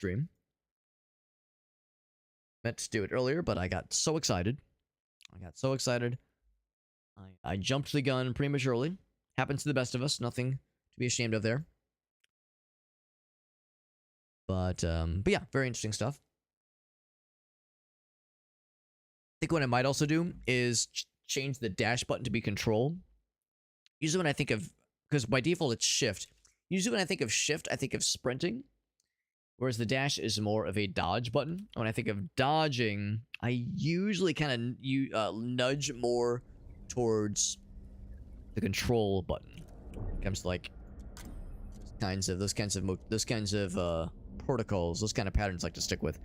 stream. Meant to do it earlier, but I got so excited. I jumped the gun prematurely. Happens to the best of us. Nothing to be ashamed of there. But yeah, very interesting stuff. I think what I might also do is change the dash button to be control. Usually when I think of, because by default it's shift. Usually when I think of shift, I think of sprinting. Whereas the dash is more of a dodge button. When I think of dodging, I usually kind of nudge more towards the control button. When it comes to like those kinds of protocols, those kind of patterns I like to stick with.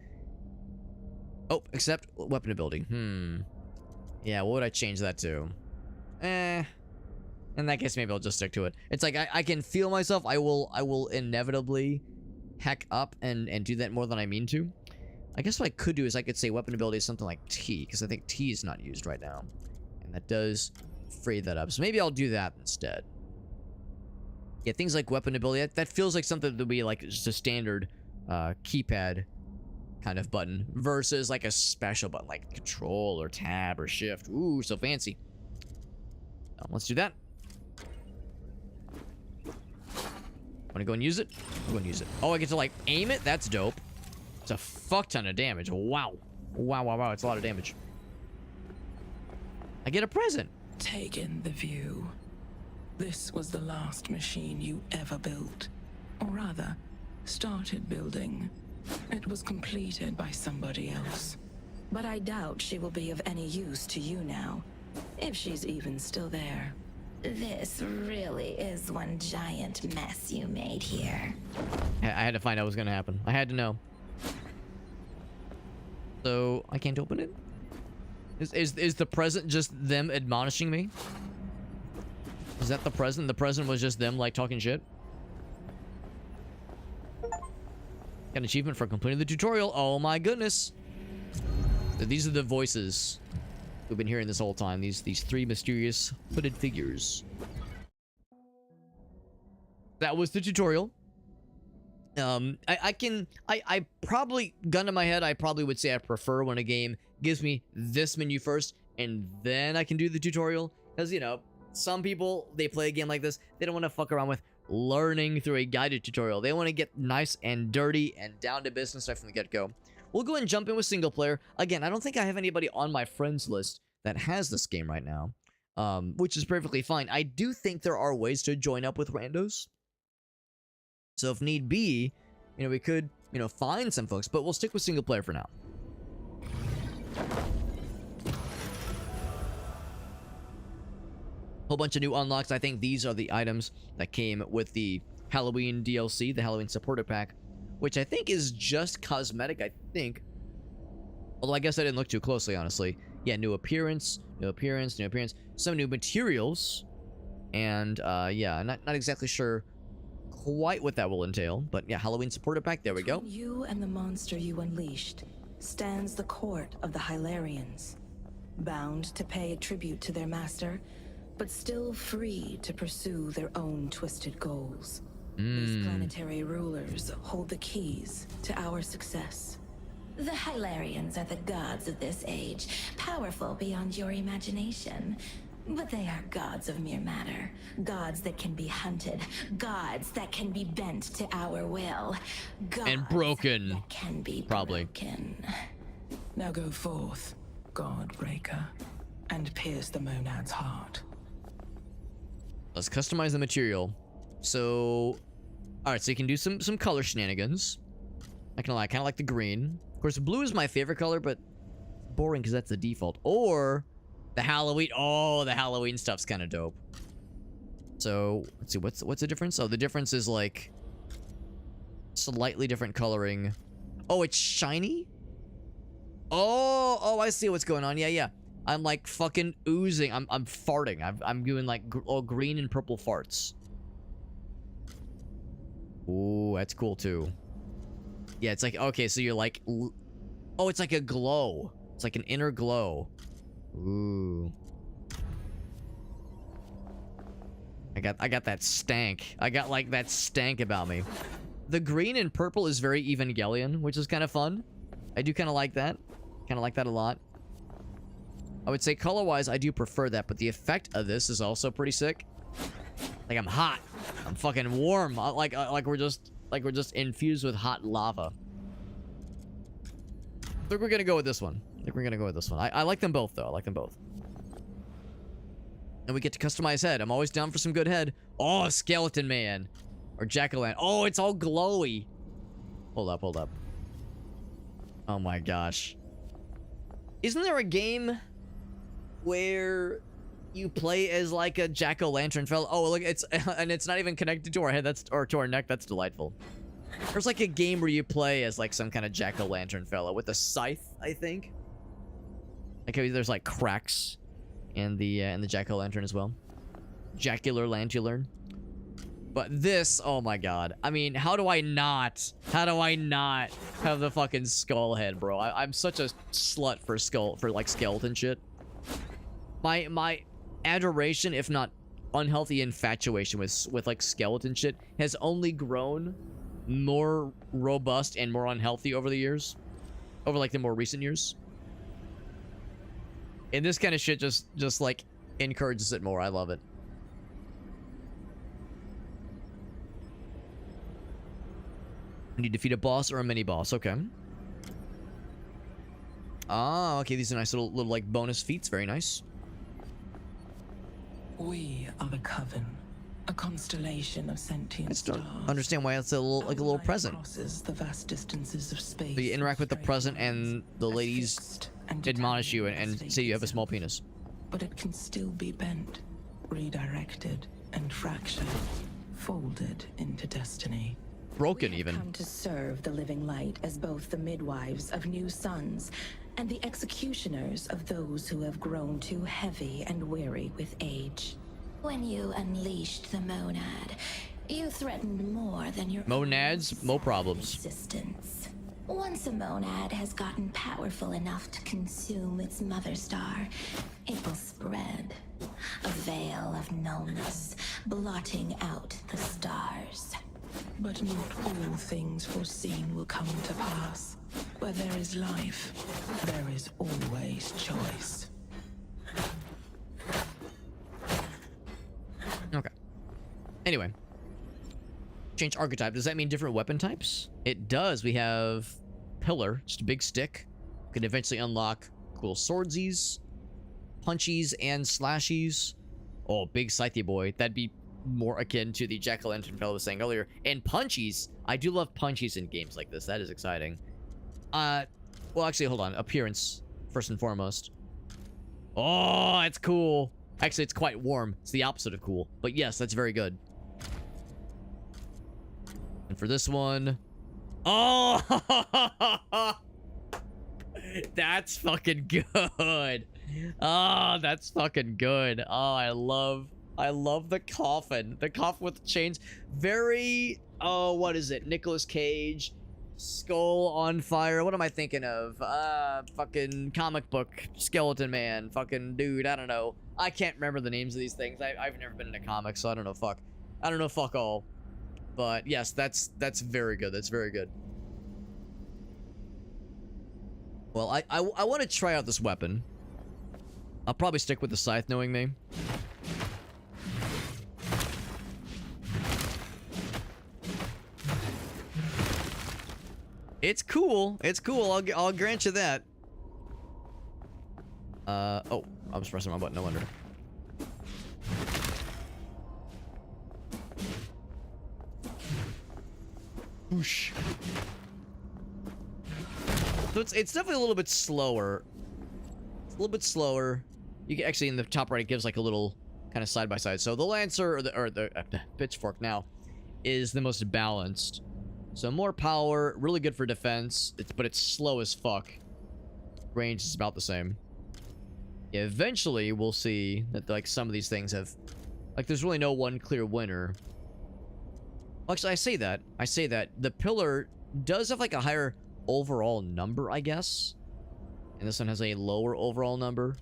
Oh, except weapon ability. Yeah, what would I change that to? In that case, maybe I'll just stick to it. It's like I can feel myself. I will inevitably hack up and do that more than I mean to. I guess what I could do is I could say weapon ability is something like T, because I think T is not used right now. And that does free that up. So maybe I'll do that instead. Yeah, things like weapon ability, that feels like something that would be like just a standard keypad kind of button versus like a special button like control or tab or shift. Ooh, so fancy. Let's do that. Want to go and use it? Go and use it. Oh, I get to like aim it? That's dope. It's a fuck ton of damage. Wow. Wow. It's a lot of damage. I get a present. Take in the view. This was the last machine you ever built. Or rather, started building. It was completed by somebody else. But I doubt she will be of any use to you now. If she's even still there. This really is one giant mess you made here. I had to find out what was going to happen. I had to know. So, I can't open it? Is the present just them admonishing me? Is that the present? The present was just them, like, talking shit? Got an achievement for completing the tutorial. Oh my goodness. So these are the voices we've been hearing this whole time. These three mysterious hooded figures. That was the tutorial. I probably, gun to my head, I probably would say I prefer when a game gives me this menu first and then I can do the tutorial. Because, you know, some people, they play a game like this, they don't want to fuck around with learning through a guided tutorial. They want to get nice and dirty and down to business right from the get-go. We'll go and jump in with single player. Again, I don't think I have anybody on my friends list that has this game right now, which is perfectly fine. I do think there are ways to join up with randos. So if need be, you know, we could, you know, find some folks, but we'll stick with single player for now. Whole bunch of new unlocks. I think these are the items that came with the Halloween DLC, the Halloween supporter pack, which I think is just cosmetic, I think. Although I guess I didn't look too closely, honestly. Yeah, new appearance. Some new materials. And, yeah, not exactly sure quite what that will entail. But, yeah, Halloween supporter pack. There we go. Between you and the monster you unleashed stands the court of the Hylarians. Bound to pay a tribute to their master, but still free to pursue their own twisted goals. These planetary rulers hold the keys to our success. The Hylarians are the gods of this age, powerful beyond your imagination. But they are gods of mere matter, gods that can be hunted, gods that can be bent to our will, gods and broken, that can be probably. Broken. Now go forth, Godbreaker, and pierce the monad's heart. Let's customize the material. So, alright, so you can do some color shenanigans. I kind of like the green. Of course, blue is my favorite color, but boring because that's the default. Or the Halloween. Oh, the Halloween stuff's kind of dope. So, let's see, what's the difference? Oh, the difference is like slightly different coloring. Oh, it's shiny? Oh, I see what's going on. Yeah. I'm like fucking oozing. I'm farting. I'm doing like all green and purple farts. Ooh, that's cool too. Yeah, it's like, okay, so you're like, oh, it's like a glow. It's like an inner glow. Ooh. I got that stank. I got like that stank about me. The green and purple is very Evangelion, which is kind of fun. I do kind of like that. Kind of like that a lot. I would say color-wise, I do prefer that, but the effect of this is also pretty sick. Like, I'm hot. I'm fucking warm. Like we're just infused with hot lava. I think we're gonna go with this one. I like them both, though. I like them both. And we get to customize head. I'm always down for some good head. Oh, skeleton man. Or jack-o'-lantern. Oh, it's all glowy. Hold up. Oh my gosh. Isn't there a game where you play as like a jack-o'-lantern fella? Oh, look, it's not even connected to our head. Or to our neck. That's delightful. There's like a game where you play as like some kind of jack-o'-lantern fella with a scythe, I think. Like there's like cracks in the jack-o'-lantern as well. Jacular lantern. But this, oh my god. I mean, how do I not have the fucking skull head, bro? I'm such a slut for like skeleton shit. My adoration, if not unhealthy infatuation with like skeleton shit has only grown more robust and more unhealthy over the years. Over like the more recent years. And this kind of shit just like encourages it more. I love it. When you defeat a boss or a mini boss, okay. Ah, okay, these are nice little like bonus feats, very nice. We are the Coven, a constellation of sentient I stars. don't understand why it's a little present. Crosses the vast distances of space. So you interact with the present and the ladies admonish you and say you have a small penis. But it can still be bent, redirected, and fractured, folded into destiny. Broken We have even. come to serve the living light as both the midwives of new sons and the executioners of those who have grown too heavy and weary with age. When you unleashed the monad, you threatened more than your Monads, own mo problems. existence. Once a monad has gotten powerful enough to consume its mother star, it will spread. A veil of nullness, blotting out the stars. But not all things foreseen will come to pass. Where there is life, there is always choice. Okay. Anyway. Change archetype. Does that mean different weapon types? It does. We have pillar, just a big stick. Can eventually unlock cool swordsies, punchies, and slashies. Oh, big scythe boy. That'd be more akin to the jack-o'-lantern fellow was saying earlier. And punchies. I do love punchies in games like this. That is exciting. Well, actually, hold on. Appearance, first and foremost. Oh, it's cool. Actually, it's quite warm. It's the opposite of cool. But yes, that's very good. And for this one... Oh! That's fucking good. Oh, that's fucking good. Oh, I love the coffin. The coffin with chains. Very... Oh, what is it? Nicolas Cage. Skull on fire. What am I thinking of? Fucking comic book. Skeleton man. Fucking dude. I don't know. I can't remember the names of these things. I've never been into comics, so I don't know fuck. I don't know fuck all. But yes, that's very good. That's very good. Well, I want to try out this weapon. I'll probably stick with the scythe, knowing me. It's cool. It's cool. I'll grant you that. Oh, I was pressing my button. No wonder. Whoosh. So it's definitely a little bit slower. It's a little bit slower. You can actually in the top right it gives like a little kind of side by side. So the lancer or the pitchfork now is the most balanced. So more power, really good for defense. But it's slow as fuck. Range is about the same. Eventually, we'll see that like some of these things have, like, there's really no one clear winner. Actually, I say that the pillar does have like a higher overall number, I guess, and this one has a lower overall number.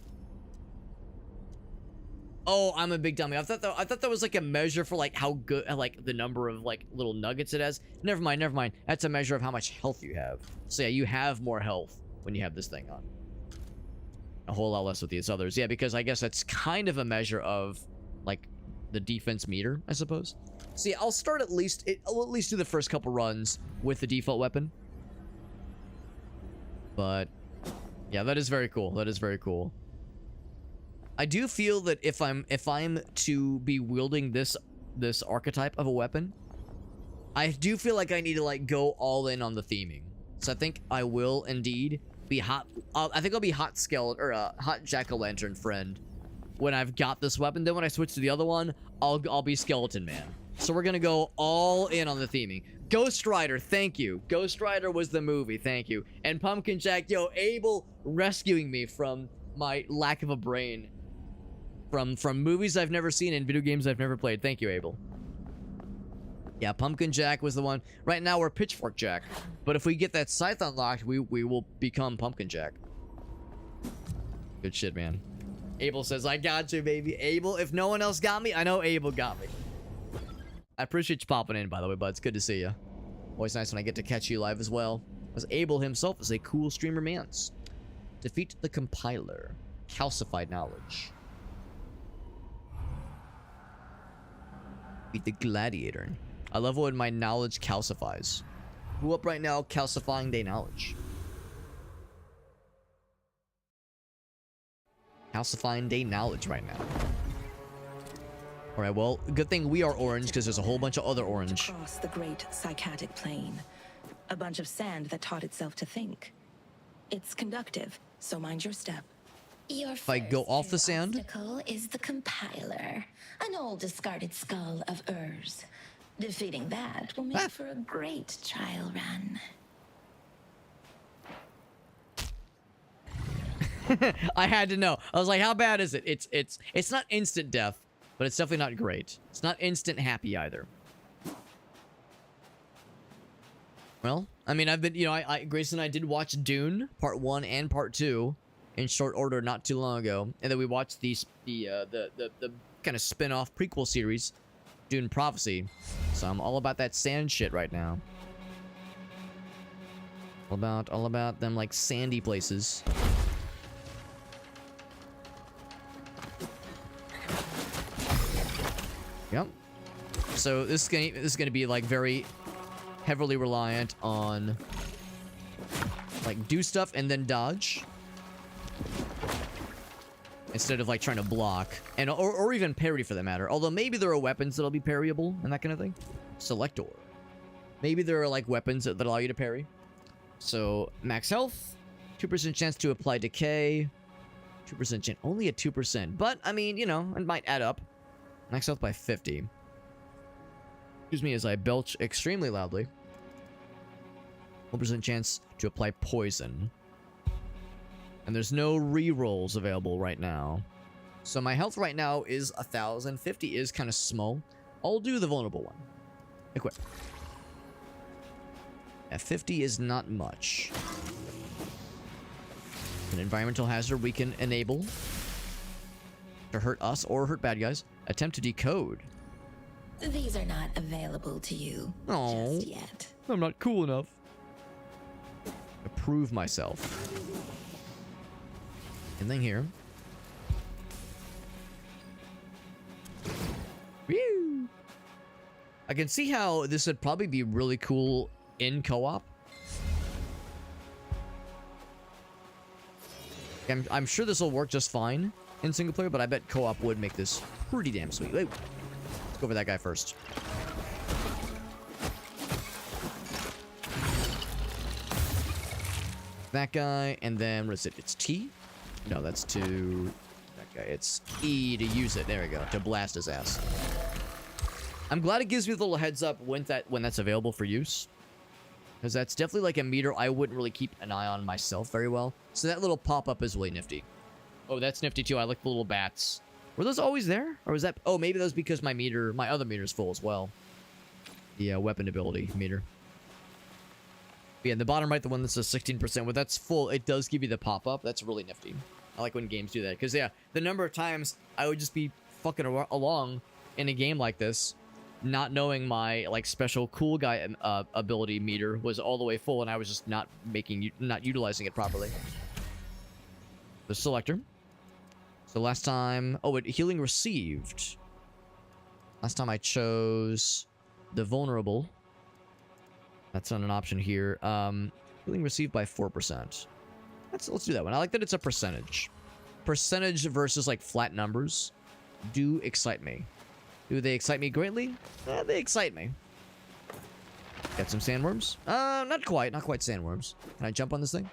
Oh, I'm a big dummy. I thought that was like a measure for like how good, like the number of like little nuggets it has. Never mind, never mind. That's a measure of how much health you have. So yeah, you have more health when you have this thing on. A whole lot less with these others. Yeah, because I guess that's kind of a measure of like the defense meter, I suppose. So yeah, I'll at least do the first couple runs with the default weapon. But yeah, that is very cool. That is very cool. I do feel that if I'm to be wielding this archetype of a weapon, I do feel like I need to like go all in on the theming. So I think I will indeed be hot. I think I'll be hot skeleton or a hot jack-o'-lantern friend when I've got this weapon. Then when I switch to the other one, I'll be skeleton man. So we're gonna go all in on the theming. Ghost Rider, thank you. Ghost Rider was the movie, thank you. And Pumpkin Jack, yo, Abel rescuing me from my lack of a brain. From movies I've never seen and video games I've never played. Thank you, Abel. Yeah, Pumpkin Jack was the one. Right now we're Pitchfork Jack. But if we get that scythe unlocked, we will become Pumpkin Jack. Good shit, man. Abel says, I got you, baby. Abel, if no one else got me, I know Abel got me. I appreciate you popping in, by the way, bud. It's good to see you. Always nice when I get to catch you live as well. As Abel himself is a cool streamer mans. Defeat the compiler. Calcified knowledge. Beat the gladiator. I love when my knowledge calcifies. Who up right now calcifying their knowledge? Calcifying their knowledge right now. Alright, well, good thing we are orange because there's a whole bunch of other orange. Across the great psychotic plane. A bunch of sand that taught itself to think. It's conductive, so mind your step. Your If I go off the first sand? obstacle is the compiler, an old discarded skull of Urs. Defeating that will make for a great trial run. I had to know. I was like, how bad is it? It's not instant death, but it's definitely not great. It's not instant happy either. Well, I mean, I've been, you know, Grayson and I did watch Dune Part 1 and Part 2 in short order not too long ago, and then we watched the kind of spin-off prequel series, Dune Prophecy. So I'm all about that sand shit right now. All about them like sandy places. Yep. So this is gonna be like very heavily reliant on like do stuff and then dodge instead of like trying to block and or even parry for that matter. Although maybe there are weapons that'll be parryable and that kind of thing. Selector. Maybe there are like weapons that allow you to parry. So max health, 2% chance to apply decay, 2% chance, only a 2%. But I mean, you know, it might add up. Max health by 50. Excuse me as I belch extremely loudly. 1% chance to apply poison. And there's no re-rolls available right now. So my health right now is 1,000. 50 is kind of small. I'll do the vulnerable one. Equip. At 50 is not much. An environmental hazard we can enable to hurt us or hurt bad guys. Attempt to decode. These are not available to you just yet. I'm not cool enough. To prove myself. Anything here? Woo! I can see how this would probably be really cool in co-op. I'm sure this will work just fine in single player, but I bet co-op would make this pretty damn sweet. Wait, let's go for that guy first. That guy, and then what is it? It's T? No, that's to that guy. It's E to use it. There we go. To blast his ass. I'm glad it gives me a little heads up when that's available for use. Because that's definitely like a meter I wouldn't really keep an eye on myself very well. So that little pop-up is really nifty. Oh, that's nifty too. I like the little bats. Were those always there? Or was that... Oh, maybe that was because my other meter is full as well. The weapon ability meter. But yeah, in the bottom right, the one that says 16%, when that's full, it does give you the pop-up. That's really nifty. I like when games do that. Because, yeah, the number of times I would just be fucking along in a game like this, not knowing my like special cool guy ability meter was all the way full, and I was just not utilizing it properly. The selector. So last time, oh, healing received. Last time I chose the vulnerable. That's not an option here. Healing received by 4%. Let's do that one. I like that it's a percentage. Percentage versus like flat numbers do excite me. Do they excite me greatly? They excite me. Got some sandworms? Not quite sandworms. Can I jump on this thing?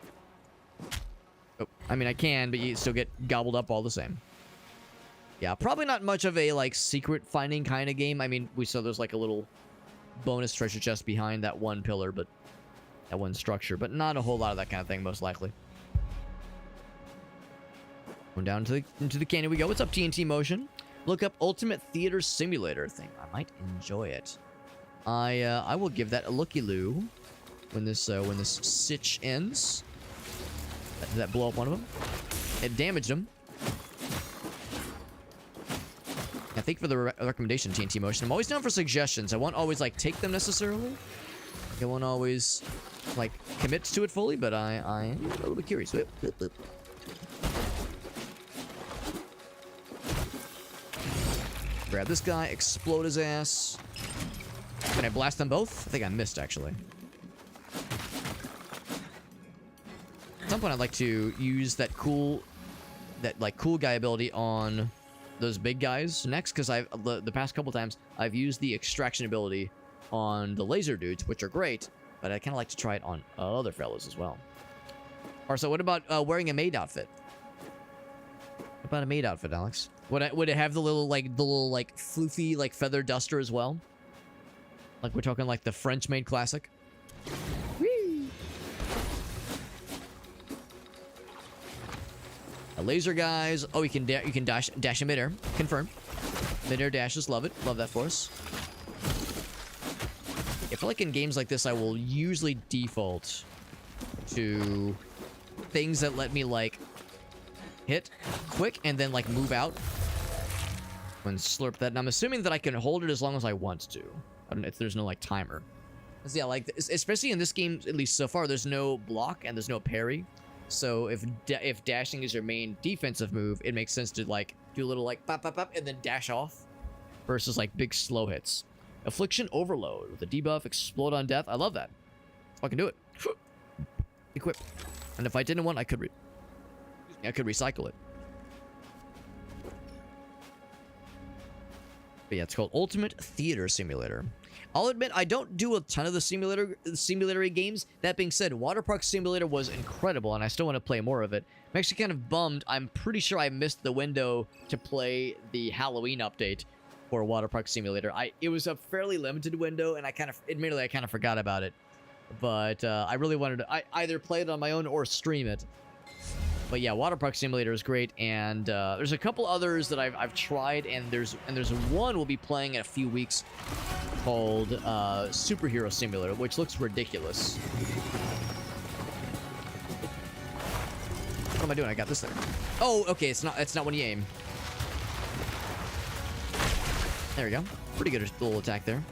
Oh, I mean I can, but you still get gobbled up all the same. Yeah, probably not much of a like secret finding kind of game. I mean, we saw there's like a little bonus treasure chest behind that one pillar, but that one structure, but not a whole lot of that kind of thing, most likely. Going down into the canyon we go. What's up, TNT Motion? Look up Ultimate Theater Simulator thing. I might enjoy it. I will give that a looky-loo when this sitch ends. Did that blow up one of them? It damaged him. I think for the recommendation, TNT Motion. I'm always down for suggestions. I won't always like take them necessarily. I won't always like commit to it fully, but I'm a little bit curious. Whip, whip, whip. Grab this guy, explode his ass. Can I blast them both? I think I missed, actually. At some point, I'd like to use that cool guy ability on those big guys next, because the past couple times I've used the extraction ability on the laser dudes, which are great, but I kind of like to try it on other fellas as well. Or so, what about wearing a maid outfit? What about a maid outfit, Alex? Would it have the little floofy like feather duster as well? Like we're talking like the French maid classic. Whee! A laser guys. Oh, you can dash in midair. Confirm. Midair dashes. Love it. Love that for us. I feel like in games like this, I will usually default to things that let me like hit quick and then like move out when slurp that. And I'm assuming that I can hold it as long as I want to. I don't know if there's no like timer. Cause yeah, like especially in this game, at least so far, there's no block and there's no parry. So if dashing is your main defensive move, it makes sense to like do a little like pop pop pop and then dash off, versus like big slow hits. Affliction overload with a debuff, explode on death. I love that. I can do it. Equip. And if I didn't want, I could recycle it. But yeah, it's called Ultimate Theater Simulator. I'll admit, I don't do a ton of the simulator games. That being said, Water Park Simulator was incredible, and I still want to play more of it. I'm actually kind of bummed. I'm pretty sure I missed the window to play the Halloween update for Water Park Simulator. It was a fairly limited window, and admittedly, I kind of forgot about it. But I really wanted to either play it on my own or stream it. But yeah, Water Park Simulator is great, and there's a couple others that I've tried, and there's one we'll be playing in a few weeks called Superhero Simulator, which looks ridiculous. What am I doing? I got this thing. Oh, okay, it's not when you aim. There we go. Pretty good little attack there.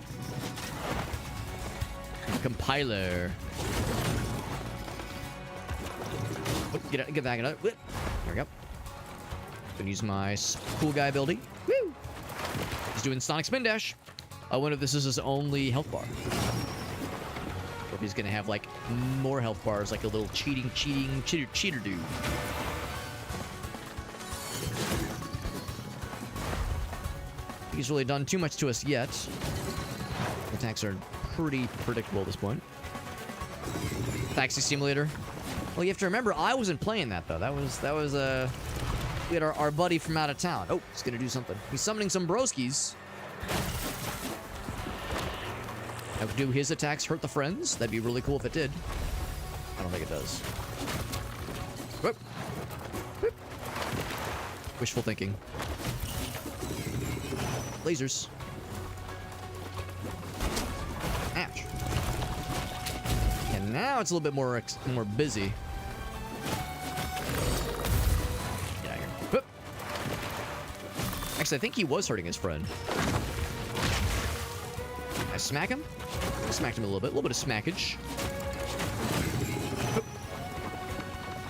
Compiler. Oh, get back up. There we go. Gonna use my cool guy ability. Woo! He's doing Sonic Spin Dash. I wonder if this is his only health bar. Or if he's gonna have like more health bars, like a little cheater dude. He's really done too much to us yet. Attacks are pretty predictable at this point. Taxi Simulator. Well, you have to remember, I wasn't playing that though. That was we had our buddy from out of town. Oh, he's gonna do something. He's summoning some broskies. Now, do his attacks hurt the friends? That'd be really cool if it did. I don't think it does. Whoop. Whoop. Wishful thinking. Lasers. Ouch. And now it's a little bit more busy. Get out of here. Whoop. Actually, I think he was hurting his friend. I smack him? I smacked him a little bit of smackage.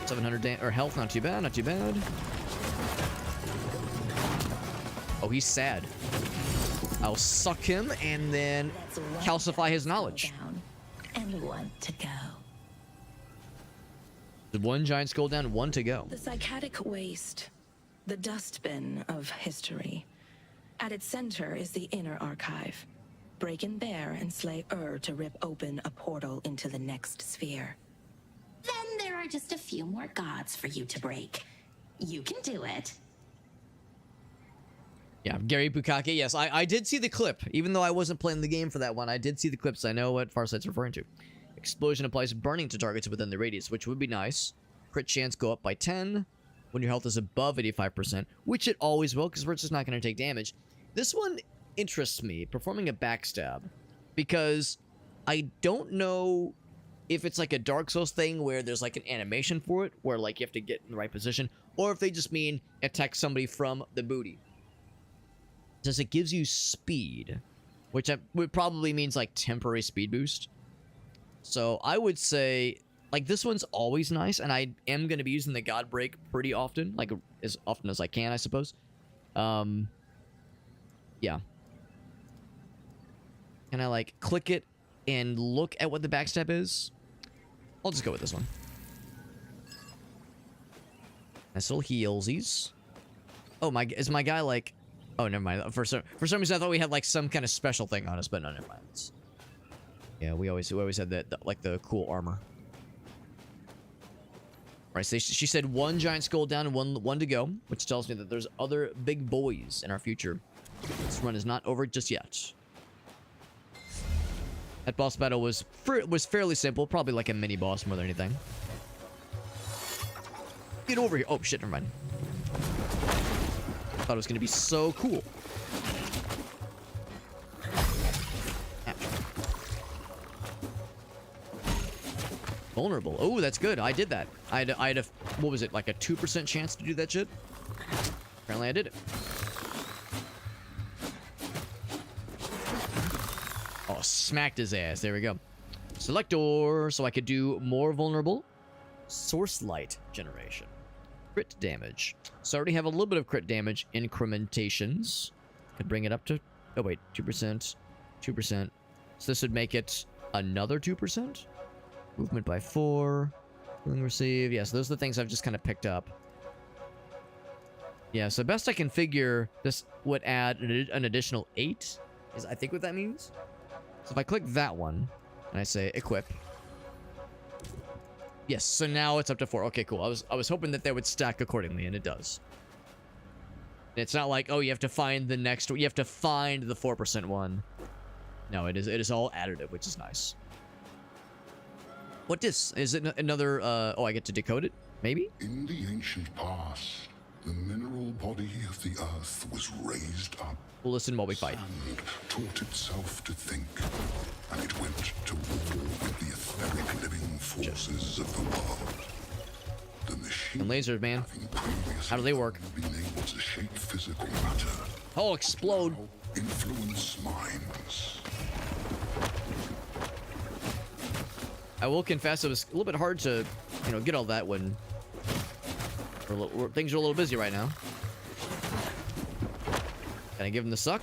700 or health, not too bad, not too bad. Oh, he's sad. I'll suck him and then calcify his knowledge. And one to go. One giant skull down, one to go. The psychotic waste, the dustbin of history. At its center is the inner archive. Break in there and slay to rip open a portal into the next sphere. Then there are just a few more gods for you to break. You can do it. Yeah, Gary Bukake. Yes, I did see the clip. Even though I wasn't playing the game for that one, I did see the clips. I know what Farsight's referring to. Explosion applies burning to targets within the radius, which would be nice. Crit chance go up by 10 when your health is above 85%, which it always will, because we're just not going to take damage. This one interests me, performing a backstab, because I don't know if it's like a Dark Souls thing where there's like an animation for it, where like you have to get in the right position, or if they just mean attack somebody from the booty. Says it gives you speed, which probably means like temporary speed boost. So I would say like this one's always nice, and I am going to be using the God Break pretty often, like as often as I can, I suppose. Yeah. Can I like click it and look at what the backstab is? I'll just go with this one. Nice little healsies. Oh my, is my guy like? Oh, never mind. For some reason, I thought we had like some kind of special thing on us, but no, never mind. Yeah, we always had that like the cool armor. Right, so she said one giant skull down and one to go, which tells me that there's other big boys in our future. This run is not over just yet. That boss battle was fairly simple, probably like a mini boss more than anything. Get over here! Oh shit, never mind. Thought it was gonna be so cool. Vulnerable. Oh, that's good. I did that. I had a what was it, like a 2% chance to do that shit? Apparently I did it. Oh, smacked his ass. There we go. Selector, so I could do more vulnerable. Source light generation. Crit damage. So I already have a little bit of crit damage incrementations. Could bring it up to... Oh, wait. 2%. 2%. So this would make it another 2%? Movement by 4. Healing received. Yeah, so those are the things I've just kind of picked up. Yeah, so best I can figure, this would add an additional 8. Is I think what that means. So if I click that one, and I say equip. Yes, so now it's up to 4. Okay, cool. I was hoping that they would stack accordingly, and it does. It's not like, oh, you have to find the next one. You have to find the 4% one. No, it is all additive, which is nice. What is it another oh, I get to decode it? Maybe? In the ancient past, the mineral body of the earth was raised up. We'll listen while we fight. Sand taught itself to think, and it went to war with the etheric living forces of the world. The machine, And lasers, man. How do they work? been able to shape physical matter, Oh, explode. influence minds. I will confess it was a little bit hard to, you know, get all that when things are a little busy right now. Can I give him the suck?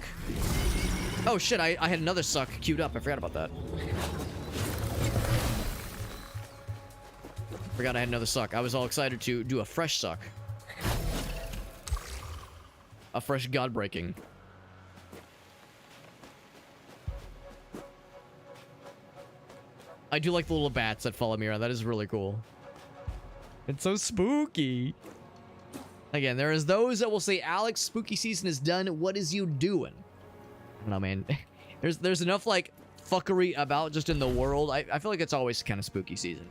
Oh shit, I had another suck queued up. I forgot about that. Forgot I had another suck. I was all excited to do a fresh suck. A fresh god breaking. I do like the little bats that follow me around. That is really cool. It's so spooky. Again, there is those that will say, Alex, spooky season is done. What is you doing? I don't know, man. There's enough, like, fuckery about just in the world. I feel like it's always kind of spooky season.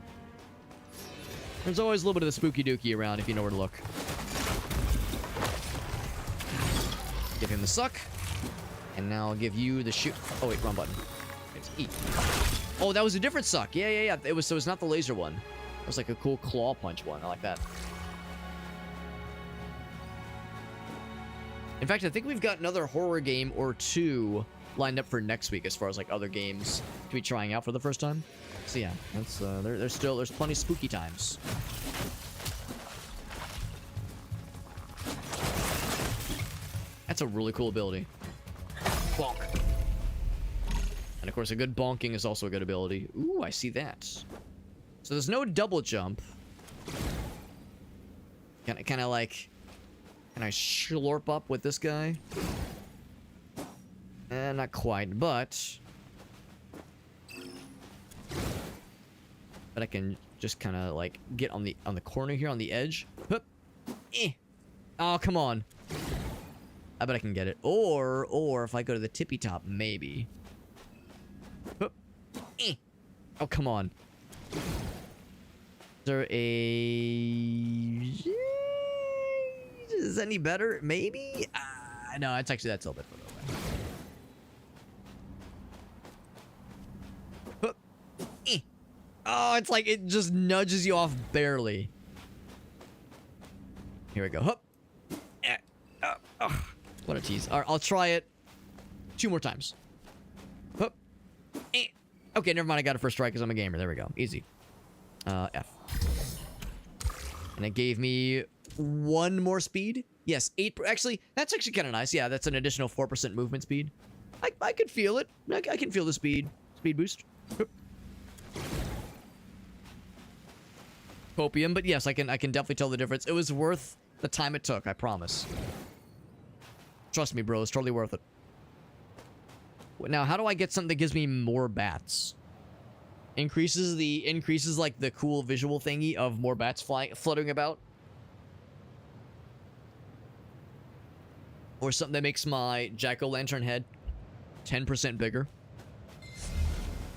There's always a little bit of the spooky dookie around if you know where to look. Give him the suck. And now I'll give you the shoot. Oh, wait, wrong button. It's E. Oh, that was a different suck. Yeah. It was, so it's not the laser one. It was like a cool claw punch one. I like that. In fact, I think we've got another horror game or two lined up for next week as far as like other games to be trying out for the first time. So yeah, that's there's plenty of spooky times. That's a really cool ability. Bonk. And of course, a good bonking is also a good ability. Ooh, I see that. So there's no double jump. Can I slurp up with this guy? Not quite, but I can just kind of like get on the corner here on the edge. Hup. Eh. Oh, come on. I bet I can get it. Or if I go to the tippy top, maybe. Hup. Eh. Oh, come on. Is there a... Is any better? Maybe? No, that's a little bit further away. Hup. Eh. Oh, it's like it just nudges you off barely. Here we go. Hup. Eh. What a tease. All right, I'll try it 2 more times. Hup. Eh. Okay, never mind. I got it first try because I'm a gamer. There we go. Easy. F. And it gave me 1 more speed. Yes, 8. Actually, that's actually kind of nice. Yeah, that's an additional 4% movement speed. I could feel it. I can feel the speed boost. Hup. Copium, but yes, I can definitely tell the difference. It was worth the time it took. I promise. Trust me, bro. It's totally worth it. Now, how do I get something that gives me more bats? Increases like the cool visual thingy of more bats fluttering about. Or something that makes my jack-o'-lantern head 10% bigger.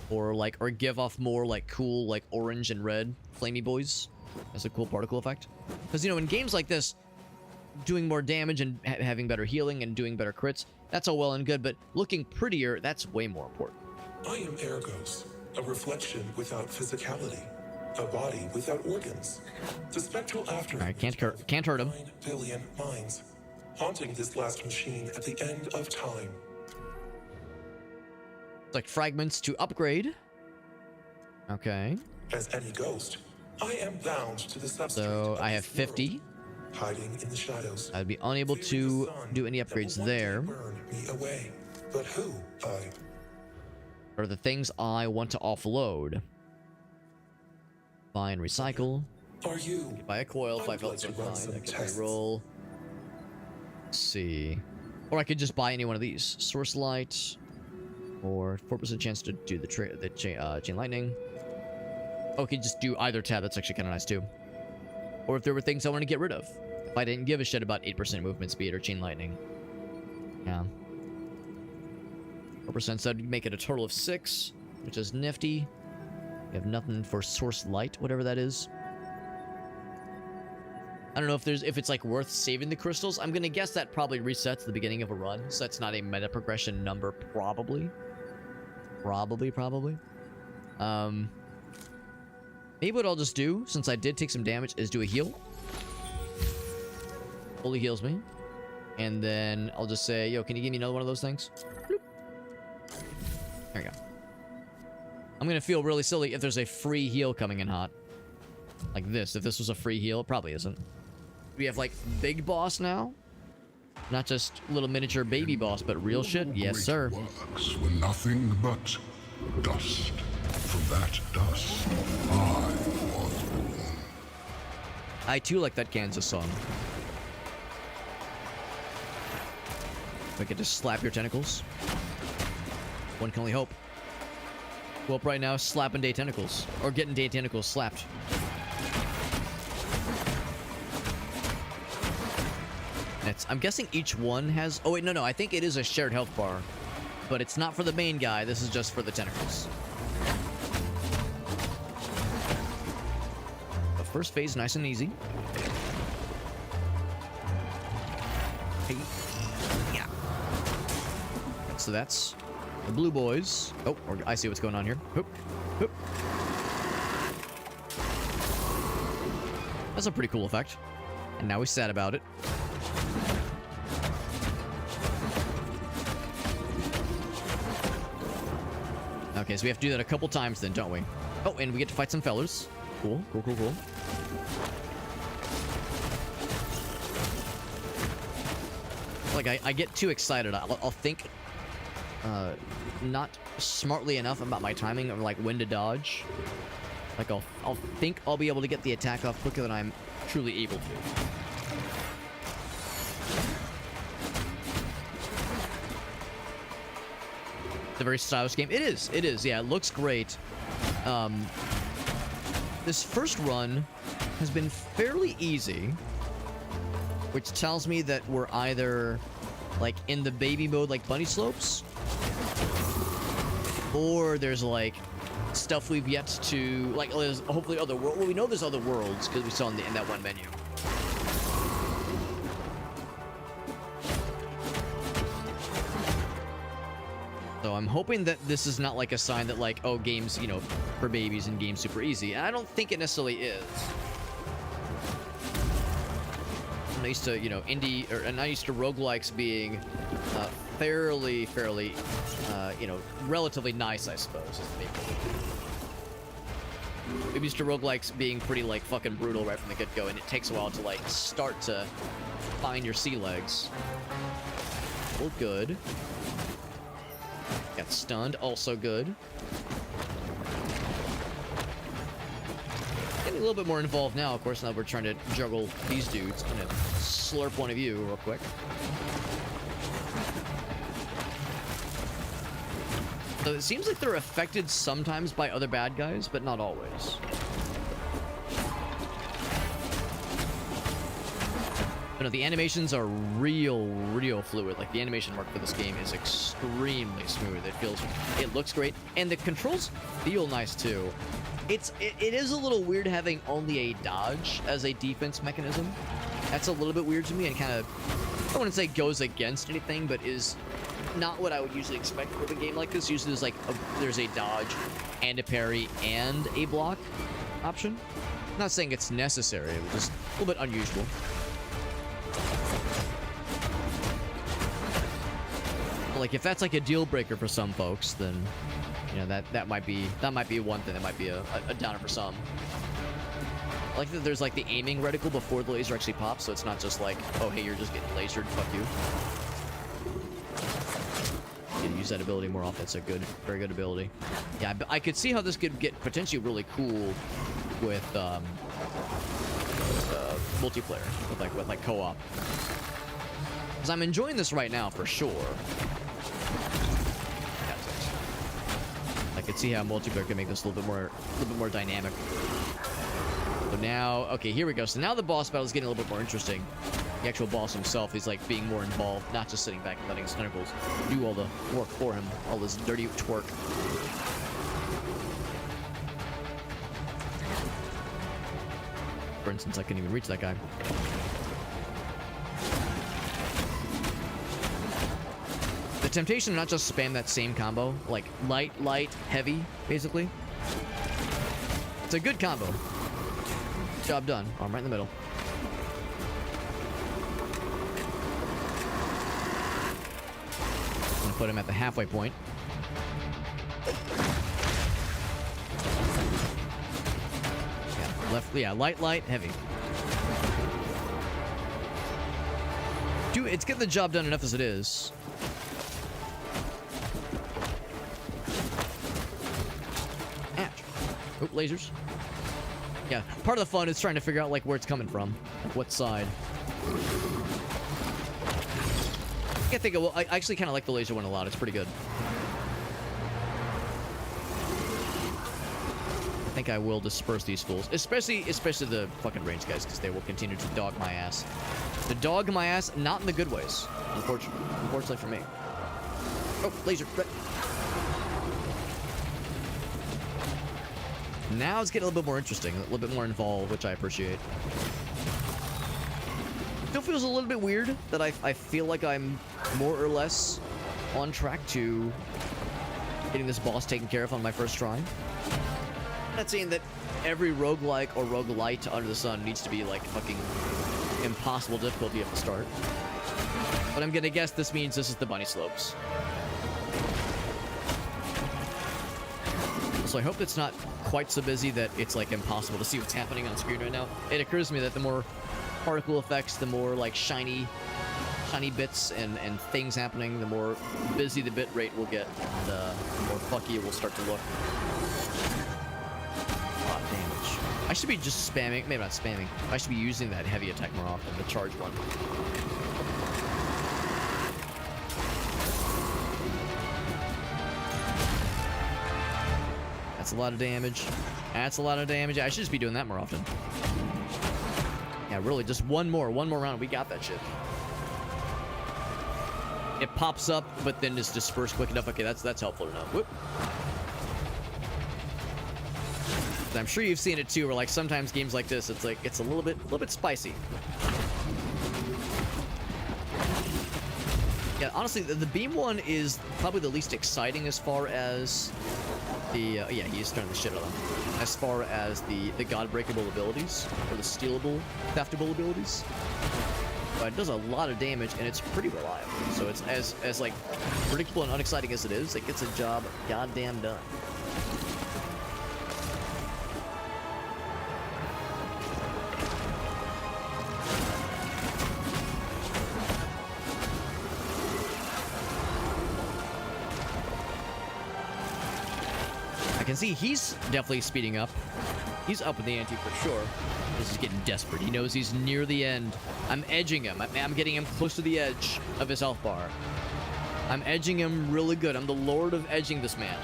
Or give off more like cool like orange and red flamey boys. That's a cool particle effect. Because you know, in games like this, doing more damage and having better healing and doing better crits, that's all well and good, but looking prettier, that's way more important. I am Ergos, a reflection without physicality, a body without organs. The spectral after. Alright, can't hurt him. 9 billion minds, haunting this last machine at the end of time. It's like fragments to upgrade. Okay. As any ghost, I am bound to the substrate. So I have of this 50. world, hiding in the shadows. I'd be unable to do any upgrades there. Burn me away. But who? Or the things I want to offload. Buy and recycle. Are you? Buy a coil if I I'd felt like so to run inclined. some I could tests. reroll. Let's see. Or I could just buy any one of these. Source light. Or 4% chance to do the chain lightning. Okay, just do either tab. That's actually kind of nice too. Or if there were things I wanted to get rid of. If I didn't give a shit about 8% movement speed or chain lightning. Yeah. 4%, so that'd make it a total of 6, which is nifty. We have nothing for source light, whatever that is. I don't know if it's like worth saving the crystals. I'm gonna guess that probably resets the beginning of a run, so that's not a meta progression number, probably. Probably. Maybe what I'll just do, since I did take some damage, is do a heal. Fully heals me. And then I'll just say, yo, can you give me another one of those things? Bloop. There we go. I'm gonna feel really silly if there's a free heal coming in hot. Like this. If this was a free heal, it probably isn't. We have, like, big boss now? Not just little miniature baby boss, but real shit? Yes, sir. Works were nothing but dust. From that dust, I was born. I too like that Kansas song. If I could just slap your tentacles. One can only hope. Well, right now, slapping day tentacles. Or getting day tentacles slapped. I'm guessing each one has... Oh, wait, no. I think it is a shared health bar. But it's not for the main guy. This is just for the tentacles. The first phase, nice and easy. Hey. Yeah. So that's the blue boys. Oh, I see what's going on here. Hoop. Hoop. That's a pretty cool effect. And now we're sad about it. Okay, so we have to do that a couple times then, don't we? Oh, and we get to fight some fellers. Cool, cool, cool, cool. Like, I get too excited. I'll think not smartly enough about my timing of, like, when to dodge. Like, I'll think I'll be able to get the attack off quicker than I'm truly able to. It's a very stylish game. It is, yeah, it looks great. This first run has been fairly easy, which tells me that we're either, like, in the baby mode, like bunny slopes, or there's, like, stuff we've yet to, like, there's hopefully other worlds. Well, we know there's other worlds, because we saw in that one menu. So I'm hoping that this is not like a sign that, like, oh, games, you know, for babies and games super easy. And I don't think it necessarily is. I'm not used to, you know, I'm not used to roguelikes being fairly, you know, relatively nice, I suppose. I'm used to roguelikes being pretty, like, fucking brutal right from the get-go, and it takes a while to, like, start to find your sea legs. Well, good. Got stunned, also good. Getting a little bit more involved now, of course, now we're trying to juggle these dudes. I'm gonna slurp one of you real quick. So it seems like they're affected sometimes by other bad guys, but not always. But no, the animations are real fluid. Like, the animation work for this game is extremely smooth. It looks great, and the controls feel nice too. It is a little weird having only a dodge as a defense mechanism. That's a little bit weird to me, and kind of, I wouldn't say goes against anything, but is not what I would usually expect with a game like this. Usually there's like there's a dodge and a parry and a block option. I'm not saying it's necessary, it was just a little bit unusual. Like, if that's like a deal breaker for some folks, then, you know, that might be one thing that might be a downer for some. I like that there's like the aiming reticle before the laser actually pops, so it's not just like, oh hey, you're just getting lasered, fuck you. You can use that ability more often. It's a good, very good ability. Yeah, I could see how this could get potentially really cool with multiplayer, with like co-op. Because I'm enjoying this right now for sure. I could see how multiplayer can make this a little bit more dynamic. So now, okay, here we go. So now the boss battle is getting a little bit more interesting. The actual boss himself is like being more involved, not just sitting back and letting his tentacles do all the work for him, all this dirty twerk. For instance, I couldn't even reach that guy. The temptation to not just spam that same combo, like light, heavy, basically. It's a good combo. Job done. Oh, I'm right in the middle. I'm gonna put him at the halfway point. Yeah, left, yeah, light, heavy. Dude, it's getting the job done enough as it is. Oh, lasers. Yeah, part of the fun is trying to figure out, like, where it's coming from. Like, what side. I can't think of, well, I actually kind of like the laser one a lot. It's pretty good. I think I will disperse these fools. Especially the fucking range guys, because they will continue to dog my ass. The dog my ass, not in the good ways. Unfortunately for me. Oh, laser. Now it's getting a little bit more interesting, a little bit more involved, which I appreciate. Still feels a little bit weird that I feel like I'm more or less on track to getting this boss taken care of on my first try. I'm not saying that every roguelike or roguelite under the sun needs to be like fucking impossible difficulty at the start. But I'm gonna guess this means this is the bunny slopes. So I hope it's not quite so busy that it's like impossible to see what's happening on screen right now. It occurs to me that the more particle effects, the more like shiny bits and things happening, the more busy the bit rate will get, the more fucky it will start to look. A lot of damage. I should be just spamming, maybe not spamming, I should be using that heavy attack more often, the charge one. That's a lot of damage. That's a lot of damage. I should just be doing that more often. Yeah, really, just one more round. We got that shit. It pops up, but then is dispersed quick enough. Okay, that's helpful to know. Whoop. I'm sure you've seen it too, where like sometimes games like this, it's like it's a little bit spicy. Yeah, honestly, the beam one is probably the least exciting as far as the yeah, he's turning the shit out of them. As far as the god breakable abilities or the stealable, theftable abilities. But it does a lot of damage and it's pretty reliable. So it's as like predictable and unexciting as it is, it gets a job goddamn done. I can see he's definitely speeding up. He's up in the ante for sure. This is getting desperate. He knows he's near the end. I'm edging him. I'm getting him close to the edge of his health bar. I'm edging him really good. I'm the lord of edging this man.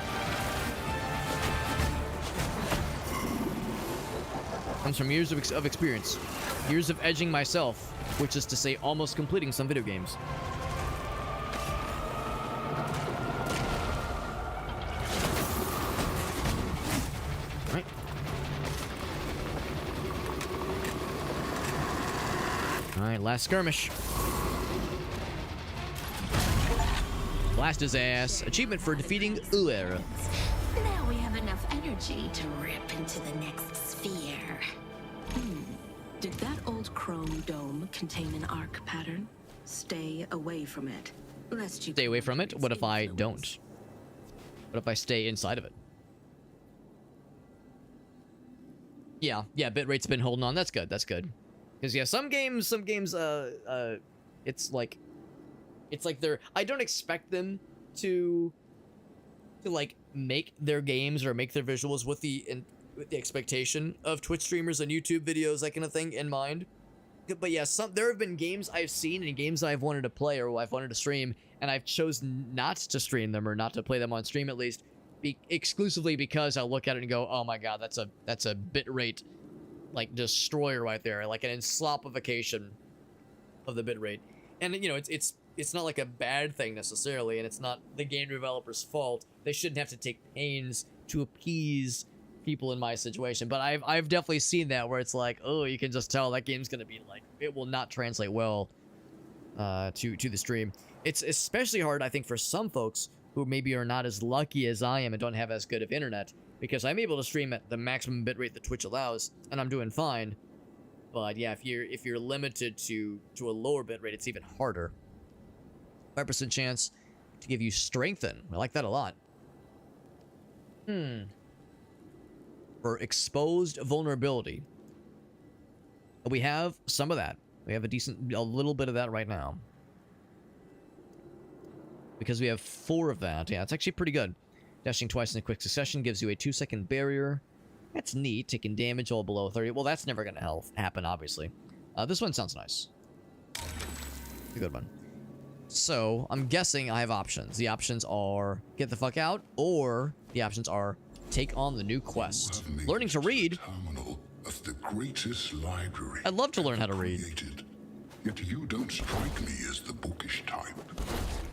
Comes from years of experience. Years of edging myself, which is to say almost completing some video games. Alright, last skirmish. Blast his ass. Achievement for defeating Uer. Now we have enough energy to rip into the next sphere. Did that old chrome dome contain an arc pattern? Stay away from it, lest you stay away from it? What if I don't? What if I stay inside of it? Yeah, bitrate's been holding on. That's good. That's good. Because yeah, some games, it's like they're. I don't expect them to like make their games or make their visuals with the expectation of Twitch streamers and YouTube videos, that kind of thing, in mind. But yeah, there have been games I've seen and games I've wanted to play or I've wanted to stream, and I've chosen not to stream them or not to play them on stream at least, exclusively because I'll look at it and go, oh my god, that's a bitrate like destroyer right there, like an enslopification of the bitrate. And you know, it's not like a bad thing necessarily, and it's not the game developer's fault. They shouldn't have to take pains to appease people in my situation. But I've definitely seen that where it's like, oh, you can just tell that game's gonna be like, it will not translate well to the stream. It's especially hard, I think, for some folks who maybe are not as lucky as I am and don't have as good of internet, because I'm able to stream at the maximum bitrate that Twitch allows, and I'm doing fine. But yeah, if you're limited to a lower bitrate, it's even harder. 5% chance to give you strengthen. I like that a lot. For exposed vulnerability. We have some of that. We have a little bit of that right now. Because we have 4 of that. Yeah, it's actually pretty good. Dashing twice in a quick succession gives you a 2-second barrier. That's neat. Taking damage all below 30. Well, that's never going to happen, obviously. This one sounds nice. A good one. So, I'm guessing I have options. The options are get the fuck out, or the options are take on the new quest. Learning to read. Of the greatest library I'd love to learn how to read. Created. Yet you don't strike me as the bookish type.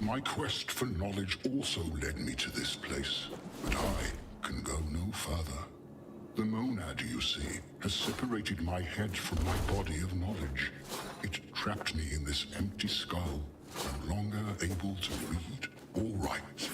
My quest for knowledge also led me to this place, but I can go no further. The monad, you see, has separated my head from my body of knowledge. It trapped me in this empty skull, no longer able to read or write.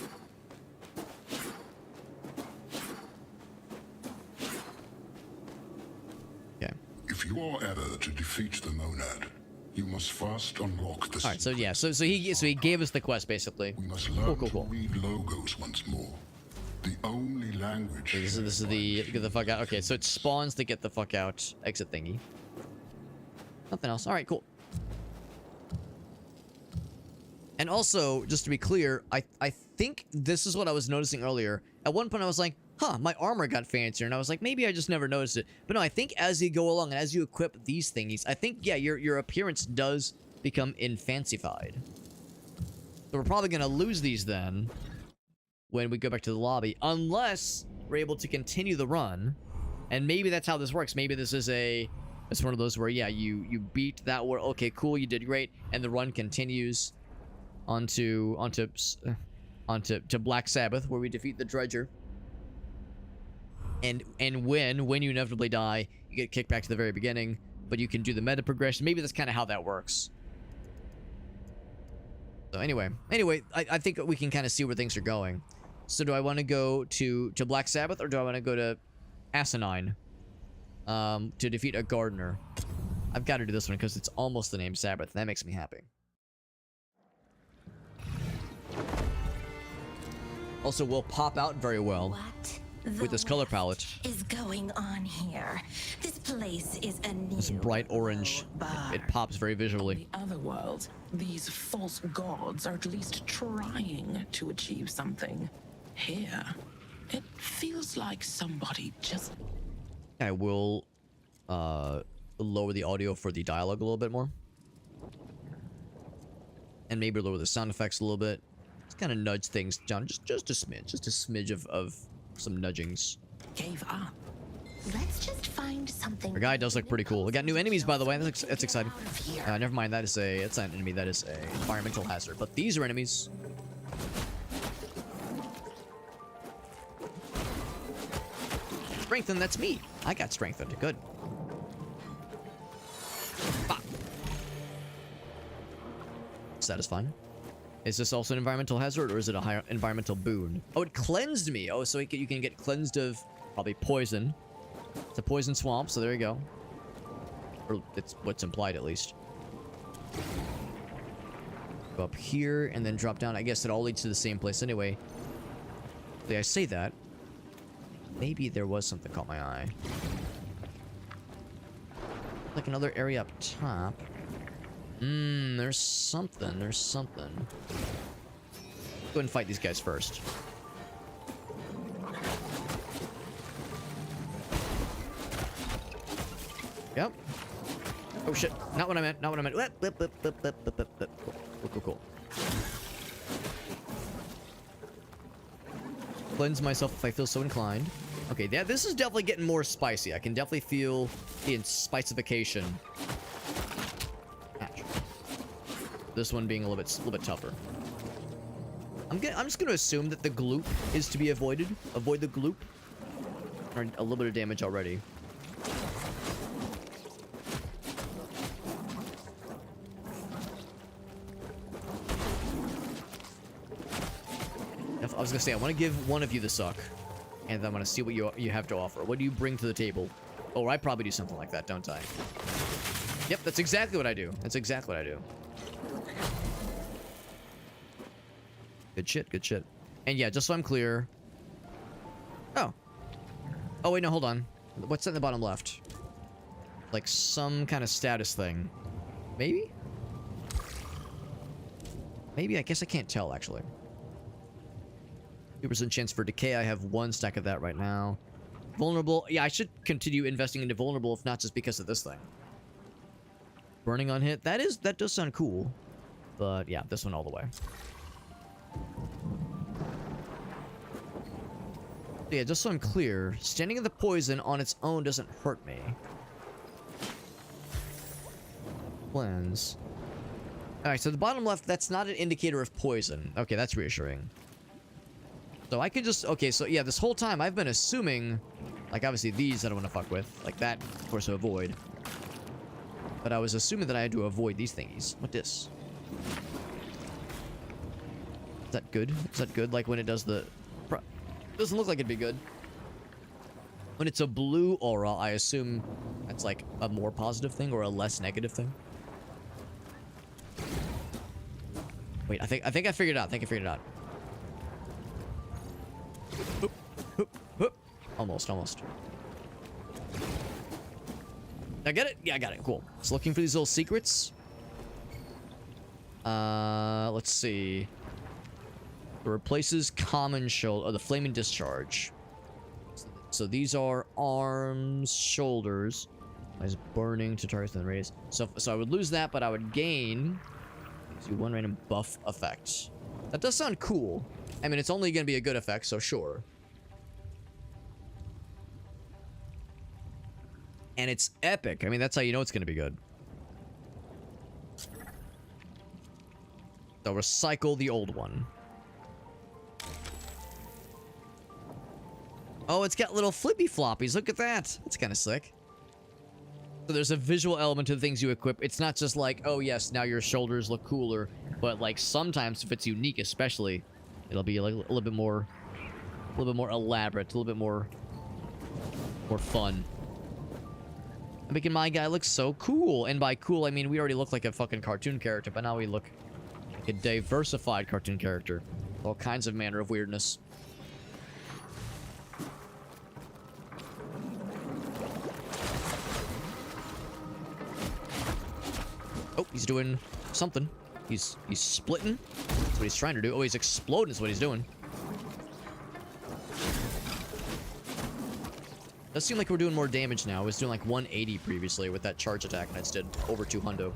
Okay. If you are ever to defeat the monad, you must first unlock the. All right, so yeah, so he gave us the quest basically. We must learn cool. to read logos once more. The only language. Okay, this is the get the fuck out. Okay, so it spawns the get the fuck out exit thingy. Nothing else. All right, cool. And also, just to be clear, I think this is what I was noticing earlier. At one point, I was like, huh, my armor got fancier. And I was like, maybe I just never noticed it. But no, I think as you go along and as you equip these thingies, I think, yeah, your appearance does become infancified. So we're probably going to lose these then when we go back to the lobby. Unless we're able to continue the run. And maybe that's how this works. Maybe this is it's one of those where, yeah, you beat that war. Okay, cool, you did great. And the run continues onto Black Sabbath, where we defeat the Dredger. And when you inevitably die, you get kicked back to the very beginning, but you can do the meta progression. Maybe that's kind of how that works. So anyway, I think we can kind of see where things are going. So do I want to go to Black Sabbath, or do I want to go to Asinine to defeat a gardener? I've got to do this one because it's almost the name Sabbath. That makes me happy. Also, will pop out very well. What with this color palette is going on here? This place is a new this bright orange. It pops very visually. The other world, these false gods are at least trying to achieve something. Here, it feels like somebody just... I will lower the audio for the dialogue a little bit more. And maybe lower the sound effects a little bit. Just kind of nudge things down just a smidge of some nudgings. Gave up. Let's just find something. Our guy does look pretty cool. We got new enemies, by the way. That's exciting. Never mind. That's not an enemy. That is a environmental hazard. But these are enemies. Strengthened. That's me. I got strengthened. Good. Bah. Satisfying. Is this also an environmental hazard, or is it a higher environmental boon? Oh, it cleansed me. Oh, so you can get cleansed of probably poison. It's a poison swamp, so there you go. Or it's what's implied, at least. Go up here and then drop down. I guess it all leads to the same place anyway. I say that. Maybe there was something caught my eye. Like another area up top. There's something. Go ahead and fight these guys first. Yep. Oh shit. Not what I meant. Cool. Cleanse myself if I feel so inclined. Okay, yeah, this is definitely getting more spicy. I can definitely feel the spicification. This one being a little bit tougher. I'm just gonna assume that the gloop is to be avoided. Avoid the gloop. Or a little bit of damage already. I was gonna say I want to give one of you the suck, and then I'm gonna see what you have to offer. What do you bring to the table? Oh, I probably do something like that, don't I? Yep, that's exactly what I do. Good shit. And yeah, just so I'm clear. Oh, wait, no, hold on. What's that in the bottom left? Like some kind of status thing. Maybe? I guess I can't tell, actually. 2% chance for decay. I have 1 stack of that right now. Vulnerable. Yeah, I should continue investing into vulnerable, if not just because of this thing. Burning on hit. That does sound cool. But yeah, this one all the way. Yeah, just so I'm clear, standing in the poison on its own doesn't hurt me. Cleanse. Alright, so the bottom left, that's not an indicator of poison. Okay, that's reassuring. So I could just... Okay, so yeah, this whole time I've been assuming... Like, obviously these I don't want to fuck with. Like that, of course, to avoid. But I was assuming that I had to avoid these thingies. What this? Is that good? Is that good? Like when it does the... Doesn't look like it'd be good. When it's a blue aura, I assume that's like a more positive thing or a less negative thing. Wait, I think I figured it out. Oop. Almost. I get it? Yeah, I got it. Cool. Just looking for these little secrets. Let's see. It replaces common shoulder, the flaming discharge. So these are arms, shoulders. Is burning to target the raise. So I would lose that, but I would gain one random buff effect. That does sound cool. I mean, it's only going to be a good effect, so sure. And it's epic. I mean, that's how you know it's going to be good. So recycle the old one. Oh, it's got little flippy floppies. Look at that. That's kind of sick. So there's a visual element to the things you equip. It's not just like, oh yes, now your shoulders look cooler, but like sometimes if it's unique, especially, it'll be like a little bit more elaborate, a little bit more fun. I'm making my guy look so cool, and by cool I mean we already look like a fucking cartoon character, but now we look like a diversified cartoon character, all kinds of manner of weirdness. Oh, he's doing something. He's splitting. That's what he's trying to do. Oh, he's exploding is what he's doing. Does seem like we're doing more damage now. I was doing like 180 previously with that charge attack, and I just did over 200.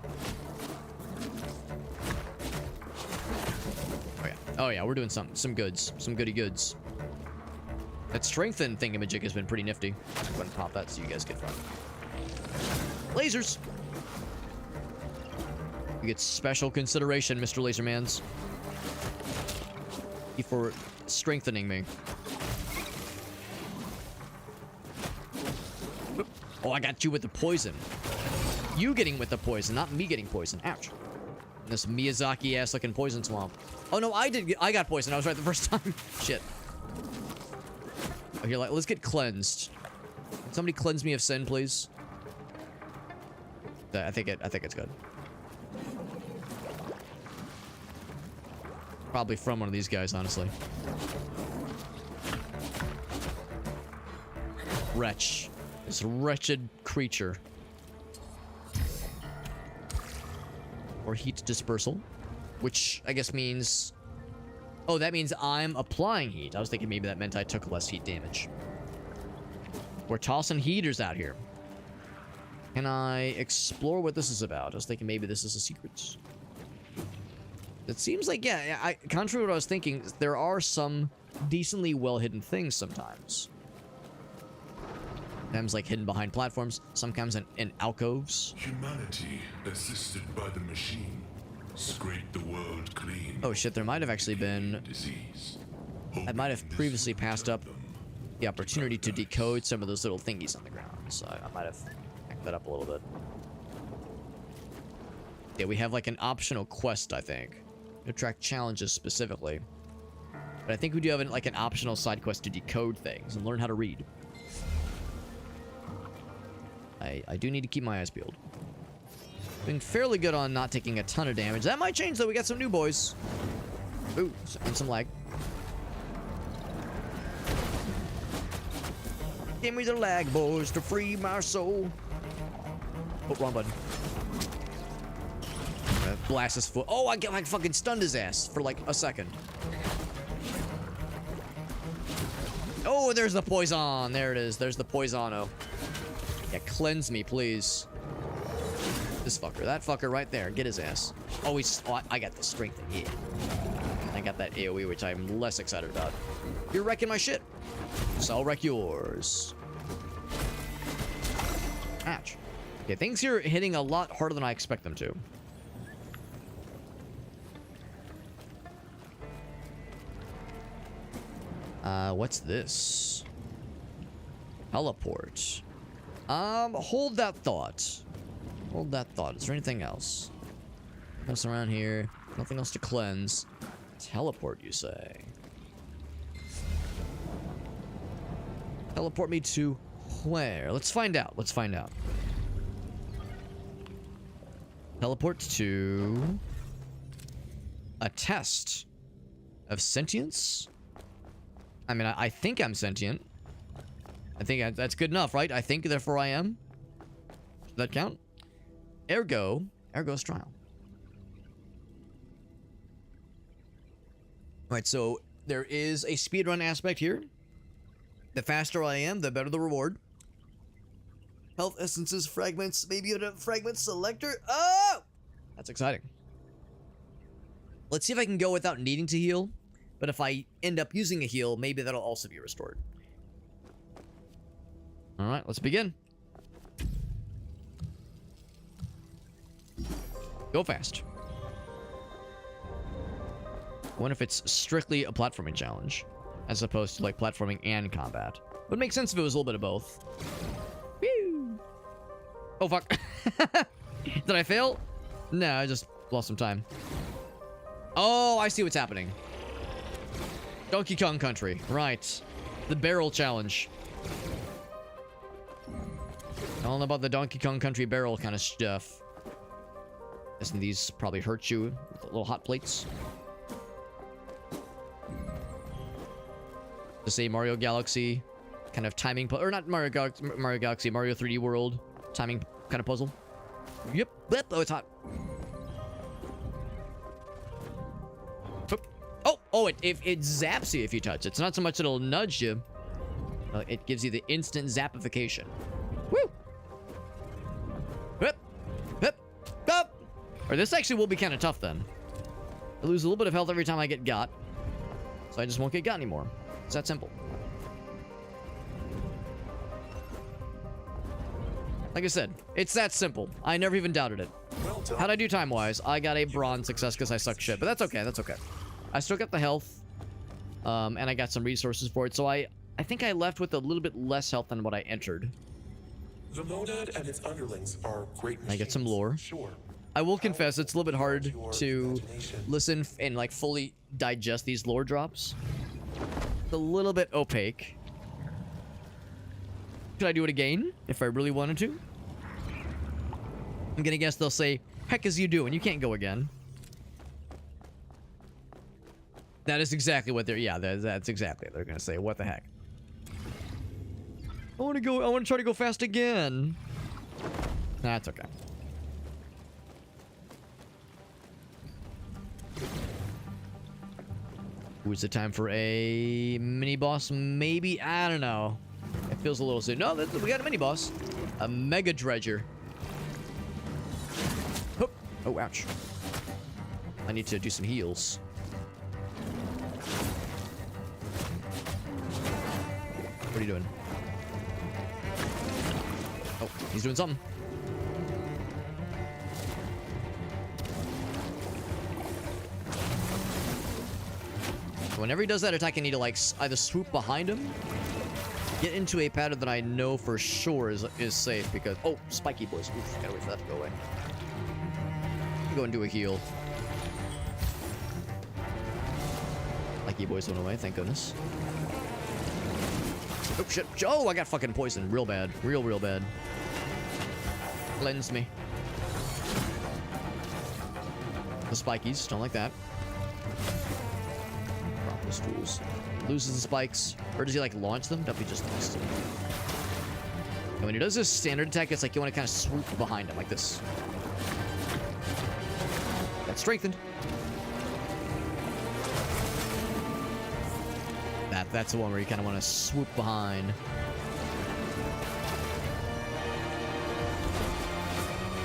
Oh yeah, we're doing some goods. Some goody goods. That strengthen thingamajig has been pretty nifty. I'm going to pop that so you guys get fun. Lasers! You get special consideration, Mr. Lasermans. Thank you for strengthening me. Oh, I got you with the poison. You getting with the poison, not me getting poison. Ouch. This Miyazaki-ass looking poison swamp. Oh no, I got poison. I was right the first time. Shit. Oh, here, let's get cleansed. Can somebody cleanse me of sin, please? I think it's good. Probably from one of these guys, honestly. Wretch. This wretched creature. Or heat dispersal. Which I guess means... Oh, that means I'm applying heat. I was thinking maybe that meant I took less heat damage. We're tossing heaters out here. Can I explore what this is about? I was thinking maybe this is a secret. It seems like, yeah, contrary to what I was thinking, there are some decently well-hidden things sometimes. Sometimes, like, hidden behind platforms. Sometimes in alcoves. Humanity, assisted by the machine, scraped the world clean. Oh shit, there might have actually been... Disease. I might have previously passed up the opportunity to decode some of those little thingies on the ground. So I might have hacked that up a little bit. Yeah, we have, like, an optional quest, I think. To track challenges specifically. But I think we do have, like, an optional side quest to decode things and learn how to read. I do need to keep my eyes peeled. Being fairly good on not taking a ton of damage. That might change, though. We got some new boys. Ooh, and some lag. Give me the lag, boys, to free my soul. Oh, wrong button. Blast his foot. Oh, I fucking stunned his ass for like a second. Oh, there's the poison. There it is. There's the poisono. Yeah, cleanse me, please. This fucker. That fucker right there. Get his ass. Oh, I got the strength in here. I got that AoE, which I'm less excited about. You're wrecking my shit. So I'll wreck yours. Ouch. Okay, things here are hitting a lot harder than I expect them to. What's this? Teleport. Hold that thought. Hold that thought. Is there anything else? Nothing else around here. Nothing else to cleanse. Teleport, you say? Teleport me to where? Let's find out. Let's find out. Teleport to a test of sentience. I mean, I think I'm sentient. I think that's good enough, right? I think, therefore I am. Does that count? Ergo's trial. Alright, so there is a speedrun aspect here. The faster I am, the better the reward. Health essences, fragments, maybe a fragment selector. Oh! That's exciting. Let's see if I can go without needing to heal. But if I end up using a heal, maybe that'll also be restored. Alright, let's begin. Go fast. I wonder if it's strictly a platforming challenge, as opposed to like platforming and combat. Would make sense if it was a little bit of both. Woo! Oh fuck. Did I fail? No, I just lost some time. Oh, I see what's happening. Donkey Kong Country. Right. The barrel challenge. I don't know about the Donkey Kong Country barrel kind of stuff. Guessing these probably hurt you with little hot plates. To say Mario Galaxy kind of timing, or not Mario Galaxy, Mario 3D World timing kind of puzzle. Yep. Oh, it's hot. Oh, it zaps you if you touch. It's not so much it'll nudge you. It gives you the instant zapification. Woo! Whip! Whip! Up! Or this actually will be kind of tough then. I lose a little bit of health every time I get got. So I just won't get got anymore. It's that simple. Like I said, it's that simple. I never even doubted it. Well done. How'd I do time-wise? I got a bronze success because I suck shit. But that's okay, that's okay. I still got the health. And I got some resources for it. So I think I left with a little bit less health than what I entered. The monad and its underlings are great machines. I get some lore. Sure. I will confess, it's a little bit hard to listen and like fully digest these lore drops. It's a little bit opaque. Could I do it again if I really wanted to? I'm gonna guess they'll say, heck is you doing? You can't go again. That is exactly what they're, yeah, that's exactly what they're gonna say. What the heck? I want to try to go fast again. That's okay. Is it time for a mini boss? Maybe, I don't know. It feels a little soon. No, we got a mini boss. A mega dredger. Oh, ouch. I need to do some heals. What are you doing? Oh, he's doing something. Whenever he does that attack, I need to like either swoop behind him, get into a pattern that I know for sure is safe because spiky boys. Oof, gotta wait for that to go away. Go and do a heal. Spiky boys went away, thank goodness. Oh shit! Oh, I got fucking poisoned, real bad, real bad. Cleanse me. The spikies, don't like that. Tools. Loses the spikes. Or does he like launch them? Definitely just lost them. And when he does his standard attack, it's like you want to kind of swoop behind him like this. That's strengthened. That's the one where you kind of want to swoop behind.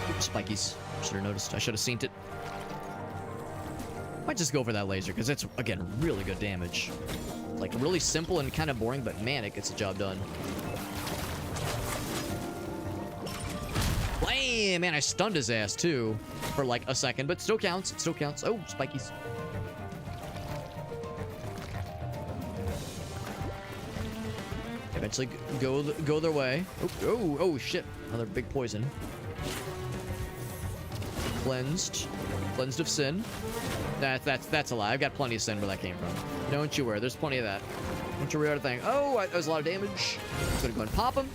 Oops, spikies. Should have noticed. I should have seen it. Might just go for that laser, because it's, again, really good damage. Like, really simple and kind of boring, but man, it gets the job done. Blam! Man, I stunned his ass, too, for like a second, but still counts. It still counts. Oh, spikies. Eventually go their way. Oh, shit. Another big poison. Cleansed of sin. That's a lie. I've got plenty of sin where that came from. Don't you worry. There's plenty of that. Don't you worry about a thing. Oh, that was a lot of damage. I'm gonna go and pop him.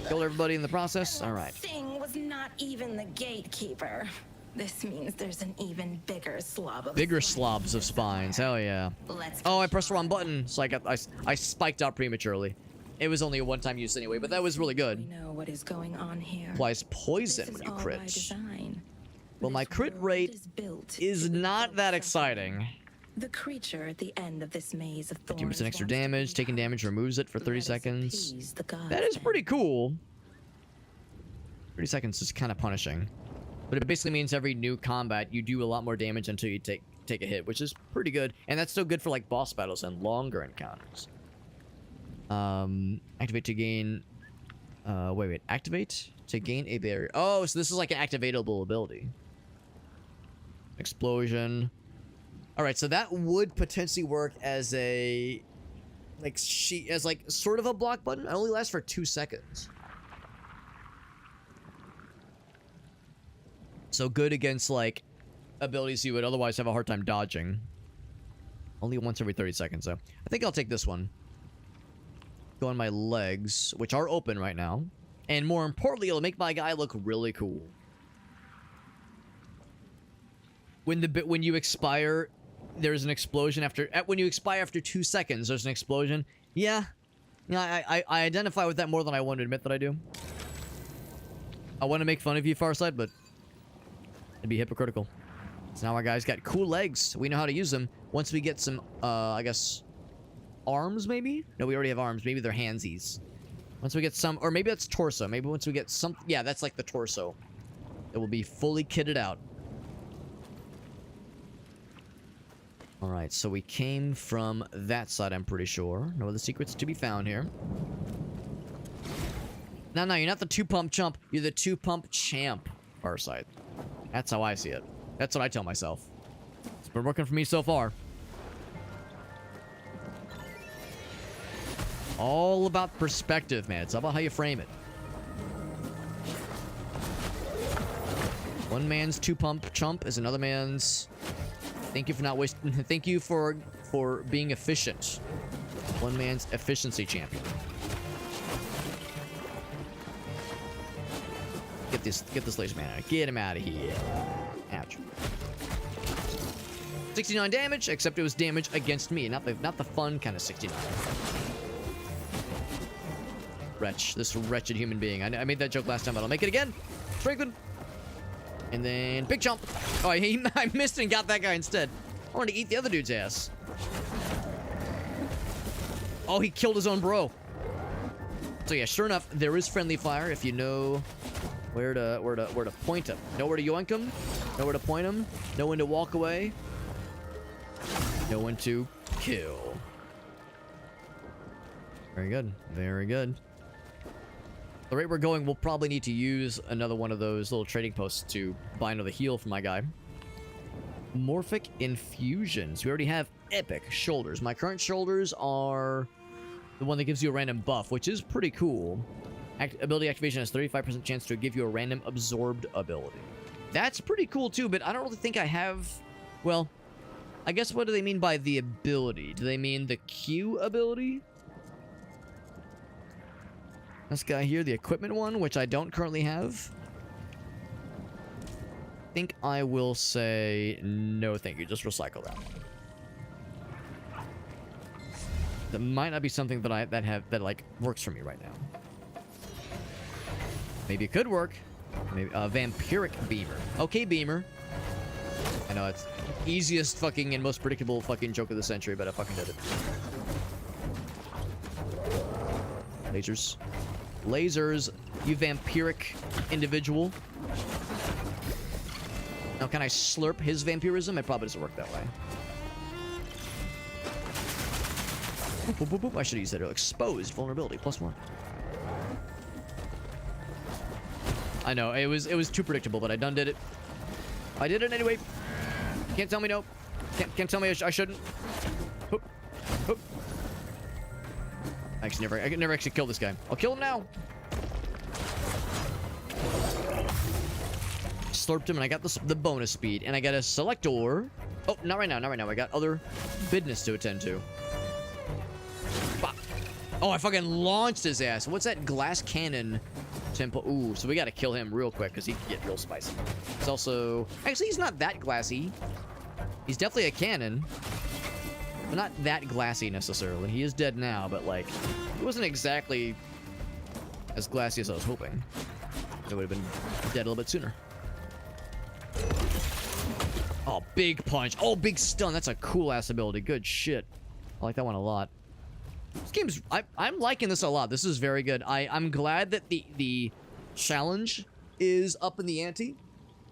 Kill everybody in the process. All right. Thing was not even the gatekeeper. This means there's an even bigger slob of slobs of spines. Hell yeah. Let's Oh, I pressed the wrong button, so I spiked out prematurely. It was only a one-time use anyway, but that was really We good. know what is going on here. Applies This poison is when you all by crit. design. Well, my This crit world rate is built is to not withstand that suffering. exciting. The creature at the end of this maze of thorns 50% extra wants to damage. be Taking hurt. damage removes it for 30 Let us seconds. appease the gods That is then. pretty cool. 30 seconds is kind of punishing. But it basically means every new combat, you do a lot more damage until you take a hit, which is pretty good. And that's still good for, like, boss battles and longer encounters. Activate to gain... wait. Activate to gain a barrier. Oh, so this is like an activatable ability. Explosion. Alright, so that would potentially work as a... as, like, sort of a block button. It only lasts for 2 seconds. So good against, like, abilities you would otherwise have a hard time dodging. Only once every 30 seconds, though. I think I'll take this one. Go on my legs, which are open right now. And more importantly, it'll make my guy look really cool. When you expire, there's an explosion after... when you expire after 2 seconds, there's an explosion. Yeah. Yeah, I identify with that more than I want to admit that I do. I want to make fun of you, Farside, but... it'd be hypocritical. So now our guy's got cool legs. We know how to use them. Once we get some, I guess... arms, maybe? No, we already have arms. Maybe they're handsies. Once we get some... or maybe that's torso. Maybe once we get some... yeah, that's like the torso. It will be fully kitted out. Alright, so we came from that side, I'm pretty sure. No other secrets to be found here. No, you're not the 2-pump chump. You're the 2-pump champ, Farsight. That's how I see it. That's what I tell myself. It's been working for me so far. All about perspective, man. It's all about how you frame it. One man's 2-pump chump is another man's... thank you for not wasting... thank you for being efficient. One man's efficiency champion. Get this laser man out. Get him out of here. Ouch. 69 damage, except it was damage against me, not the fun kind of 69. Wretch, this wretched human being. I made that joke last time, but I'll make it again. Strengthen. And then big jump. Oh, I missed and got that guy instead. I wanted to eat the other dude's ass. Oh, he killed his own bro. So yeah, sure enough, there is friendly fire if you know where to point him. Know where to yoink him. Know where to point him. Know when to walk away. Know when to kill. Very good. Very good. The rate we're going, we'll probably need to use another one of those little trading posts to buy another heal for my guy. Morphic infusions. We already have epic shoulders. My current shoulders are the one that gives you a random buff, which is pretty cool. Ability activation has 35% chance to give you a random absorbed ability. That's pretty cool too, but I don't really think I have... well, I guess what do they mean by the ability? Do they mean the Q ability? This guy here, the equipment one, which I don't currently have. I think I will say no thank you. Just recycle that. That might not be something that like works for me right now. Maybe it could work. Maybe vampiric beamer. Okay, beamer. I know it's easiest fucking and most predictable fucking joke of the century, but I fucking did it. Lasers. Lasers, you vampiric individual. Now, can I slurp his vampirism? It probably doesn't work that way. Boop, boop, boop, boop. I should have used that earlier. Exposed vulnerability, +1. I know, it was too predictable, but I done did it. I did it anyway. Can't tell me no. Can't tell me I shouldn't. Hoop. Hoop. I could never actually kill this guy. I'll kill him now. Slurped him, and I got the bonus speed, and I got a selector. Oh, not right now. I got other business to attend to. Bop. Oh, I fucking launched his ass. What's that glass cannon tempo? Ooh, so we gotta kill him real quick, because he can get real spicy. It's also... actually, he's not that glassy. He's definitely a cannon. But not that glassy, necessarily. He is dead now, but, like... It wasn't exactly as glassy as I was hoping. It would have been dead a little bit sooner. Oh, big punch. Oh, big stun. That's a cool ass ability. Good shit. I like that one a lot. This game's... I'm liking this a lot. This is very good. I'm glad that the challenge is up in the ante,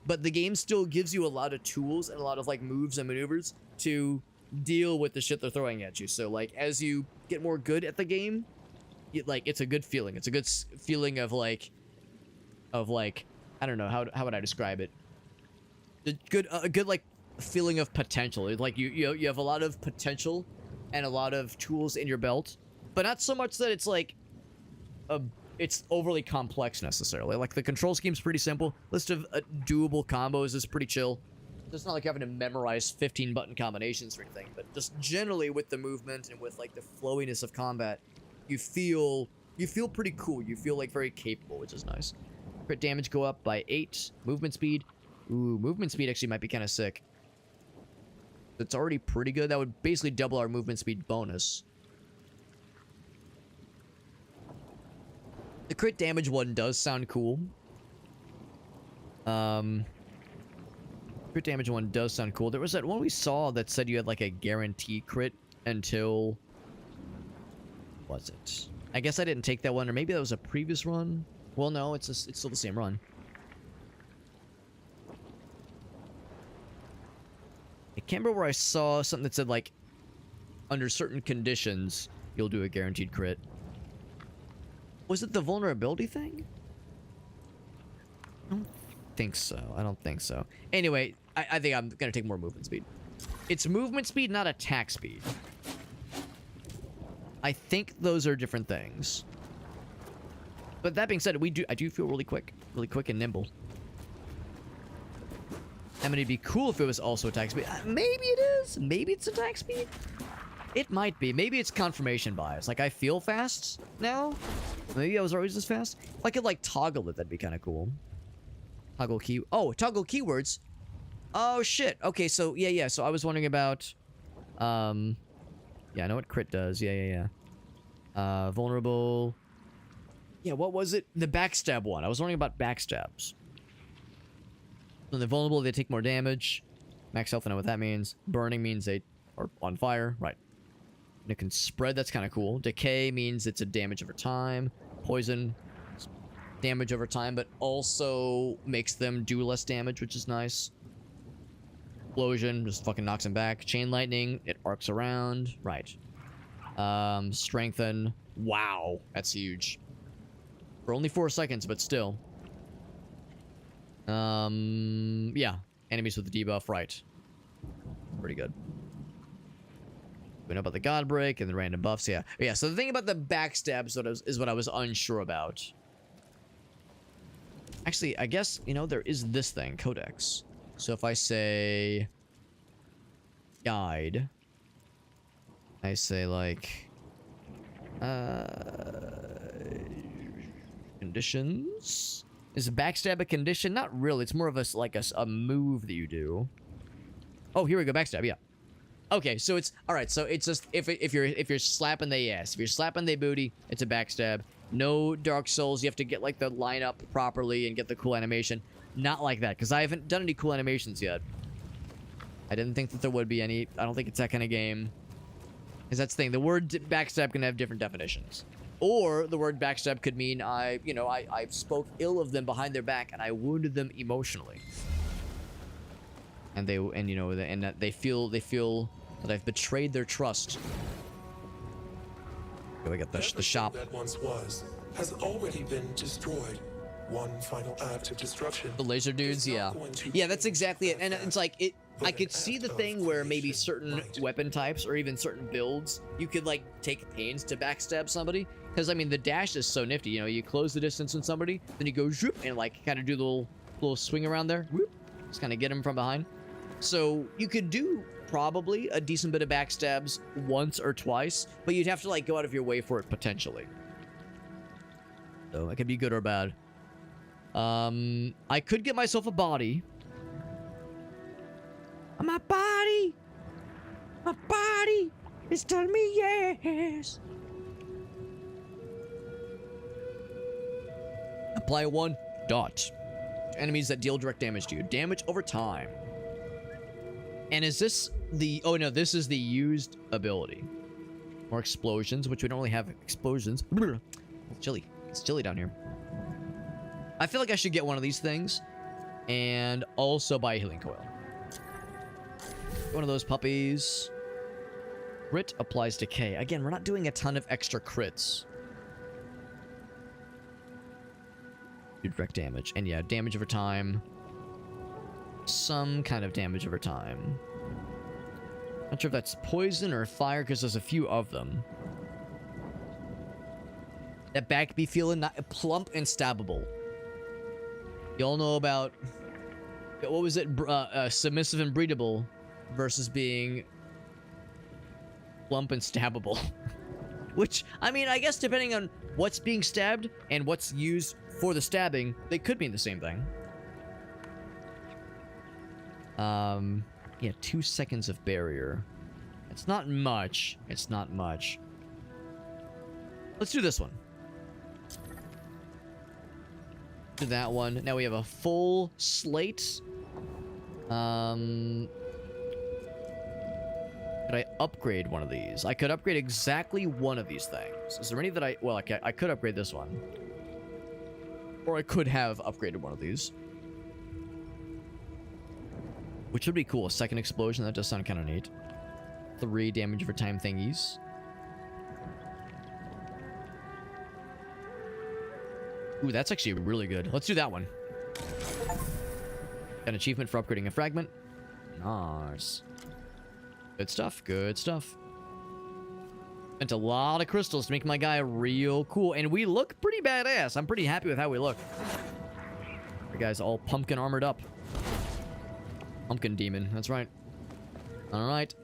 but the game still gives you a lot of tools and a lot of like moves and maneuvers to deal with the shit they're throwing at you. So like as you get more good at the game, it's a good feeling. It's a good feeling of like I don't know, how would I describe it? A good like feeling of potential. It's like you have a lot of potential and a lot of tools in your belt, but not so much that it's like it's overly complex necessarily. Like the control scheme's pretty simple. List of doable combos is pretty chill. It's not like having to memorize 15 button combinations or anything, but just generally with the movement and with like the flowiness of combat, you feel pretty cool. You feel like very capable, which is nice. Crit damage go up by 8. Movement speed. Ooh, movement speed actually might be kind of sick. It's already pretty good. That would basically double our movement speed bonus. The crit damage one does sound cool. Crit damage one does sound cool. There was that one we saw that said you had like a guarantee crit until... Was it? I guess I didn't take that one, or maybe that was a previous run. Well, no, it's still the same run. I can't remember where I saw something that said like, under certain conditions, you'll do a guaranteed crit. Was it the vulnerability thing? I don't think so. I don't think so. Anyway, I think I'm gonna take more movement speed. It's movement speed, not attack speed. I think those are different things. But that being said, I do feel really quick and nimble. I mean, it'd be cool if it was also attack speed. Maybe it is. Maybe it's attack speed. It might be. Maybe it's confirmation bias. Like, I feel fast now. Maybe I was always this fast. If I could, like, toggle it, that'd be kind of cool. Toggle key... Oh, toggle keywords. Oh, shit. Okay, so, yeah. So I was wondering about... Yeah, I know what crit does. Yeah. Vulnerable... Yeah, what was it? The backstab one. I was wondering about backstabs. When they're vulnerable, they take more damage. Max health, I know what that means. Burning means they are on fire. Right. And it can spread. That's kind of cool. Decay means it's a damage over time. Poison, damage over time, but also makes them do less damage, which is nice. Explosion just fucking knocks them back. Chain lightning, it arcs around. Right. Strengthen. Wow, that's huge. For only 4 seconds, but still. Yeah. Enemies with the debuff, right. Pretty good. We know about the Godbreak and the random buffs, yeah. Yeah, so the thing about the backstab is what I was unsure about. Actually, I guess, you know, there is this thing, Codex. So if I say... Guide. I say, like... Conditions? Is backstab a condition? Not really. It's more of a move that you do. Oh, here we go. Backstab. Yeah. Okay, so it's all right. So it's just if you're slapping the ass, if you're slapping the booty, it's a backstab. No Dark Souls. You have to get like the line up properly and get the cool animation. Not like that, because I haven't done any cool animations yet. I didn't think that there would be any. I don't think it's that kind of game. Because that's the thing. The word backstab can have different definitions. Or the word backstab could mean I spoke ill of them behind their back and I wounded them emotionally. And that they feel that I've betrayed their trust. Go get the shop. That once was has already been destroyed. One final act of destruction. The laser dudes, yeah. Yeah, that's exactly it. And it's like I could see the thing where maybe certain weapon types or even certain builds, you could like take pains to backstab somebody. Because I mean, the dash is so nifty. You know, you close the distance on somebody, then you go zoop and like kind of do the little swing around there. Whoop, just kind of get them from behind. So you could do probably a decent bit of backstabs once or twice, but you'd have to like go out of your way for it potentially. So it could be good or bad. I could get myself a body. My body is telling me yes. Apply 1 dot to enemies that deal direct damage to you. Damage over time. And is this the... Oh, no, this is the used ability. More explosions, which we don't really have explosions. It's chilly. It's chilly down here. I feel like I should get one of these things. And also buy a healing coil. One of those puppies. Crit applies decay. Again, we're not doing a ton of extra crits. Do direct damage. And yeah, damage over time. Some kind of damage over time. Not sure if that's poison or fire, because there's a few of them. That back be feeling plump and stabbable. Y'all know about... What was it? Submissive and breedable versus being plump and stabbable. Which, I mean, I guess depending on what's being stabbed and what's used for the stabbing, they could mean the same thing. Yeah, 2 seconds of barrier. It's not much. It's not much. Let's do this one. Do that one. Now we have a full slate. Could I upgrade one of these? I could upgrade exactly one of these things. Is there any that I... Well, I could upgrade this one. Or I could have upgraded one of these. Which would be cool. A second explosion. That does sound kind of neat. 3 damage over time thingies. Ooh, that's actually really good. Let's do that one. An achievement for upgrading a fragment. Nice. Good stuff. Good stuff. Spent a lot of crystals to make my guy real cool. And we look pretty badass. I'm pretty happy with how we look. The guy's all pumpkin armored up. Pumpkin demon. That's right. Alright.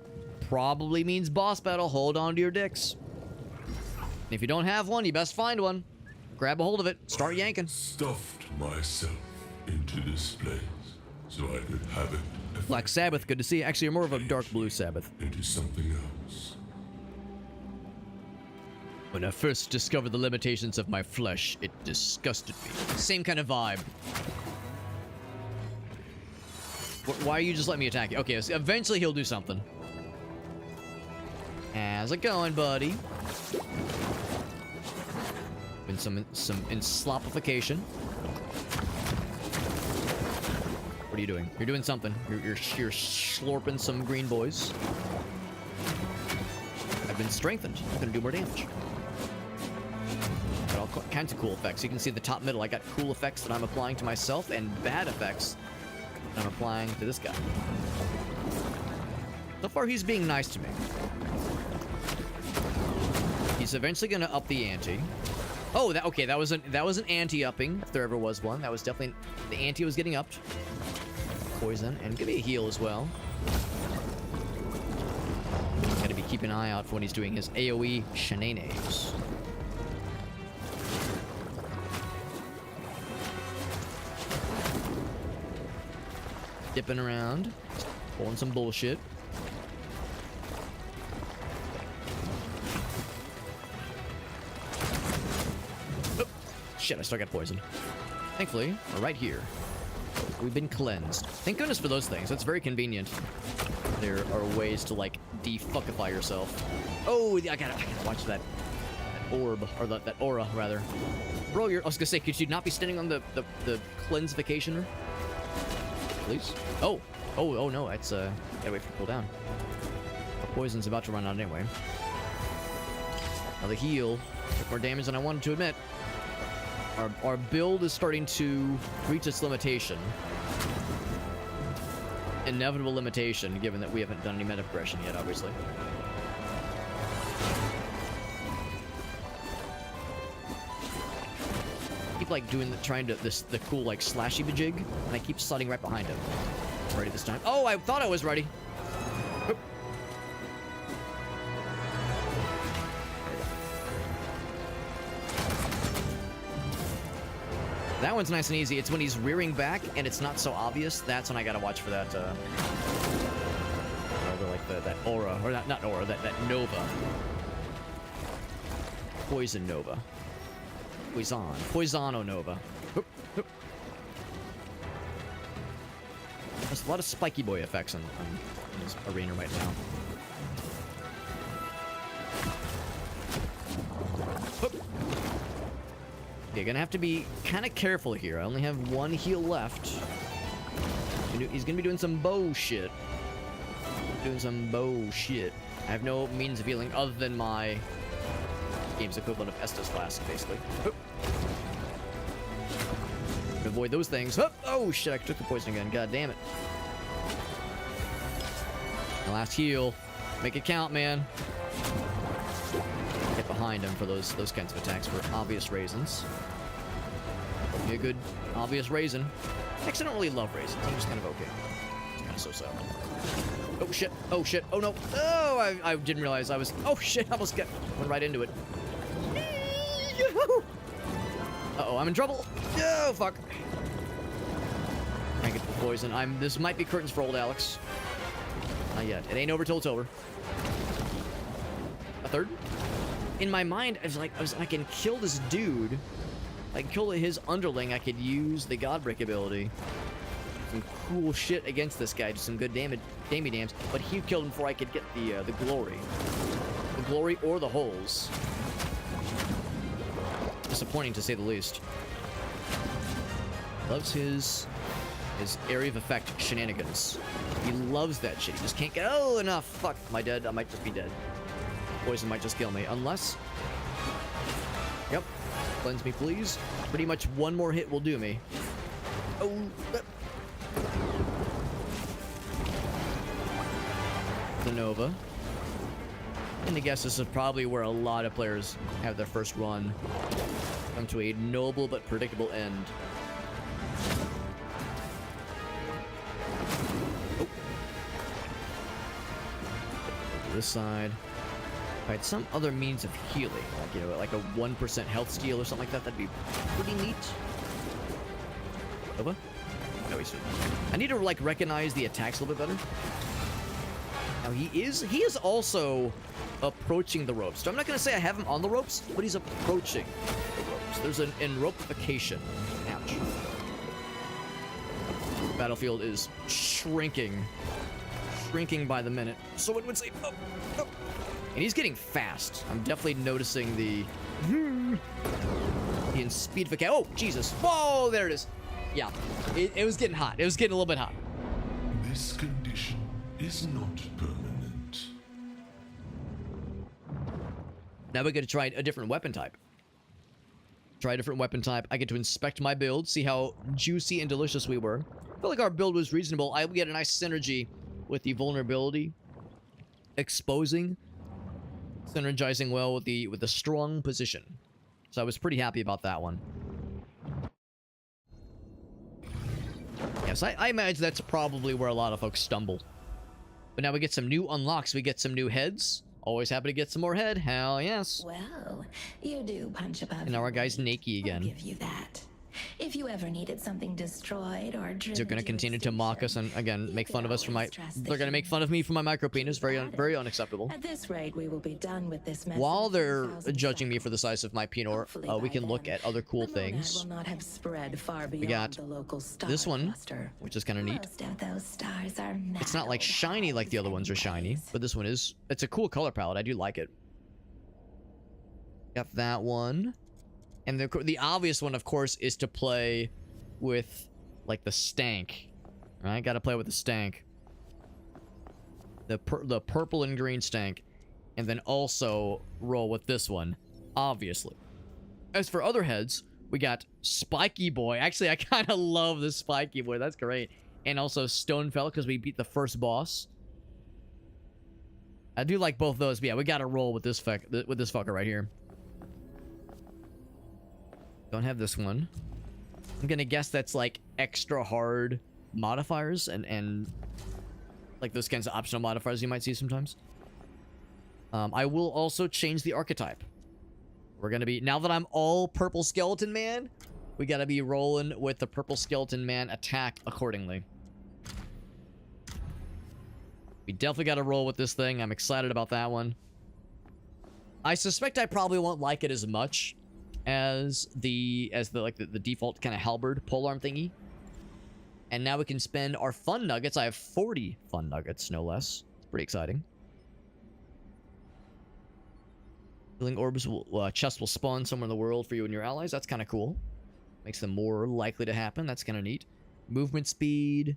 Probably means boss battle. Hold on to your dicks. If you don't have one, you best find one. Grab a hold of it. Start yanking. Stuffed myself into this place so I could have it Black Sabbath, good to see you. Actually, you're more of a dark blue Sabbath. into something else. When I first discovered the limitations of my flesh, it disgusted me. Same kind of vibe. Why are you just letting me attack you? Okay, so eventually he'll do something. How's it going, buddy? Been some enslopification. What are you doing? You're doing something. You're slurping some green boys. I've been strengthened. I'm gonna do more damage. Got all kinds of cool effects. You can see the top middle. I got cool effects that I'm applying to myself and bad effects that I'm applying to this guy. So far, he's being nice to me. He's eventually gonna up the ante. Oh, okay. That was an ante-upping, if there ever was one. That was definitely the ante was getting upped. Poison, and give me a heal as well. Gotta be keeping an eye out for when he's doing his AoE shenanigans. Dipping around, pulling some bullshit. Oh, shit, I still got poison. Thankfully, we're right here. We've been cleansed. Thank goodness for those things. That's very convenient. There are ways to, like, defuckify yourself. Oh, I gotta watch that orb, or that aura, rather. Bro, I was gonna say, could you not be standing on the cleansification? Please? Oh, no, that's, gotta wait for it to cool down. Our poison's about to run out anyway. Another heal. Took more damage than I wanted to admit. Our build is starting to reach its limitation. Inevitable limitation, given that we haven't done any meta progression yet, obviously. I keep like doing the cool like slashy jig, and I keep sliding right behind him. Ready this time? Oh, I thought I was ready. Oop. That one's nice and easy. It's when he's rearing back and it's not so obvious. That's when I gotta watch for that, that aura, or not aura, that Nova. Poison Nova. Poison Nova. Hoop, hoop. There's a lot of spiky boy effects on this arena right now. Hoop. You're gonna have to be kind of careful here. I only have one heal left. He's gonna be doing some bow shit. I have no means of healing other than my game's equivalent of Estus Flask, basically. Hoop. Avoid those things. Hoop. Oh shit, I took the poison again. God damn it. My last heal. Make it count, man. Get behind him for those kinds of attacks for obvious reasons. Be a good obvious raisin. Actually, I don't really love raisins. I'm just kind of okay. It's kind of so-so. Oh shit! Oh shit! Oh no! Oh, I didn't realize I was. Oh shit! I almost went right into it. Uh-oh, I'm in trouble. Oh fuck! I get the poison. This might be curtains for old Alex. Not yet. It ain't over till it's over. A third? In my mind, I can kill this dude. I can kill his underling. I could use the Godbreak ability. Some cool shit against this guy. Just some good damage. But he killed him before I could get the glory. The glory or the holes. Disappointing to say the least. Loves his area of effect shenanigans. He loves that shit. He just can't get. Oh, enough. Fuck. Am I dead? I might just be dead. Poison might just kill me. Unless. Yep. Cleanse me, please. Pretty much one more hit will do me. Oh. The Nova. And I guess this is probably where a lot of players have their first run. Come to a noble but predictable end. Oh. This side. Alright, some other means of healing. Like, you know, like a 1% health steal or something like that. That'd be pretty neat. Nova? No, he's... I need to, like, recognize the attacks a little bit better. Now, he is also approaching the ropes. So I'm not going to say I have him on the ropes, but he's approaching the ropes. There's an enropification. Ouch. The battlefield is shrinking. Shrinking by the minute. So it would say... Oh, oh. And he's getting fast. I'm definitely noticing the speedification. Oh, Jesus. Whoa, there it is. Yeah, it was getting hot. It was getting a little bit hot. This condition is not permanent. Now we're going to try a different weapon type. I get to inspect my build, see how juicy and delicious we were. I feel like our build was reasonable. We had a nice synergy with the vulnerability. Exposing. Synergizing well with the strong position. So I was pretty happy about that one. Yes, I imagine that's probably where a lot of folks stumble. But now we get some new unlocks. We get some new heads. Always happy to get some more head. Hell yes. Well, you do punch above. And now our guy's Nakey again. I'll give you that. If you ever needed something destroyed or driven, they're going to continue to mock us and again make fun of us for my. They're going to make fun of me for my micro penis. Very unacceptable. At this rate, we will be done with this mess. While they're judging me for the size of my penor, we can look at other cool things. Will not have spread far we got the local star this one, cluster. which is kind of neat. Most of those stars are it's not like shiny like the other ones are shiny, but this one is. It's a cool color palette. I do like it. Got that one. And the obvious one, of course, is to play with, like, the stank. Right? Gotta play with the stank. The purple and green stank. And then also roll with this one. Obviously. As for other heads, we got Spiky Boy. Actually, I kind of love this Spiky Boy. That's great. And also Stonefell, because we beat the first boss. I do like both those, but yeah, we gotta roll with this fucker right here. Don't have this one. I'm gonna guess that's like extra hard modifiers and like those kinds of optional modifiers you might see sometimes. I will also change the archetype. We're gonna be, now that I'm all purple skeleton man, we gotta be rolling with the purple skeleton man attack accordingly. We definitely gotta roll with this thing. I'm excited about that one. I suspect I probably won't like it as much as the default kind of halberd polearm thingy. And now we can spend our fun nuggets. I have 40 fun nuggets, no less. It's pretty exciting. Healing orbs will, chests will spawn somewhere in the world for you and your allies. That's kind of cool. Makes them more likely to happen. That's kind of neat. Movement speed.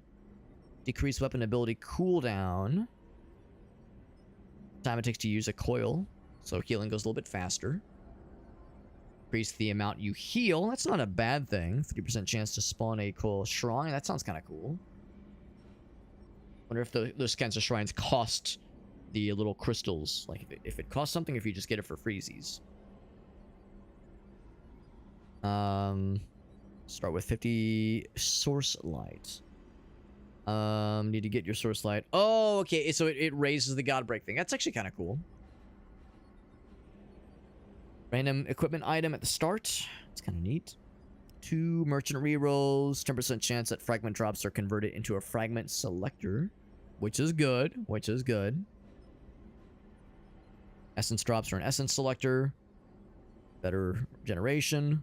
Decrease weapon ability cooldown. Time it takes to use a coil. So healing goes a little bit faster. Increase the amount you heal. That's not a bad thing. 30% chance to spawn a coil shrine. That sounds kind of cool. Wonder if those kinds of shrines cost the little crystals. Like if it costs something, if you just get it for freezies. Start with 50 source light. Need to get your source light. Oh, okay. So it raises the God Break thing. That's actually kind of cool. Random equipment item at the start. It's kind of neat. 2 merchant rerolls. 10% chance that fragment drops are converted into a fragment selector. Which is good. Which is good. Essence drops are an essence selector. Better generation.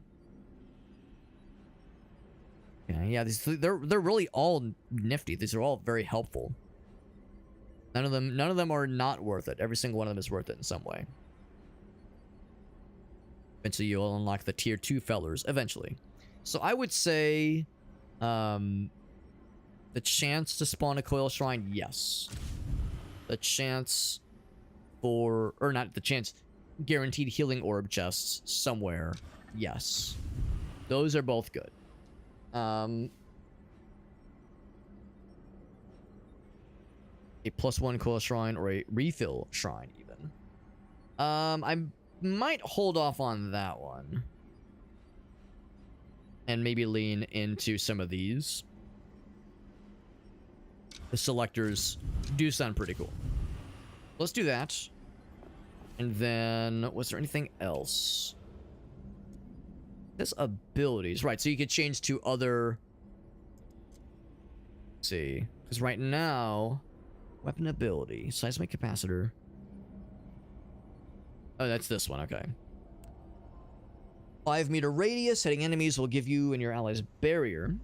Yeah, they're really all nifty. These are all very helpful. None of them are not worth it. Every single one of them is worth it in some way. Eventually you'll unlock the tier 2 fellers eventually. So I would say the chance to spawn a coil shrine, yes. The chance for, or not the chance, guaranteed healing orb chests somewhere, yes. Those are both good. A +1 coil shrine or a refill shrine even. I might hold off on that one. And maybe lean into some of these. The selectors do sound pretty cool. Let's do that. And then, was there anything else? This abilities. Right, so you could change to other... Let's see. Because right now... Weapon ability. Seismic capacitor. Oh, that's this one. Okay. 5-meter radius. Hitting enemies will give you and your allies barrier.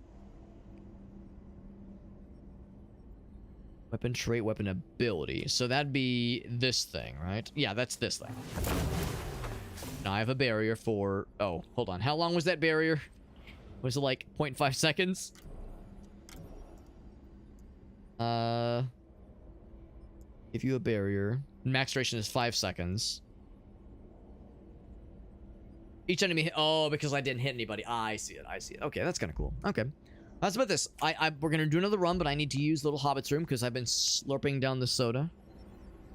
Weapon trait, weapon ability. So that'd be this thing, right? Yeah, that's this thing. Now I have a barrier for... Oh, hold on. How long was that barrier? Was it like 0.5 seconds? Give you a barrier. Max duration is 5 seconds. Each enemy... Oh, because I didn't hit anybody. Ah, I see it. I see it. Okay, that's kind of cool. Okay. That's about this. We're going to do another run, but I need to use Little Hobbit's room because I've been slurping down the soda.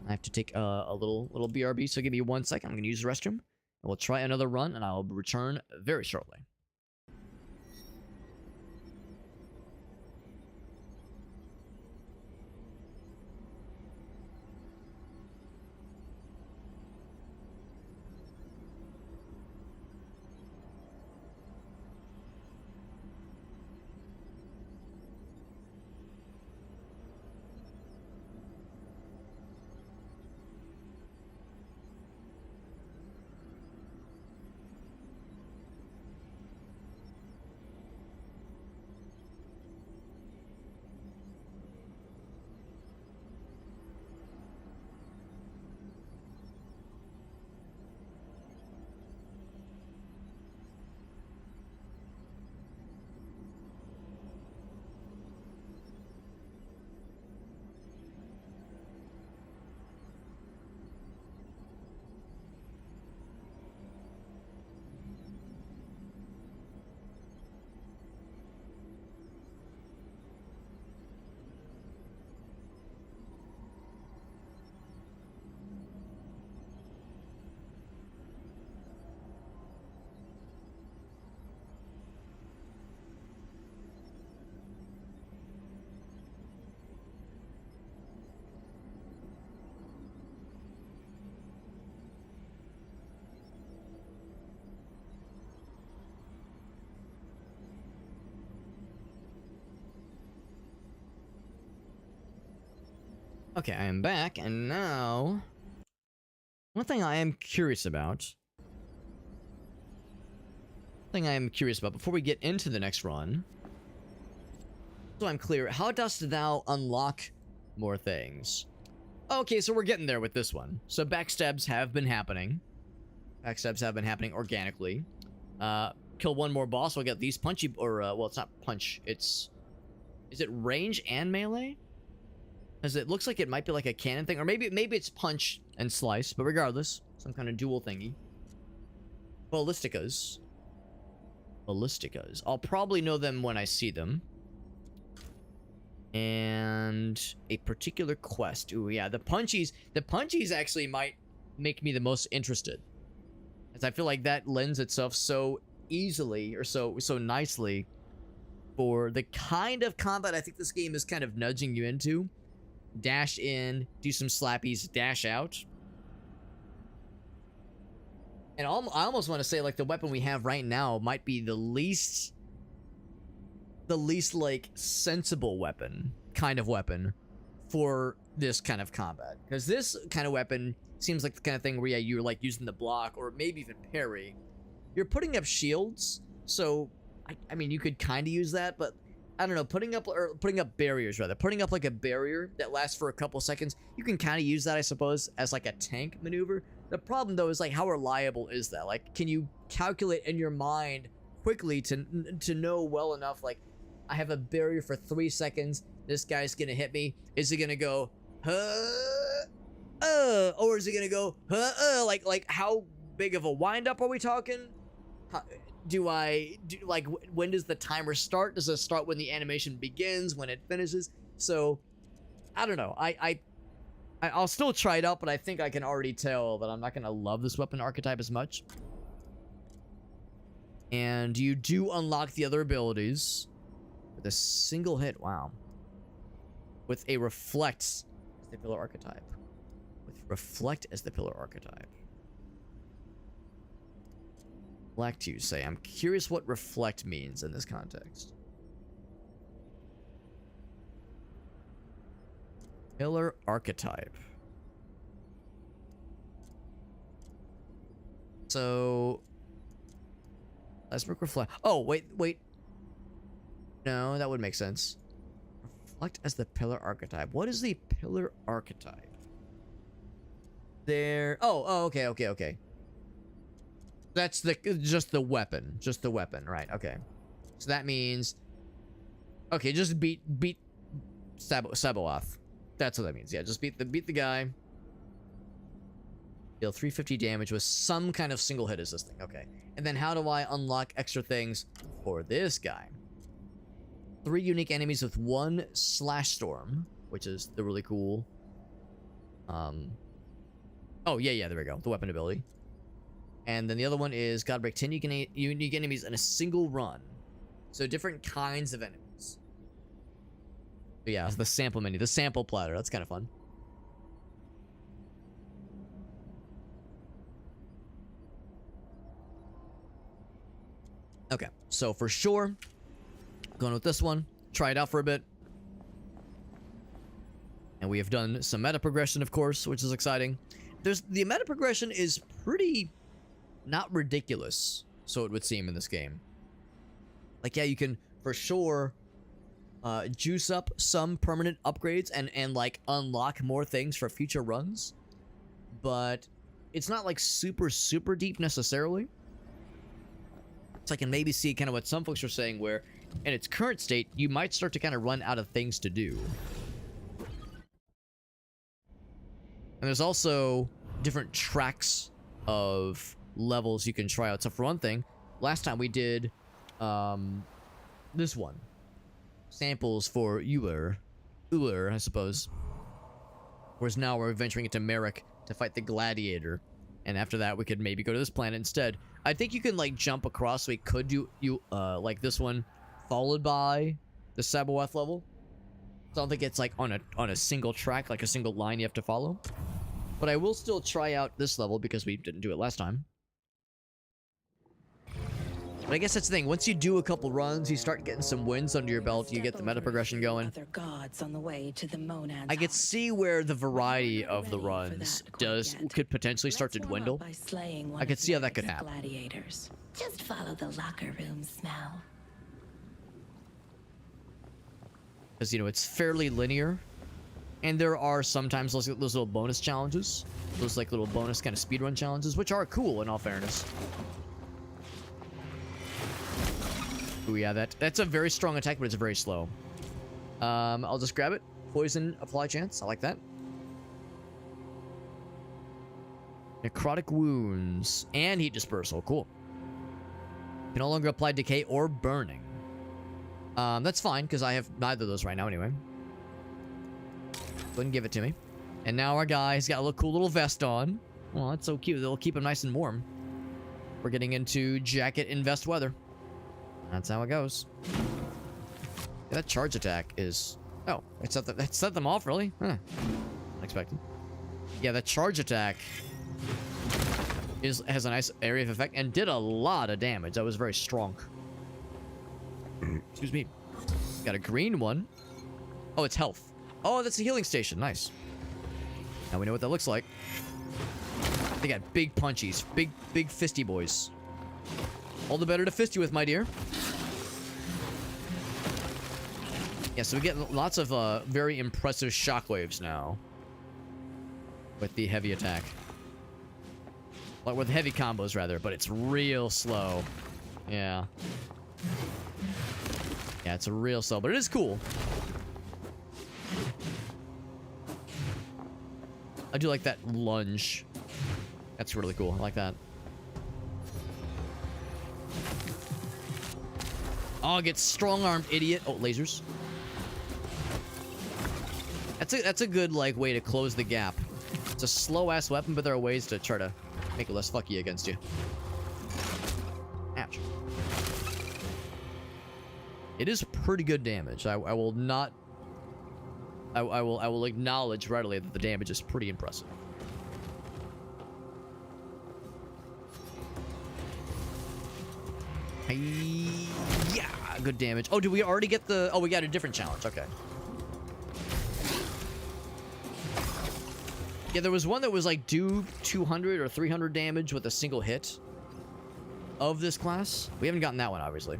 I have to take a little BRB, so give me 1 second. I'm going to use the restroom. And we'll try another run, and I'll return very shortly. Okay, I am back, and now... One thing I am curious about Thing I am curious about before we get into the next run. So I'm clear. How dost thou unlock more things? Okay, so we're getting there with this one. So backstabs have been happening. Backstabs have been happening organically. Kill one more boss, we'll get these punchy, or, well, it's not punch. It's... Is it range and melee? Because it looks like it might be like a cannon thing. Or maybe it's punch and slice. But regardless, some kind of dual thingy. Ballisticas. Ballisticas. I'll probably know them when I see them. And a particular quest. Ooh, yeah, the punchies actually might make me the most interested, as I feel like that lends itself so easily or so nicely for the kind of combat I think this game is kind of nudging you into. Dash in, do some slappies, dash out. And I almost want to say, like, the weapon we have right now might be the least like sensible kind of weapon for this kind of combat, because this kind of weapon seems like the kind of thing where, yeah, you're like using the block or maybe even parry. You're putting up shields, so I mean, you could kind of use that, but I don't know, putting up barriers, rather, putting up like a barrier that lasts for a couple seconds, you can kind of use that, I suppose, as like a tank maneuver. The problem though is, like, how reliable is that? Like, can you calculate in your mind quickly to know well enough, like, I have a barrier for 3 seconds. This guy's gonna hit me. Is he gonna go, or is he gonna go, like how big of a windup are we talking? Like, when does the timer start? Does it start when the animation begins? When it finishes? So, I don't know. I'll still try it out, but I think I can already tell that I'm not gonna love this weapon archetype as much. And you do unlock the other abilities. A single hit, wow. With a reflect as the pillar archetype. With reflect as the pillar archetype. Reflect, you say. I'm curious what reflect means in this context. Pillar archetype. So let's reflect. Oh, wait. No, that would make sense. Reflect as the pillar archetype. What is the pillar archetype? There. Oh, okay. That's just the weapon. Just the weapon, right? Okay. So that means, okay, just beat Sabaoth. That's what that means. Yeah, just beat the guy. Deal 350 damage with some kind of single hit is this thing. Okay. And then how do I unlock extra things for this guy? 3 unique enemies with 1 slash storm, which is the really cool. Oh, yeah, there we go. The weapon ability. And then the other one is Godbreak 10 unique enemies in a single run. So different kinds of enemies. But yeah, the sample menu, the sample platter. That's kind of fun. Okay, so for sure, going with this one, try it out for a bit. And we have done some meta progression, of course, which is exciting. The meta progression is pretty not ridiculous, so it would seem, in this game. Like, yeah, you can for sure juice up some permanent upgrades and like unlock more things for future runs, but it's not like super deep necessarily. So I can maybe see kind of what some folks are saying, where in its current state, you might start to kind of run out of things to do. And there's also different tracks of levels you can try out. So for one thing, last time we did this one. Samples for Uller, I suppose. Whereas now we're venturing into Merrick to fight the Gladiator. And after that, we could maybe go to this planet instead. I think you can, like, jump across, so we could do, like, this one, followed by the Sabaoth level. So I don't think it's, like, on a single track, like a single line you have to follow. But I will still try out this level, because we didn't do it last time. But I guess that's the thing. Once you do a couple runs, you start getting some wins under your belt, you get the meta progression going. Other gods on the way to the Monad's I could house. see where the variety of the runs could potentially start to Let's warm dwindle. up by slaying one I could of see how that could Merrick's happen. Gladiators. Just follow the locker room smell. Because, you know, it's fairly linear. And there are sometimes those little bonus challenges. Those, like, little bonus kind of speedrun challenges, which are cool, in all fairness. Ooh, yeah, that's a very strong attack, but it's very slow. I'll just grab it. Poison apply chance. I like that. Necrotic wounds. And heat dispersal. Cool. Can no longer apply decay or burning. That's fine, because I have neither of those right now anyway. Go ahead and give it to me. And now our guy's got a cool little vest on. Oh, that's so cute. It'll keep him nice and warm. We're getting into jacket and vest weather. That's how it goes. Yeah, that charge attack is... Oh, it set them off, really? Huh. Unexpected. Yeah, that charge attack has a nice area of effect and did a lot of damage. That was very strong. Excuse me. Got a green one. Oh, it's health. Oh, that's a healing station. Nice. Now we know what that looks like. They got big punchies. Big fisty boys. All the better to fist you with, my dear. Yeah, so we get lots of very impressive shockwaves now. With the heavy attack. Like with heavy combos, rather, but it's real slow. Yeah. Yeah, it's real slow, but it is cool. I do like that lunge. That's really cool. I like that. Oh, get strong-armed, idiot. Oh, lasers. That's a good, like, way to close the gap. It's a slow-ass weapon, but there are ways to try to make it less fucky against you. Ouch. It is pretty good damage. I will not... I will acknowledge readily that the damage is pretty impressive. Yeah, good damage. Oh, did we already get the... Oh, we got a different challenge. Okay. Yeah, there was one that was like do 200 or 300 damage with a single hit of this class. We haven't gotten that one, obviously.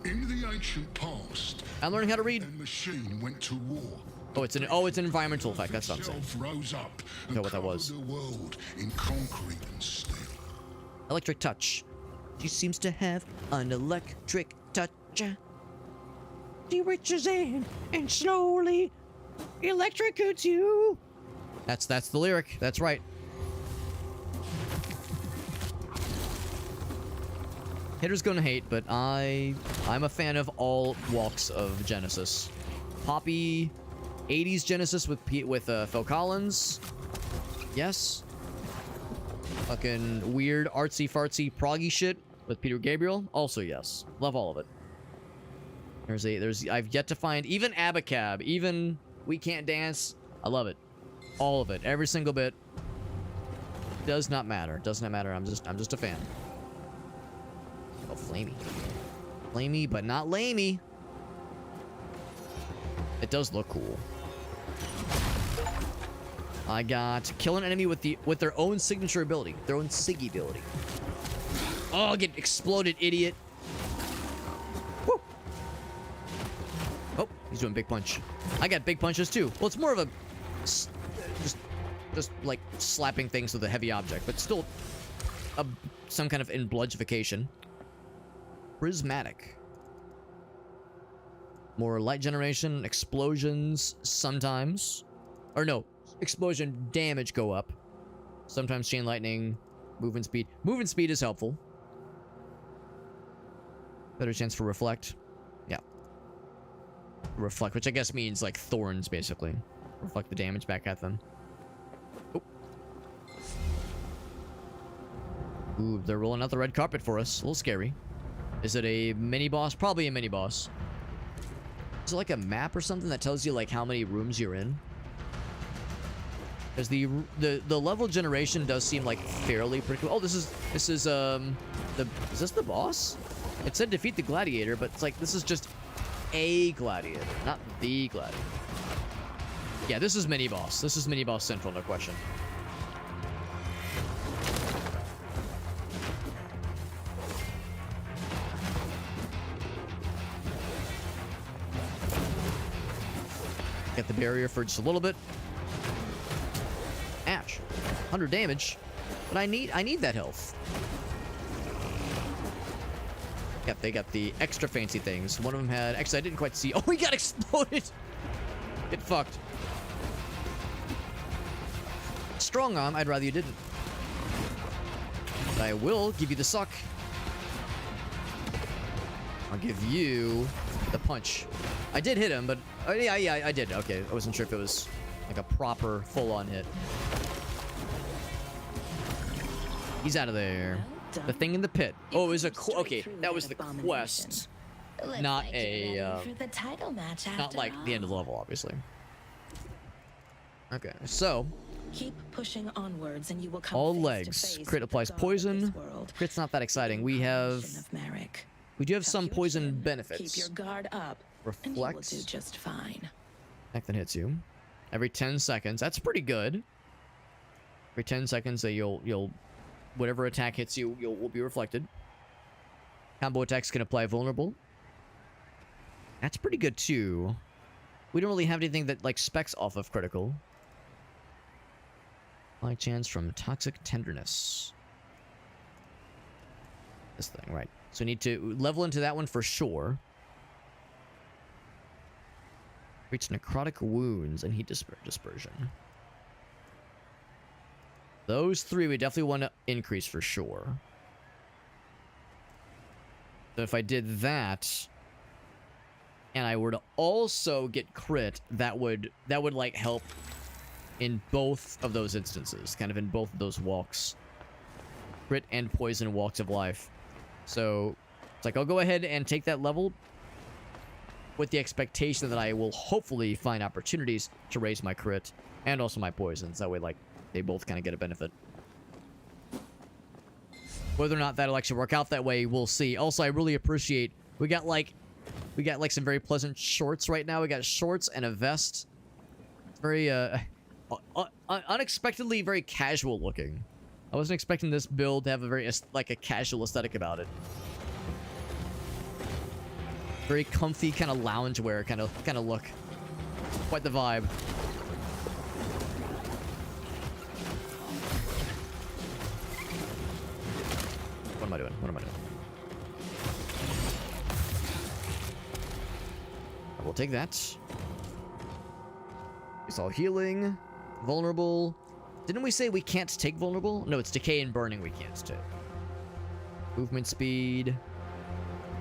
In the ancient past, I'm learning how to read. a machine went to war. Oh, it's an environmental effect. That's what I'm saying. Shelf rose up and know what that was. covered the world in concrete and steel. Electric touch. She seems to have an electric touch. She reaches in and slowly electrocutes you. That's the lyric. That's right. Haters gonna hate, but I'm a fan of all walks of Genesis. Poppy, 80s Genesis with Phil Collins. Yes. Fucking weird artsy fartsy proggy shit with Peter Gabriel. Also yes. Love all of it. I've yet to find even Abacab, even We Can't Dance. I love it. All of it. Every single bit. Does not matter. Does not matter. I'm just a fan. Oh, flamey. Flamey, but not lamey. It does look cool. I got kill an enemy with their own signature ability. Their own Siggy ability. Oh, get exploded, idiot. Woo. Oh, he's doing big punch. I got big punches too. Well, it's more of a just like slapping things with a heavy object, but still some kind of bludgification. Prismatic. More light generation, explosions sometimes. Or no, explosion damage go up. Sometimes chain lightning, movement speed. Movement speed is helpful. Better chance for reflect. Yeah. Reflect, which I guess means like thorns, basically. Reflect the damage back at them. Oh. Ooh, they're rolling out the red carpet for us. A little scary. Is it a mini-boss? Probably a mini-boss. Is it like a map or something that tells you like how many rooms you're in? Because the level generation does seem like fairly predictable. Oh, is this the boss? It said defeat the gladiator, but it's like this is just a gladiator, not the gladiator. Yeah, this is mini boss. This is mini boss central, no question. Get the barrier for just a little bit. Ouch. 100 damage. But I need that health. Yep, they got the extra fancy things. One of them had... Actually, I didn't quite see... Oh, he got exploded! Get fucked. Strong arm, I'd rather you didn't. But I will give you the suck. I'll give you the punch. I did hit him, but... yeah, I did. Okay, I wasn't sure if it was like a proper full-on hit. He's out of there. The thing in the pit. Oh, it was a... Okay, that was the quest. Not a... for the title match not like the end of the level, obviously. Okay, so... Keep pushing onwards and you will come all face to legs. face Crit with the applies god of poison. this world. Crit's not that exciting. We have... Incarnation of Merrick. We do have Tuck some your poison chin, benefits. Keep your guard up, and you will Reflects. do just fine. Attack that hits you. Every 10 seconds. That's pretty good. Every 10 seconds, you'll whatever attack hits you, will be reflected. Combo attacks can apply vulnerable. That's pretty good too. We don't really have anything that like specs off of critical. Apply chance from toxic tenderness. This thing, right? So we need to level into that one for sure. Reach necrotic wounds and heat dispersion. Those three we definitely want to increase for sure. So if I did that, and I were to also get crit, that would like help in both of those instances, kind of in both of those walks. Crit and poison walks of life. So it's like I'll go ahead and take that level with the expectation that I will hopefully find opportunities to raise my crit and also my poisons. That way, like, they both kind of get a benefit. Whether or not that'll actually work out that way, we'll see. Also, I really appreciate we got like some very pleasant shorts right now. We got shorts and a vest. It's very unexpectedly very casual looking. I wasn't expecting this build to have a very like a casual aesthetic about it. Very comfy kind of loungewear kind of look. Quite the vibe. What am I doing? What am I doing? I will take that. It's all healing. Vulnerable. Didn't we say we can't take vulnerable? No, it's decay and burning we can't take. Movement speed,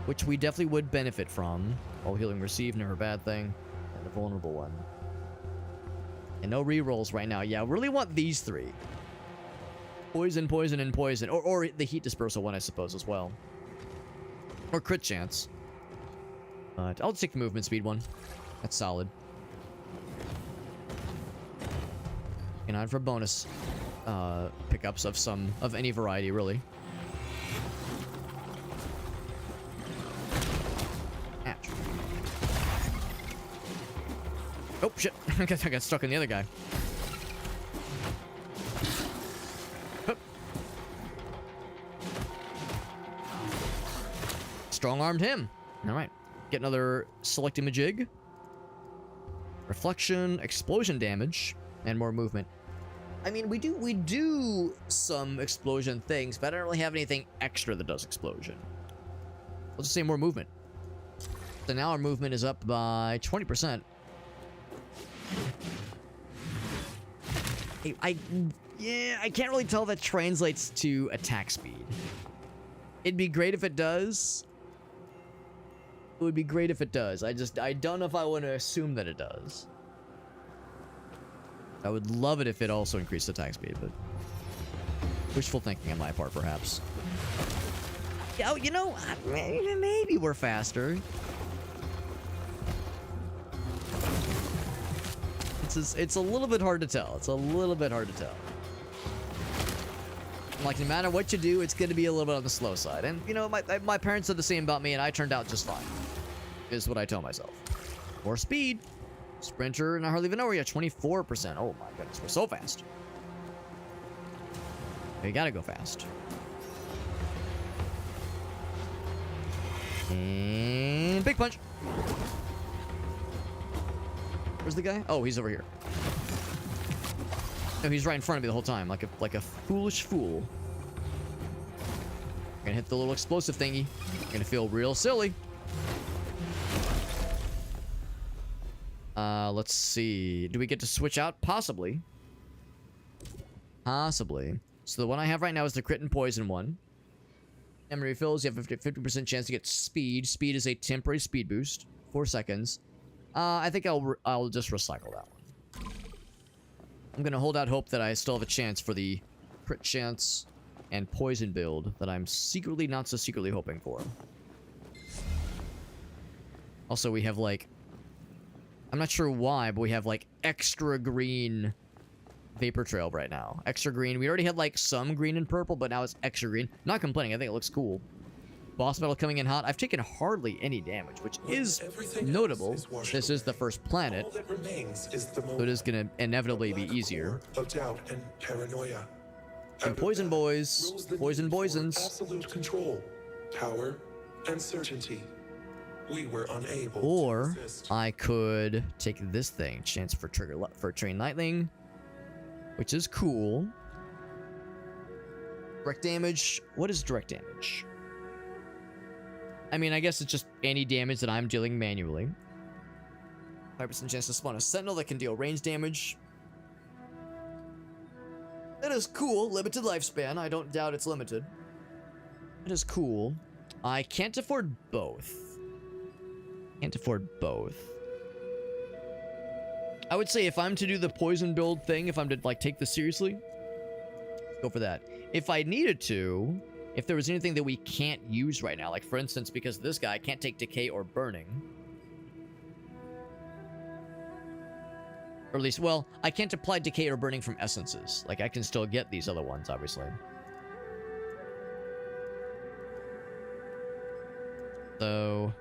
which we definitely would benefit from. All healing received, never a bad thing. And the vulnerable one. And no rerolls right now. Yeah, I really want these three. Poison, poison, and poison. Or the heat dispersal one, I suppose, as well. Or crit chance. But I'll take the movement speed one. That's solid. And on for bonus pickups of any variety, really. Ouch. Oh, shit. I got stuck on the other guy. Hup. Strong-armed him. All right. Get another selecting majig. Reflection, explosion damage, and more movement. I mean, we do some explosion things, but I don't really have anything extra that does explosion. Let's just say more movement. So now our movement is up by 20%. I can't really tell if that translates to attack speed. It'd be great if it does. It would be great if it does. I don't know if I want to assume that it does. I would love it if it also increased attack speed, but wishful thinking on my part, perhaps. Yeah, you know, maybe we're faster. It's a little bit hard to tell. It's a little bit hard to tell. Like, no matter what you do, it's going to be a little bit on the slow side. And, you know, my parents said the same about me, and I turned out just fine. Is what I tell myself. More speed. Sprinter, and I hardly even know where you're at. 24%. Oh my goodness, we're so fast. You gotta go fast. And big punch. Where's the guy? Oh, he's over here. No, he's right in front of me the whole time, like a foolish fool. I'm gonna hit the little explosive thingy. I'm gonna feel real silly. Let's see. Do we get to switch out? Possibly. Possibly. So the one I have right now is the crit and poison one. Memory refills. You have a 50% chance to get speed. Speed is a temporary speed boost. 4 seconds. I think I'll just recycle that one. I'm gonna hold out hope that I still have a chance for the crit chance and poison build that I'm secretly, not so secretly hoping for. Also, we have like, I'm not sure why, but we have like extra green vapor trail right now. Extra green. We already had like some green and purple, but now it's extra green. Not complaining. I think it looks cool. Boss battle coming in hot. I've taken hardly any damage, which is notable. This is the first planet, All that remains is the so it is going to inevitably be easier. of doubt and paranoia. And poison boys. Rules the Poison need for poisons. Absolute control, power, and certainty. We were unable Or to resist. I could take this thing. Chance for train lightning, which is cool. Direct damage. What is direct damage? I mean, I guess it's just any damage that I'm dealing manually. 5% chance to spawn a sentinel that can deal range damage. That is cool. Limited lifespan. I don't doubt it's limited. That is cool. I can't afford both. Can't afford both. I would say if I'm to do the poison build thing, if I'm to like take this seriously, go for that. If I needed to, if there was anything that we can't use right now, like for instance, because this guy can't take decay or burning. Or at least, well, I can't apply decay or burning from essences. Like I can still get these other ones, obviously. So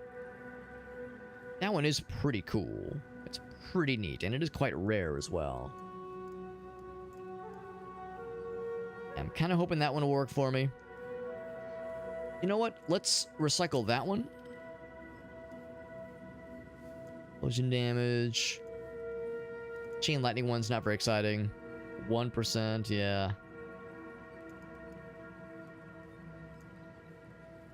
that one is pretty cool. It's pretty neat, and it is quite rare as well. I'm kind of hoping that one will work for me. You know what? Let's recycle that one. Explosion damage. Chain lightning one's not very exciting. 1%, yeah.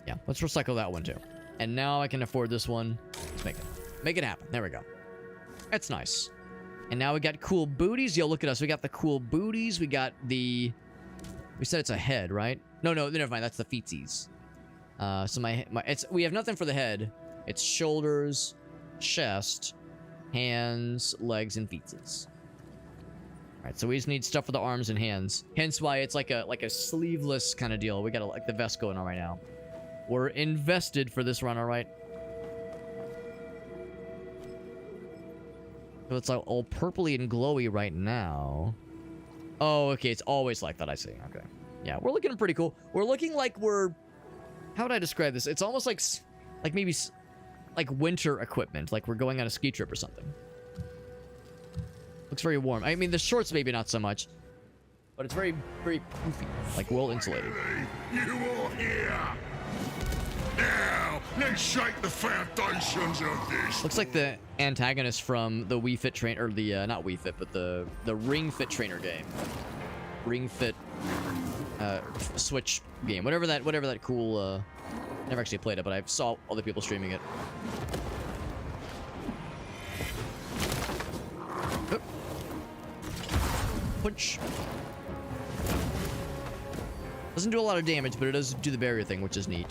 Yeah, let's recycle that one too. And now I can afford this one. Let's make it happen. There we go. That's nice. And now we got cool booties. Yo, look at us. We got the cool booties. We got the... We said it's a head, right? No, never mind. That's the feetsies. So we have nothing for the head. It's shoulders, chest, hands, legs, and feetsies. Alright, so we just need stuff for the arms and hands. Hence why it's like a sleeveless kind of deal. We got like the vest going on right now. We're invested for this run, alright? So it's like all purpley and glowy right now. Oh, okay, it's always like that, I see. Okay. Yeah, we're looking pretty cool. We're looking like we're... How would I describe this? It's almost like maybe like winter equipment, like we're going on a ski trip or something. Looks very warm. I mean, the shorts maybe not so much, but it's very, very poofy, like well insulated. You all here! Now, let's shake the foundations of this. Looks like the antagonist from the Wii Fit Train, or the not Wii Fit, but the Ring Fit Trainer game, Ring Fit Switch game, whatever that cool. Never actually played it, but I saw other people streaming it. Oh. Punch. Doesn't do a lot of damage, but it does do the barrier thing, which is neat.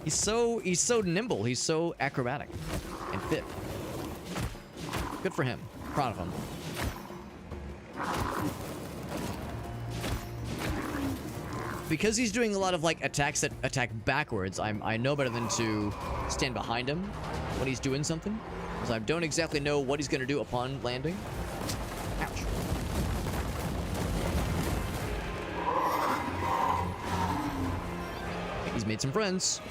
He's so nimble. He's so acrobatic and fit. Good for him. Proud of him. Because he's doing a lot of like attacks that attack backwards, I know better than to stand behind him when he's doing something, because I don't exactly know what he's going to do upon landing. Ouch. I think he's made some friends.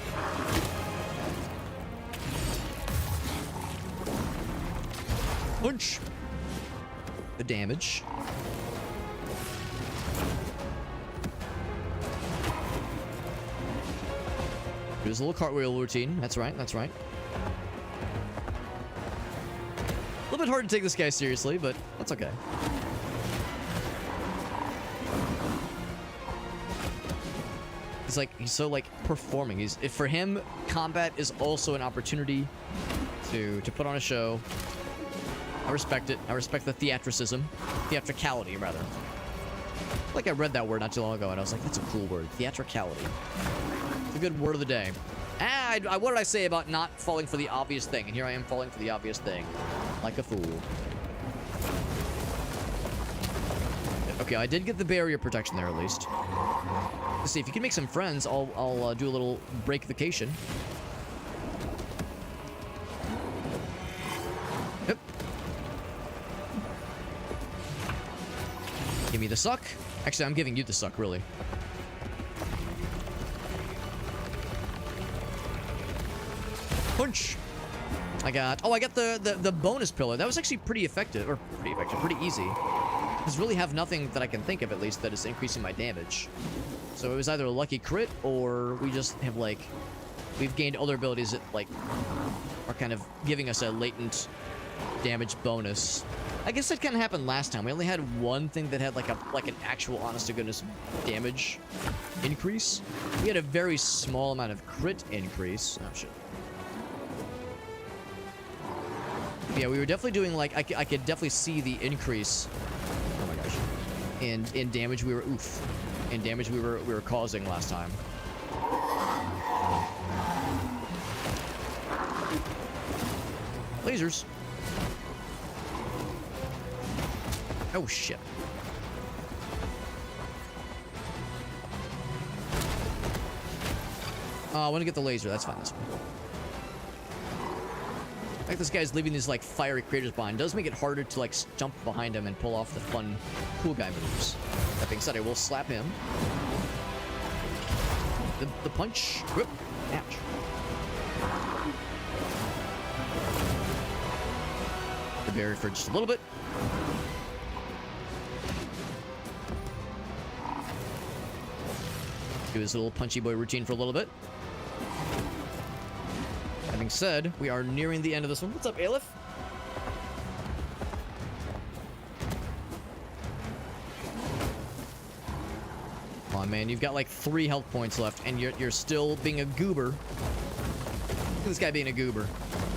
Punch. The damage. Do his little cartwheel routine. That's right, that's right. bit hard to take this guy seriously, but that's okay. He's so like performing. For him, combat is also an opportunity to put on a show. I respect it. I respect the theatricality rather. Like I read that word not too long ago, and I was like, that's a cool word, theatricality. It's a good word of the day. What did I say about not falling for the obvious thing? And here I am falling for the obvious thing, like a fool. Okay, I did get the barrier protection there at least. Let's see if you can make some friends. I'll do a little break vacation. Yep. Give me the suck. Actually, I'm giving you the suck, really. Punch. I got the bonus pillar. That was actually pretty effective, or pretty easy. Because really have nothing that I can think of at least that is increasing my damage. So it was either a lucky crit or we just have like we've gained other abilities that like are kind of giving us a latent damage bonus. I guess that kind of happened last time. We only had one thing that had like an actual honest to goodness damage increase. We had a very small amount of crit increase. Oh shit. Yeah, we were definitely doing like I could definitely see the increase. Oh my gosh. In damage we were in damage we were causing last time. Lasers. Oh shit. I want to get the laser. That's fine. That's fine. Like this guy's leaving these like fiery craters behind. It does make it harder to like jump behind him and pull off the fun cool guy moves. That being said, I will slap him. The punch. Whoop. Ouch. The barrier for just a little bit. Do his little punchy boy routine for a little bit. Having said, we are nearing the end of this one. What's up, Aleph? Come on, man. You've got like 3 health points left, and you're still being a goober. Look at this guy being a goober.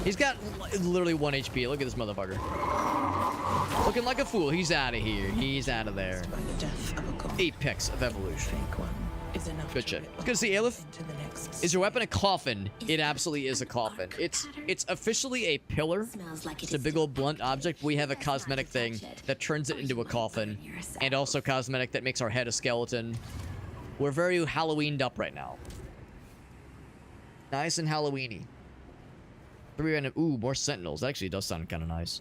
He's got literally 1 HP. Look at this motherfucker. Looking like a fool. He's out of here. He's out of there. Apex of evolution. Good shit. It's good to see, Aleph. Is your weapon a coffin? It absolutely is a coffin. It's officially a pillar. It's a big old blunt object. We have a cosmetic thing that turns it into a coffin, and also cosmetic that makes our head a skeleton. We're very Halloweened up right now. Nice and Halloweeny. 3 random. Ooh, more sentinels. That actually does sound kind of nice.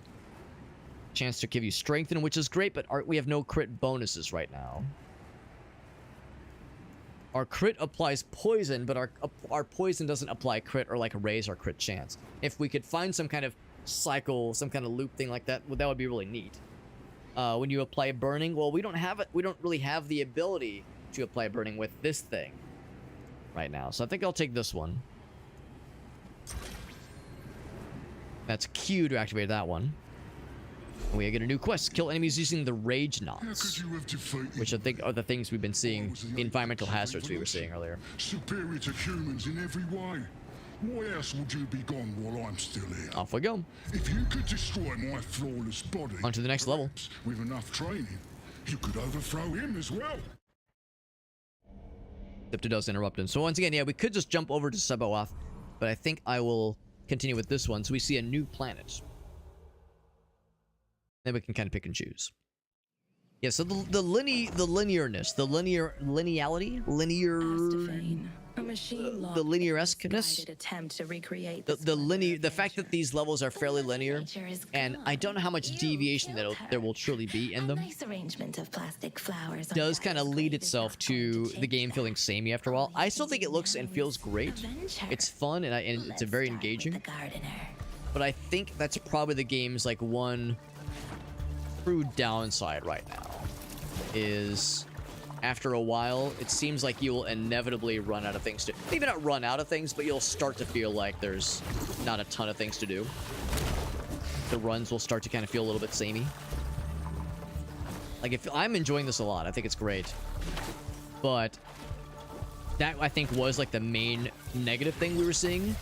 Chance to give you strengthen, which is great, but we have no crit bonuses right now. Our crit applies poison, but our poison doesn't apply crit or like raise our crit chance. If we could find some kind of cycle, some kind of loop thing like that, well, that would be really neat. When you apply burning, well, we don't have it. We don't really have the ability to apply burning with this thing right now. So I think I'll take this one. That's Q to activate that one. We get a new quest. Kill enemies using the rage knots. Which I think are the things we've been seeing. The environmental hazards we were seeing earlier. Superior to humans in every way. Why else would you be gone while I'm still here? Off we go. If you could destroy my flawless body, on to the next level. With enough training, you could overthrow him as well. Except it does interrupt him. So once again, yeah, we could just jump over to Seboath, but I think I will continue with this one. So we see a new planet. Then we can kind of pick and choose. Yeah, so the linearity, the linear-esqueness, the fact that these levels are fairly linear, and I don't know how much deviation there will truly be in them, does kind of lead itself to the game feeling samey after a while. I still think it looks and feels great. It's fun and it's very engaging. But I think that's probably the game's like one true downside right now. Is after a while, it seems like you will inevitably run out of things to... Maybe not run out of things, but you'll start to feel like there's not a ton of things to do. the runs will start to kind of feel a little bit samey. Like, if I'm enjoying this a lot, I think it's great. But that, I think, was like the main negative thing we were seeing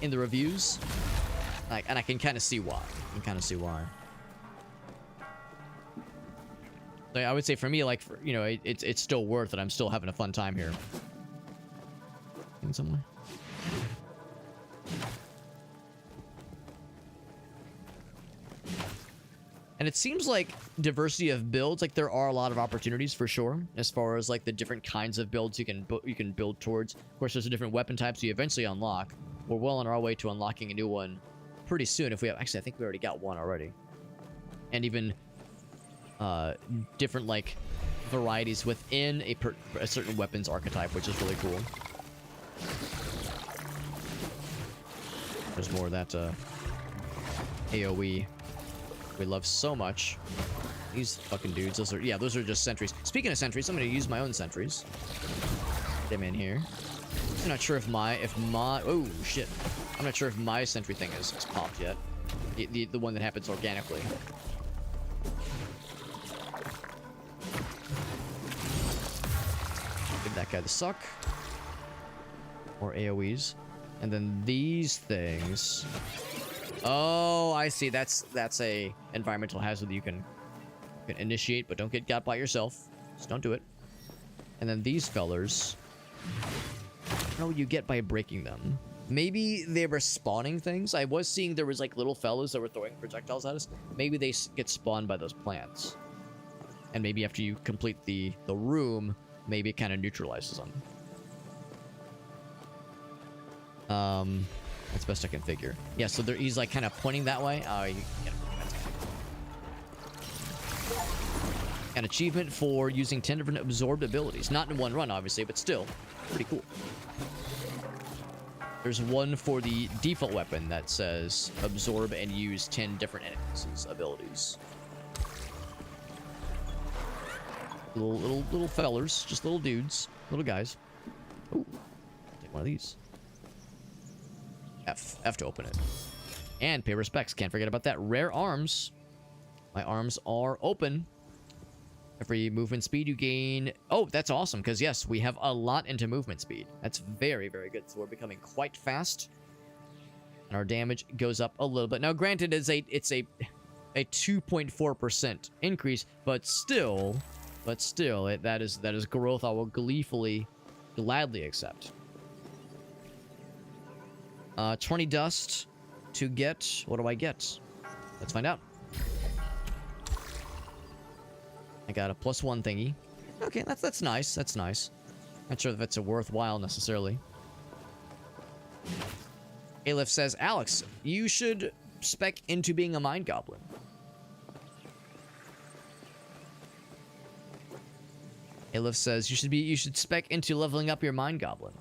in the reviews. Like, and I can kind of see why. So I would say for me, like, you know, it's still worth it. I'm still having a fun time here. In some way. And it seems like diversity of builds, like there are a lot of opportunities for sure, as far as like the different kinds of builds you can build towards. Of course, there's a different weapon types you eventually unlock. We're well on our way to unlocking a new one pretty soon. If we have, actually, I think we already got one already. And even different like varieties within a certain weapons archetype, which is really cool. There's more of that AoE we love so much. These fucking dudes, those are just sentries. Speaking of sentries, I'm gonna use my own sentries. Get them in here. I'm not sure if my oh shit. I'm not sure if my sentry thing is popped yet. The one that happens organically. Give that guy the suck. More AoEs. And then these things. Oh, I see. That's a environmental hazard that you can initiate, but don't get got by yourself. Just don't do it. And then these fellers. I don't know what you get by breaking them. Maybe they were spawning things. I was seeing there was like little fellas that were throwing projectiles at us. Maybe they get spawned by those plants. And maybe after you complete the room, maybe it kind of neutralizes them. That's best I can figure. Yeah, so he's like kind of pointing that way. Oh, you get an achievement for using 10 different absorbed abilities. Not in one run, obviously, but still pretty cool. There's one for the default weapon that says absorb and use 10 different enemies' abilities. Little fellers, just little dudes, little guys. Ooh, take one of these. F to open it. And pay respects. Can't forget about that. Rare arms. My arms are open. Every movement speed you gain. Oh, that's awesome. Because yes, we have a lot into movement speed. That's very, very good. So we're becoming quite fast. And our damage goes up a little bit. Now, granted, it's a 2.4% increase, but still, that is growth I will gladly accept. 20 dust to get... What do I get? Let's find out. I got a +1 thingy. Okay, that's nice. That's nice. Not sure if it's a worthwhile necessarily. Aleph says, Alex, you should spec into being a mind goblin. Aleph says you should spec into leveling up your mind goblin.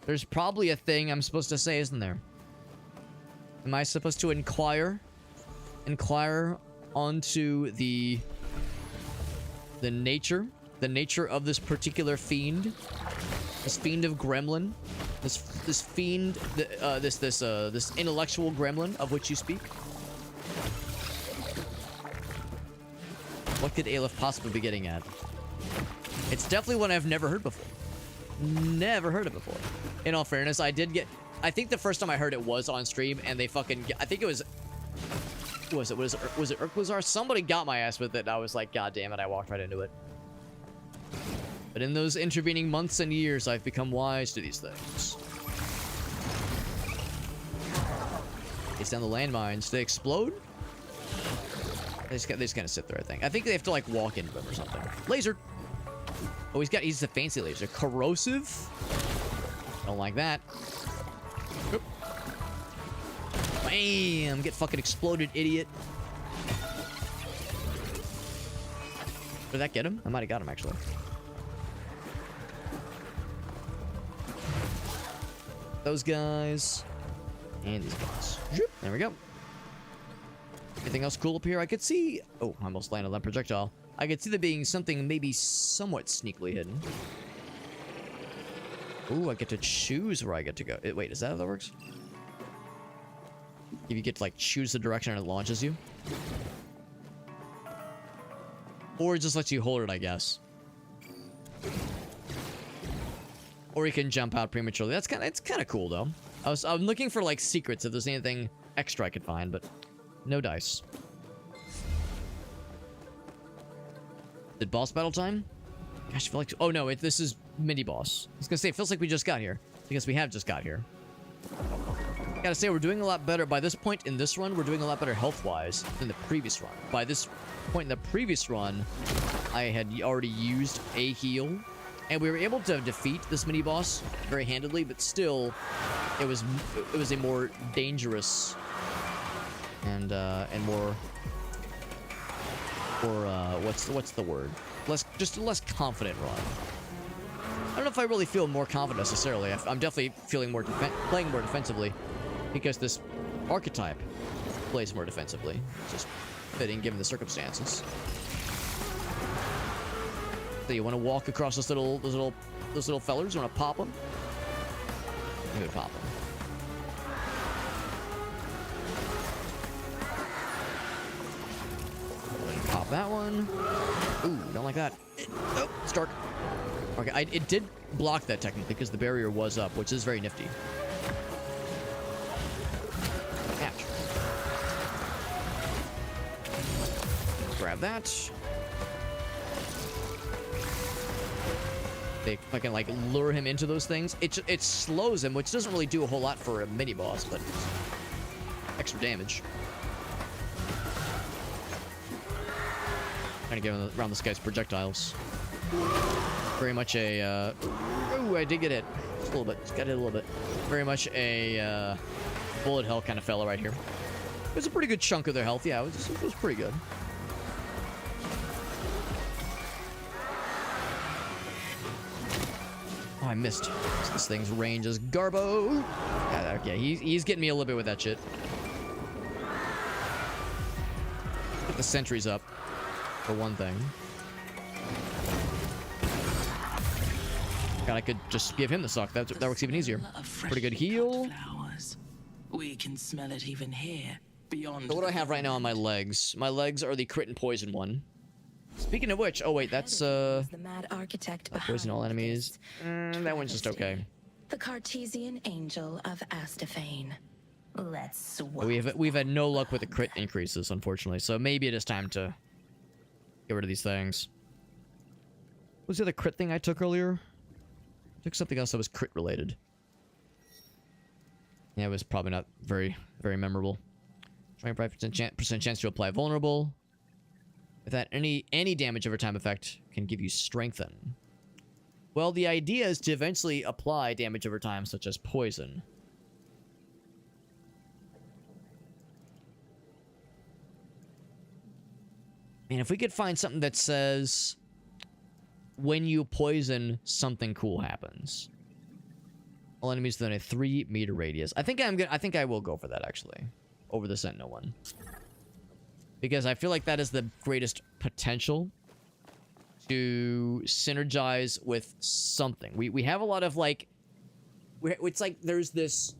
There's probably a thing I'm supposed to say, isn't there? Am I supposed to inquire onto the nature of this particular fiend, this fiend of gremlin, this fiend, this intellectual gremlin of which you speak? What could Aleph possibly be getting at? It's definitely one I've never heard before. Never heard it before. In all fairness, I think the first time I heard it was on stream, and they fucking... I think it was... Was it Urquizar? Somebody got my ass with it, and I was like, God damn it, I walked right into it. But in those intervening months and years, I've become wise to these things. It's down the landmines. They explode? They just kind of sit there, I think. I think they have to, like, walk into them or something. Laser! Oh, he's a fancy laser. Corrosive? Don't like that. Oop. Bam! Get fucking exploded, idiot. Did that get him? I might have got him, actually. Those guys. And these guys. There we go. Anything else cool up here? I could see... Oh, I almost landed on that projectile. I could see there being something maybe somewhat sneakily hidden. Ooh, I get to choose where I get to go. Wait, is that how that works? If you get to like choose the direction and it launches you. Or it just lets you hold it, I guess. Or you can jump out prematurely. It's kind of cool though. I'm looking for like secrets if there's anything extra I could find, but no dice. Did boss battle time? Gosh, I feel like... Oh no, this is mini boss. I was gonna say, it feels like we just got here. Because we have just got here. Gotta say, we're doing a lot better. By this point in this run, we're doing a lot better health-wise than the previous run. By this point in the previous run, I had already used a heal. And we were able to defeat this mini boss very handedly, but still, it was a more dangerous and more what's the word? Just a less confident run. I don't know if I really feel more confident necessarily. I'm definitely feeling more playing more defensively because this archetype plays more defensively. It's just fitting given the circumstances. So you want to walk across those little fellers? You want to pop them? You would pop them. Pop that one. Ooh, don't like that. Oh, it's dark. Okay, it did block that technically because the barrier was up, which is very nifty. Ouch. Grab that. If I can like lure him into those things, it slows him, which doesn't really do a whole lot for a mini boss, but extra damage. Trying to get around this guy's projectiles. Very much a ooh, I did get hit just a little bit. Just got hit a little bit. Very much a bullet hell kind of fella right here. It was a pretty good chunk of their health. Yeah, it was pretty good. Oh, I missed. This thing's range is Garbo. Yeah, okay, he's getting me a little bit with that shit. Get the sentries up, for one thing. God, I could just give him the suck. That works even easier. Pretty good heal. We can smell it even here. Beyond. So what do I have right now on my legs? My legs are the crit and poison one. Speaking of which, oh wait, that's The mad architect poison all enemies. That one's just okay. The Cartesian angel of Astaphane. Let's swap. We've had no luck with the crit increases, unfortunately. So maybe it is time to get rid of these things. What was the other crit thing I took earlier? I took something else that was crit related. Yeah, it was probably not very memorable. 25% chance to apply vulnerable. If that any damage over time effect can give you strengthen. Well, the idea is to eventually apply damage over time, such as poison. And if we could find something that says, when you poison, something cool happens. All enemies within a 3-meter radius. I think I will go for that actually, over the Sentinel one. Because I feel like that is the greatest potential to synergize with something. We have a lot of like... It's like there's this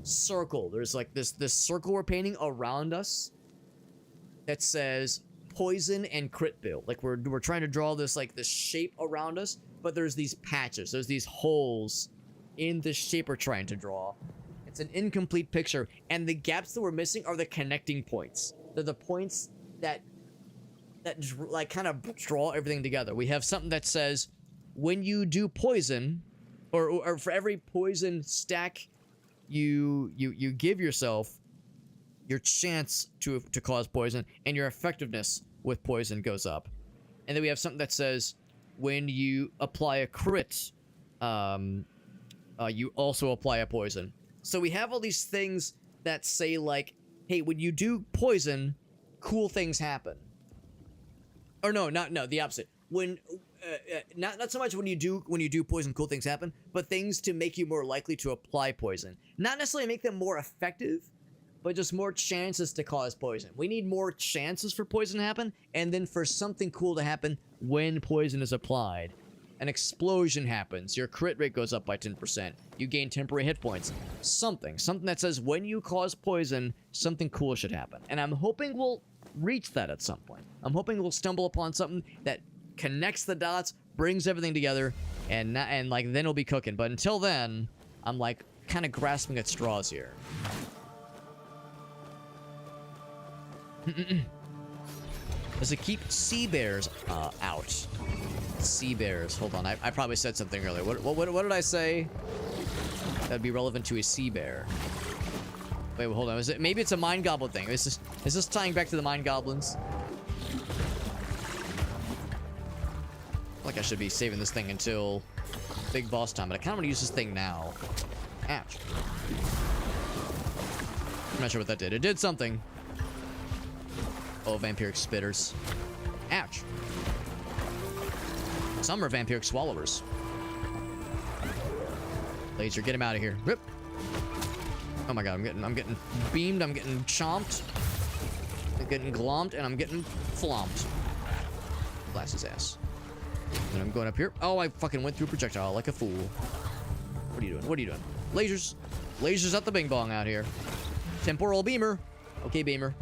circle. There's like this circle we're painting around us that says poison and crit build. Like we're trying to draw this like this shape around us, but there's these patches. There's these holes in the shape we're trying to draw. It's an incomplete picture, and the gaps that we're missing are the connecting points. They're the points that like kind of draw everything together. We have something that says when you do poison, or for every poison stack you give yourself, your chance to cause poison and your effectiveness with poison goes up. And then we have something that says when you apply a crit, you also apply a poison. So we have all these things that say like, hey, when you do poison, cool things happen. Or no, the opposite. When not so much when you do poison, cool things happen, but things to make you more likely to apply poison. Not necessarily make them more effective, but just more chances to cause poison. We need more chances for poison to happen, and then for something cool to happen when poison is applied. An explosion happens. Your crit rate goes up by 10%. You gain temporary hit points. Something that says when you cause poison, something cool should happen. And I'm hoping we'll reach that at some point. I'm hoping we'll stumble upon something that connects the dots, brings everything together, and like then it'll be cooking. But until then, I'm like kind of grasping at straws here. Does it keep sea bears out? Sea bears. Hold on. I probably said something earlier. What did I say? That'd be relevant to a sea bear. Wait, hold on. Is it, maybe it's a mind goblin thing. Is this tying back to the mind goblins? Like I should be saving this thing until big boss time, but I kind of want to use this thing now. Ouch. I'm not sure what that did. It did something. Oh, vampiric spitters. Ouch. Some are vampiric swallowers. Laser, get him out of here. Rip. Oh my god, I'm getting beamed, I'm getting chomped. I'm getting glomped, and I'm getting flomped. Blast his ass. And I'm going up here. Oh, I fucking went through projectile like a fool. What are you doing? What are you doing? Lasers. Lasers at the bing bong out here. Temporal beamer. Okay, beamer.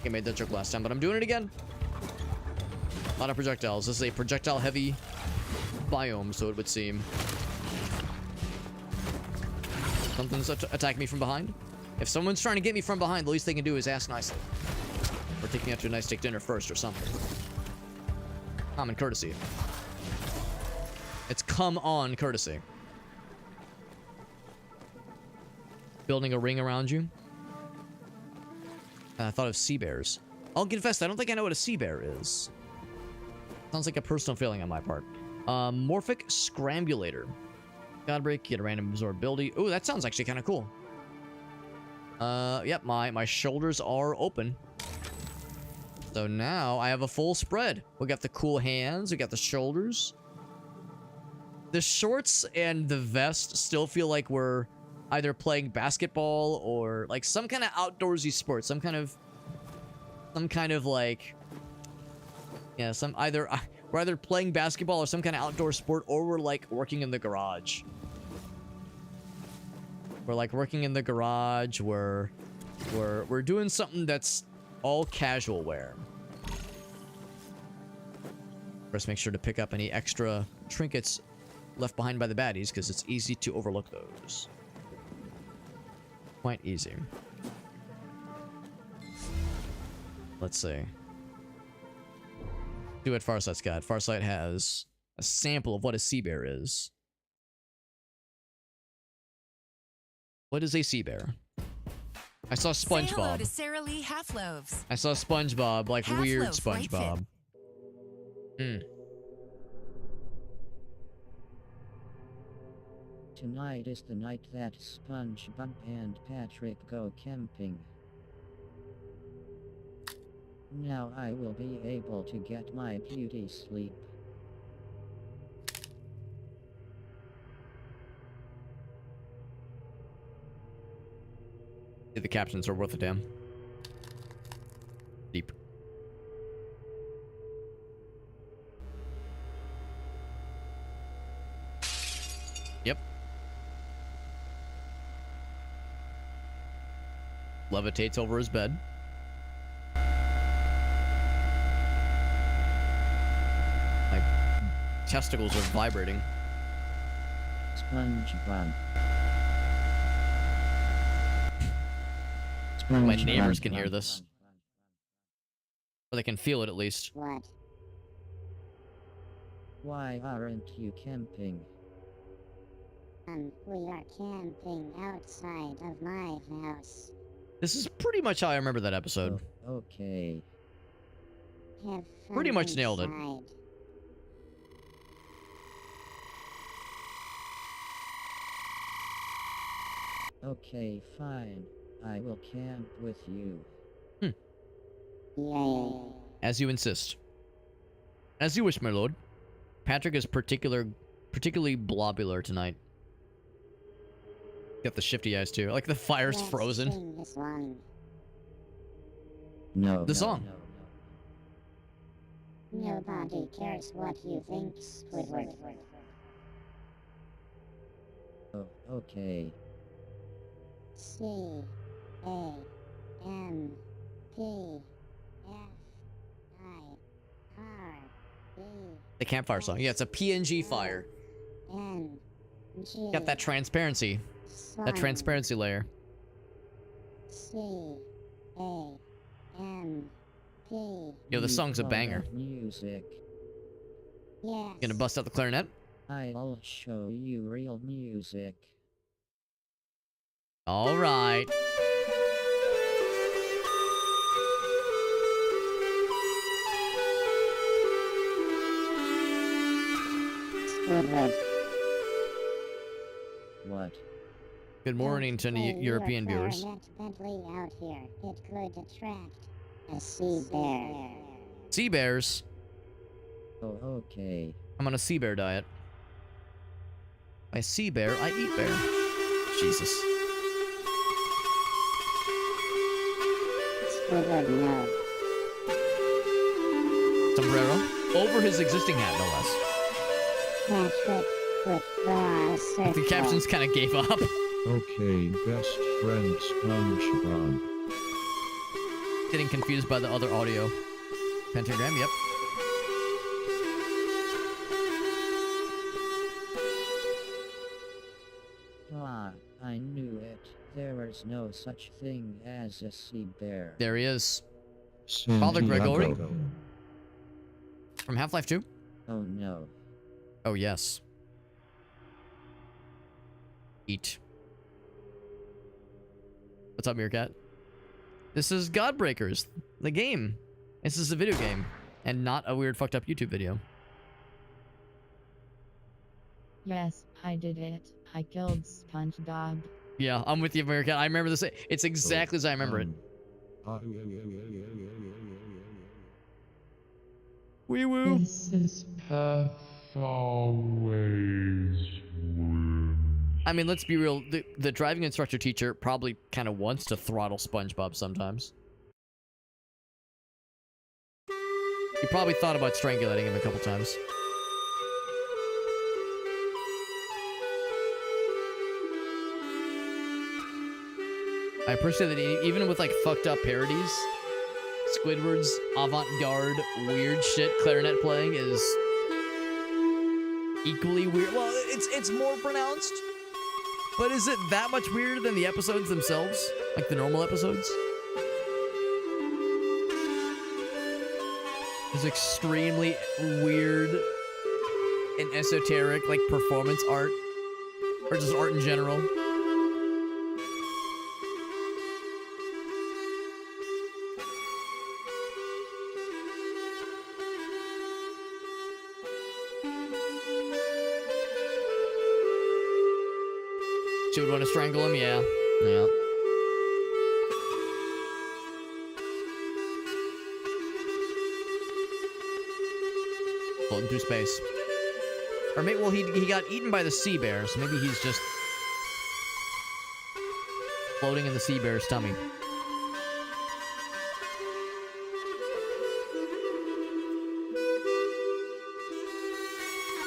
I made that joke last time, but I'm doing it again. A lot of projectiles. This is a projectile-heavy biome, so it would seem. Something's attacking me from behind. If someone's trying to get me from behind, the least they can do is ask nicely. Or take me out to a nice steak dinner first or something. Common courtesy. It's come on courtesy. Building a ring around you. I thought of sea bears. I'll confess, I don't think I know what a sea bear is. Sounds like a personal feeling on my part. Morphic Scrambulator. Godbreak, get a random absorb ability. Ooh, that sounds actually kind of cool. Yep, my shoulders are open. So now I have a full spread. We got the cool hands, we got the shoulders. The shorts and the vest still feel like we're either playing basketball or like some kind of outdoorsy sport, some kind of like, yeah, we're either playing basketball or some kind of outdoor sport, or we're like working in the garage. We're like working in the garage. We're doing something that's all casual wear. First, make sure to pick up any extra trinkets left behind by the baddies, because it's easy to overlook those. Quite easy. Let's see. Do what Farsight's got. Farsight has a sample of what a sea bear is. What is a sea bear? I saw SpongeBob. Say hello to Sarah Lee Half-Loaves. I saw SpongeBob, like weird SpongeBob. Tonight is the night that SpongeBob and Patrick go camping. Now I will be able to get my beauty sleep. The captions are worth a damn. Deep. Yep. Levitates over his bed. My testicles are vibrating. SpongeBob. My neighbors can hear this. Or they can feel it at least. What? Why aren't you camping? We are camping outside of my house. This is pretty much how I remember that episode. Oh, okay. Have fun Pretty much nailed it. inside. Okay, fine. I will camp with you. Yay. As you insist. As you wish, my lord. Patrick is particularly blobular tonight. Got the shifty eyes too. Like the fire's Let's frozen. sing this one. No. The no, song. no, Nobody cares what you think, Squidward. Oh, okay. C A M P F I R E The campfire song. Yeah, it's a PNG fire. N G. Got that transparency. That transparency layer. C A M P. Yo, this song's a banger. Music. Yes. Gonna bust out the clarinet. I'll show you real music. All right. Squidward. What? Good morning to any European viewers. Bentley out here. It could attract a sea bear. Sea bears. Oh, okay. I'm on a sea bear diet. I see bear, I eat bear. Jesus. Squidward, no. Sombrero. Over his existing hat, no less. Patrick, withdraw a circle. The captions kind of gave up. Okay, best friend SpongeBob. Getting confused by the other audio. Pentagram, yep. Ah, I knew it. There is no such thing as a sea bear. There he is. Father Gregory. From Half-Life 2? Oh no. Oh, yes. Eat. What's up, Meerkat? This is Godbreakers, the game. This is a video game, and not a weird fucked up YouTube video. Yes, I did it. I killed SpongeBob. Yeah, I'm with you, Meerkat. I remember this. It's exactly as I remember it. Wee woo. This is Perth always wins. I mean, let's be real. The driving instructor teacher probably kind of wants to throttle SpongeBob sometimes. He probably thought about strangulating him a couple times. I appreciate that even with like fucked up parodies, Squidward's avant-garde weird shit clarinet playing is equally weird. Well, it's more pronounced, but is it that much weirder than the episodes themselves? Like the normal episodes? There's extremely weird and esoteric like performance art, or just art in general. She would want to strangle him? Yeah. Yeah. Floating through space. Or maybe, well, he got eaten by the sea bear, so maybe he's just floating in the sea bear's tummy.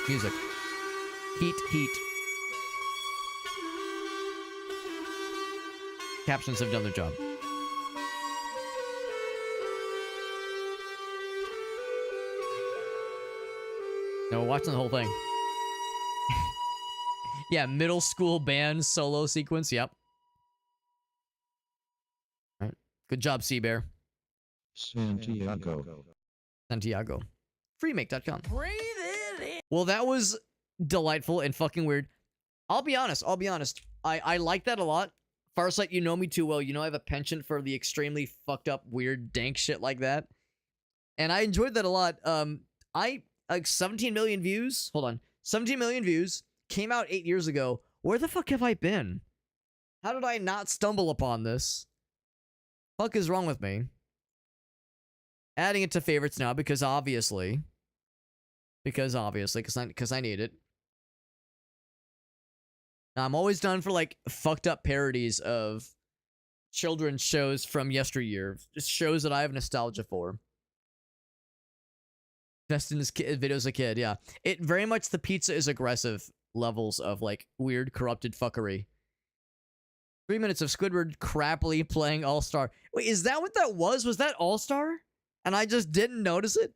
Music. Heat, heat. Captions have done their job. No, we're watching the whole thing. Yeah, middle school band solo sequence. Yep. All right. Good job, Sea Bear. Santiago. Santiago. Freemake.com. Well, that was delightful and fucking weird. I'll be honest. I like that a lot. Farsight, you know me too well. You know I have a penchant for the extremely fucked up, weird, dank shit like that. And I enjoyed that a lot. Like 17 million views. Hold on. 17 million views. Came out 8 years ago. Where the fuck have I been? How did I not stumble upon this? Fuck is wrong with me? Adding it to favorites now because obviously. Because I need it. I'm always done for like fucked up parodies of children's shows from yesteryear. Just shows that I have nostalgia for. Best in his video as a kid, yeah. It very much, the pizza is aggressive levels of like weird corrupted fuckery. 3 minutes of Squidward crappily playing All-Star. Wait, is that what that was? Was that All-Star? And I just didn't notice it?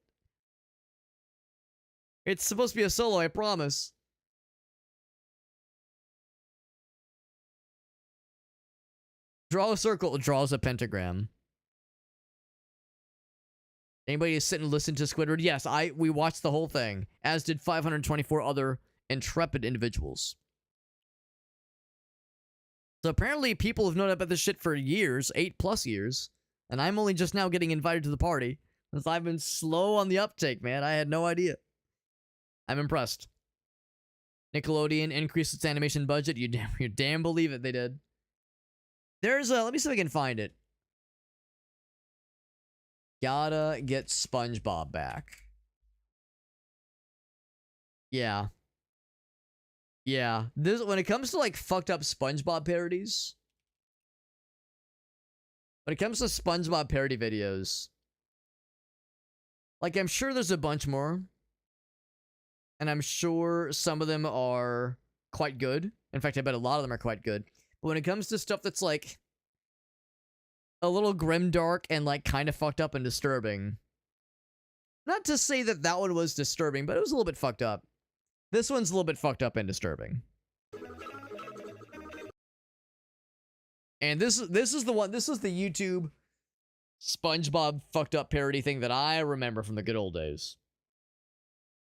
It's supposed to be a solo, I promise. Draw a circle, draws a pentagram. Anybody sit and listen to Squidward? Yes, we watched the whole thing, as did 524 other intrepid individuals. So apparently people have known about this shit for years, 8+ years, and I'm only just now getting invited to the party, because I've been slow on the uptake, man. I had no idea. I'm impressed. Nickelodeon increased its animation budget. You damn believe it, they did. There's a, let me see if I can find it. Gotta get SpongeBob back. Yeah. Yeah. This, when it comes to like fucked up SpongeBob parodies. When it comes to SpongeBob parody videos. Like, I'm sure there's a bunch more. And I'm sure some of them are quite good. In fact, I bet a lot of them are quite good. But when it comes to stuff that's like a little grimdark and like kind of fucked up and disturbing. Not to say that that one was disturbing, but it was a little bit fucked up. This one's a little bit fucked up and disturbing. And this is the one, this is the YouTube SpongeBob fucked up parody thing that I remember from the good old days.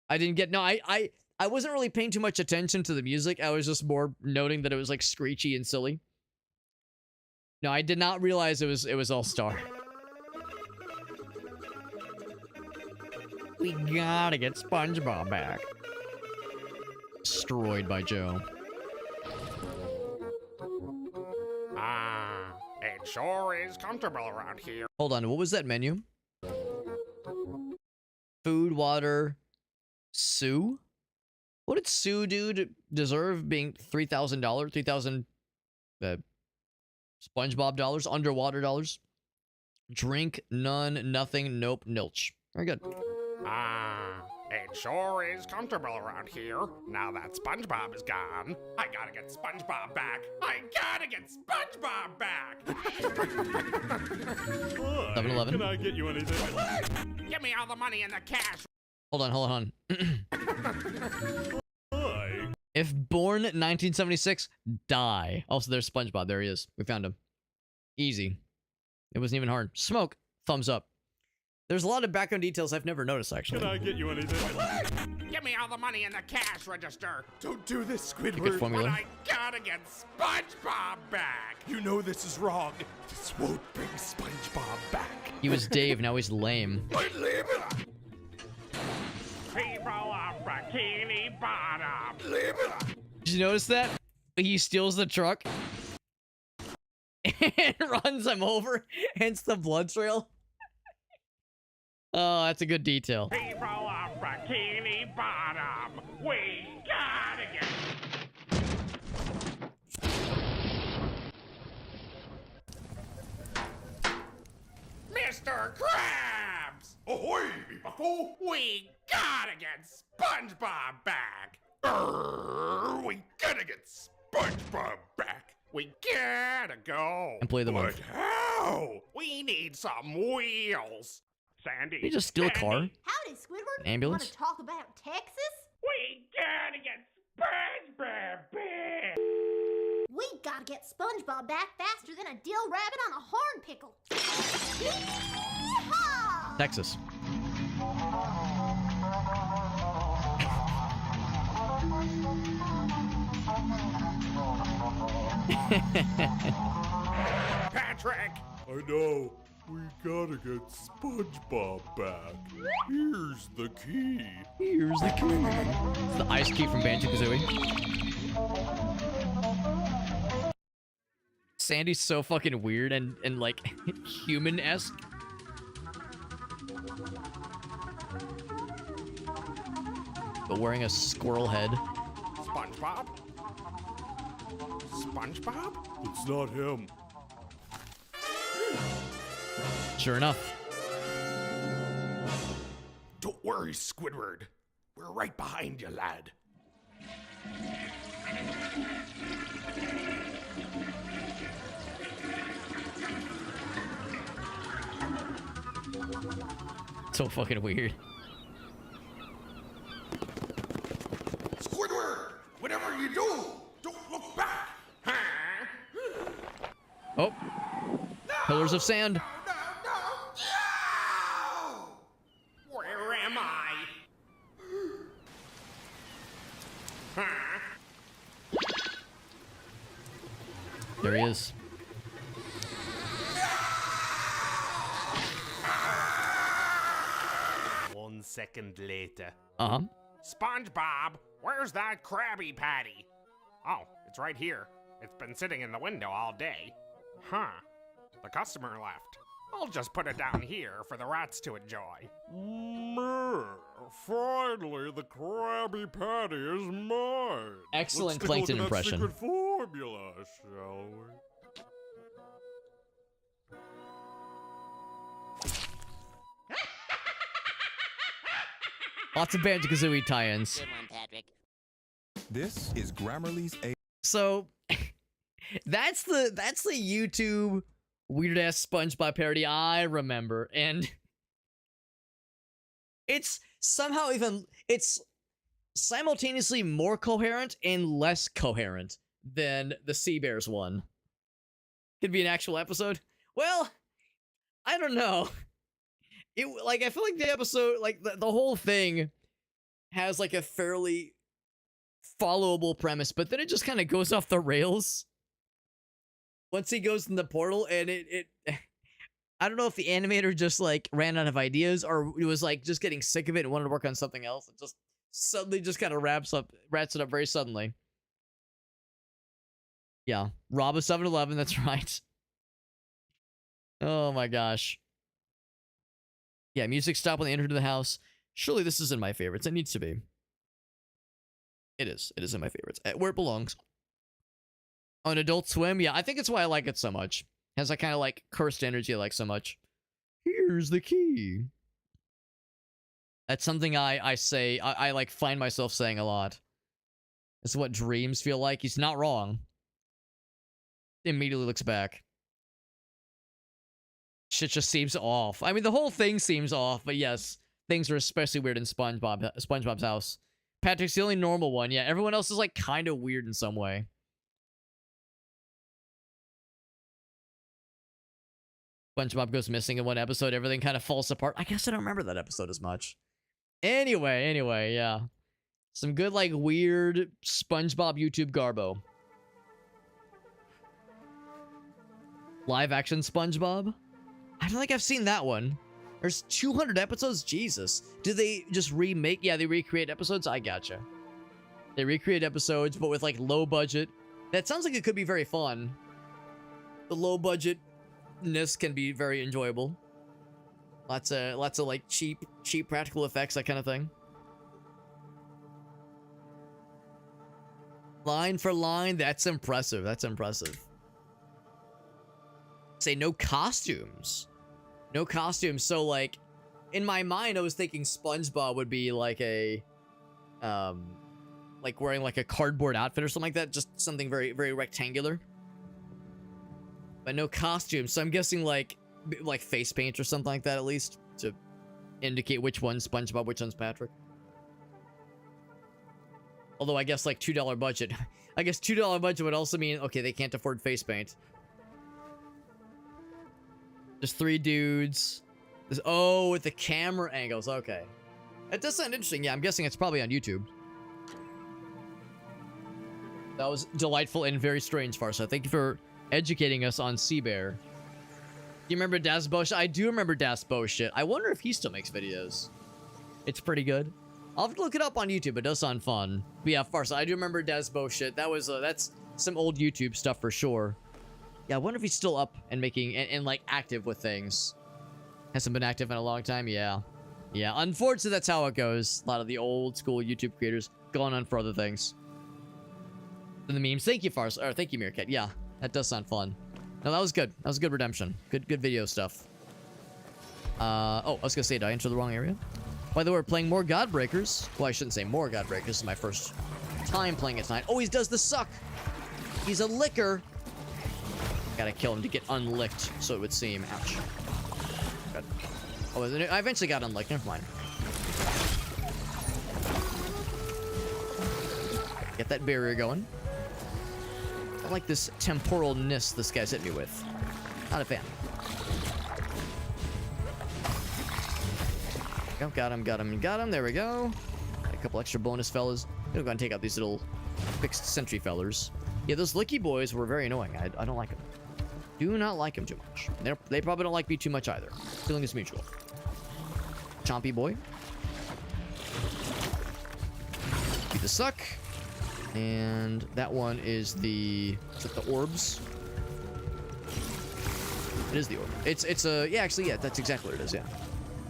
I didn't get, no, I wasn't really paying too much attention to the music. I was just more noting that it was like screechy and silly. No, I did not realize it was All-Star. We gotta get SpongeBob back. Destroyed by Joe. Ah, it sure is comfortable around here. Hold on, what was that menu? Food, water, Sue? What did Sue do to deserve being $3,000? 3,000 SpongeBob dollars? Underwater dollars? Drink, none, nothing, nope, nilch. Very good. Ah, it sure is comfortable around here. Now that SpongeBob is gone, I gotta get SpongeBob back. I gotta get SpongeBob back. 7-Eleven. Can I get you anything? Give me all the money and the cash. Hold on. If born 1976, die. Also, there's SpongeBob. There he is. We found him. Easy. It wasn't even hard. Smoke. Thumbs up. There's a lot of background details I've never noticed, actually. Can I get you anything? Give me all the money in the cash register. Don't do this, Good Squidward. formula. But I gotta get SpongeBob back. You know this is wrong. This won't bring SpongeBob back. He was Dave, now he's lame. People on Bikini Bottom. Did you notice that? He steals the truck and runs him over, hence the blood trail. Oh, that's a good detail. People on Bikini Bottom. We gotta get. Mr. Krabs! Ahoy, me bucko! We gotta get SpongeBob back! We gotta get SpongeBob back. We gotta go! Employee of the month. But how? We need some wheels! Sandy! Did he just steal a car? Howdy, Squidward. An ambulance? Want to talk about Texas? We gotta get SpongeBob back! We gotta get SpongeBob back faster than a dill rabbit on a horn pickle. Yeehaw! Texas. Patrick! I know. We gotta get SpongeBob back. Here's the key. Here's the key. It's the ice key from Banjo-Kazooie. Sandy's so fucking weird and like human-esque. But wearing a squirrel head. SpongeBob? SpongeBob? It's not him. Sure enough. Don't worry. worry, Squidward. We're right behind you, lad. So fucking weird. Squidward, whatever you do, don't look back. Oh. Pillars of sand. Where am I? There he is. One second later. Uh-huh. SpongeBob, where's that Krabby Patty? Oh, it's right here. It's been sitting in the window all day. Huh. The customer left. I'll just put it down here for the rats to enjoy. Finally, the Krabby Patty is mine. Excellent Let's Plankton take a look at that impression. secret formula, shall we? Lots of Banjo-Kazooie tie-ins. Good one, Patrick. This is Grammarly's A. So that's the YouTube weird ass SpongeBob parody I remember, and it's somehow it's simultaneously more coherent and less coherent than the Sea Bears one. Could be an actual episode. Well, I don't know. I feel like the episode, like the whole thing has like a fairly followable premise, but then it just kind of goes off the rails once he goes in the portal, and it I don't know if the animator just like ran out of ideas or it was like just getting sick of it and wanted to work on something else. It just suddenly just kind of rats it up very suddenly. Yeah, rob a 7-Eleven, that's right. Oh my gosh. Yeah, music stopped when they entered the house. Surely this is in my favorites. It needs to be. It is. It is in my favorites. Where it belongs. On Adult Swim, yeah, I think it's why I like it so much. It has that kind of like cursed energy I like so much. Here's the key. That's something I say, I like find myself saying a lot. It's what dreams feel like. He's not wrong. Immediately looks back. Shit just seems off. I mean, the whole thing seems off, but yes, things are especially weird in SpongeBob's house. Patrick's the only normal one. Yeah, everyone else is like kind of weird in some way. SpongeBob goes missing in one episode. Everything kind of falls apart. I guess I don't remember that episode as much. Anyway, yeah. Some good, like, weird SpongeBob YouTube garbo. Live action SpongeBob? I don't think I've seen that one. There's 200 episodes? Jesus. Did they just remake? Yeah, they recreate episodes? I gotcha. They recreate episodes, but with, like, low budget. That sounds like it could be very fun. The low budgetness can be very enjoyable. Lots of like, cheap practical effects, that kind of thing. Line for line, that's impressive. That's impressive. Say no costumes. No costumes. So like in my mind I was thinking SpongeBob would be like a like wearing like a cardboard outfit or something like that, just something very very rectangular. But no costumes. So I'm guessing like face paint or something like that at least to indicate which one's SpongeBob, which one's Patrick. Although I guess like $2 budget. I guess $2 budget would also mean okay, they can't afford face paint. Just 3 dudes. Oh, with the camera angles. Okay. That does sound interesting. Yeah, I'm guessing it's probably on YouTube. That was delightful and very strange, Farsa. Thank you for educating us on Sea Bear. Do you remember Das Bo Shit? I do remember Das Bo Shit. I wonder if he still makes videos. It's pretty good. I'll have to look it up on YouTube. It does sound fun. But yeah, Farsa, I do remember Das Bo Shit. That was that's some old YouTube stuff for sure. Yeah, I wonder if he's still up and making and like active with things. Hasn't been active in a long time. Yeah. Yeah, unfortunately, that's how it goes. A lot of the old school YouTube creators going on for other things. And the memes. Thank you, Fars. Or thank you, Meerkat. Yeah, that does sound fun. No, that was good. That was good redemption. Good video stuff. Oh, I was gonna say, did I enter the wrong area? By the way, we're playing more Godbreakers. Well, I shouldn't say more Godbreakers. This is my first time playing it tonight. Oh, he does the suck. He's a licker. Gotta kill him to get unlicked, so it would seem. Ouch. Good. Oh, I eventually got unlicked. Never mind. Get that barrier going. I like this temporalness this guy's hit me with. Not a fan. Oh, got him, got him, got him. There we go. Got a couple extra bonus fellas. I'm gonna go and take out these little fixed sentry fellers. Yeah, those licky boys were very annoying. I don't like them. Do not like them too much. They probably don't like me too much either. Feeling is mutual. Chompy boy. Beat the suck. And that one is the... Is it the orbs? It is the orb. It's a... Yeah, actually, yeah, that's exactly what it is, yeah.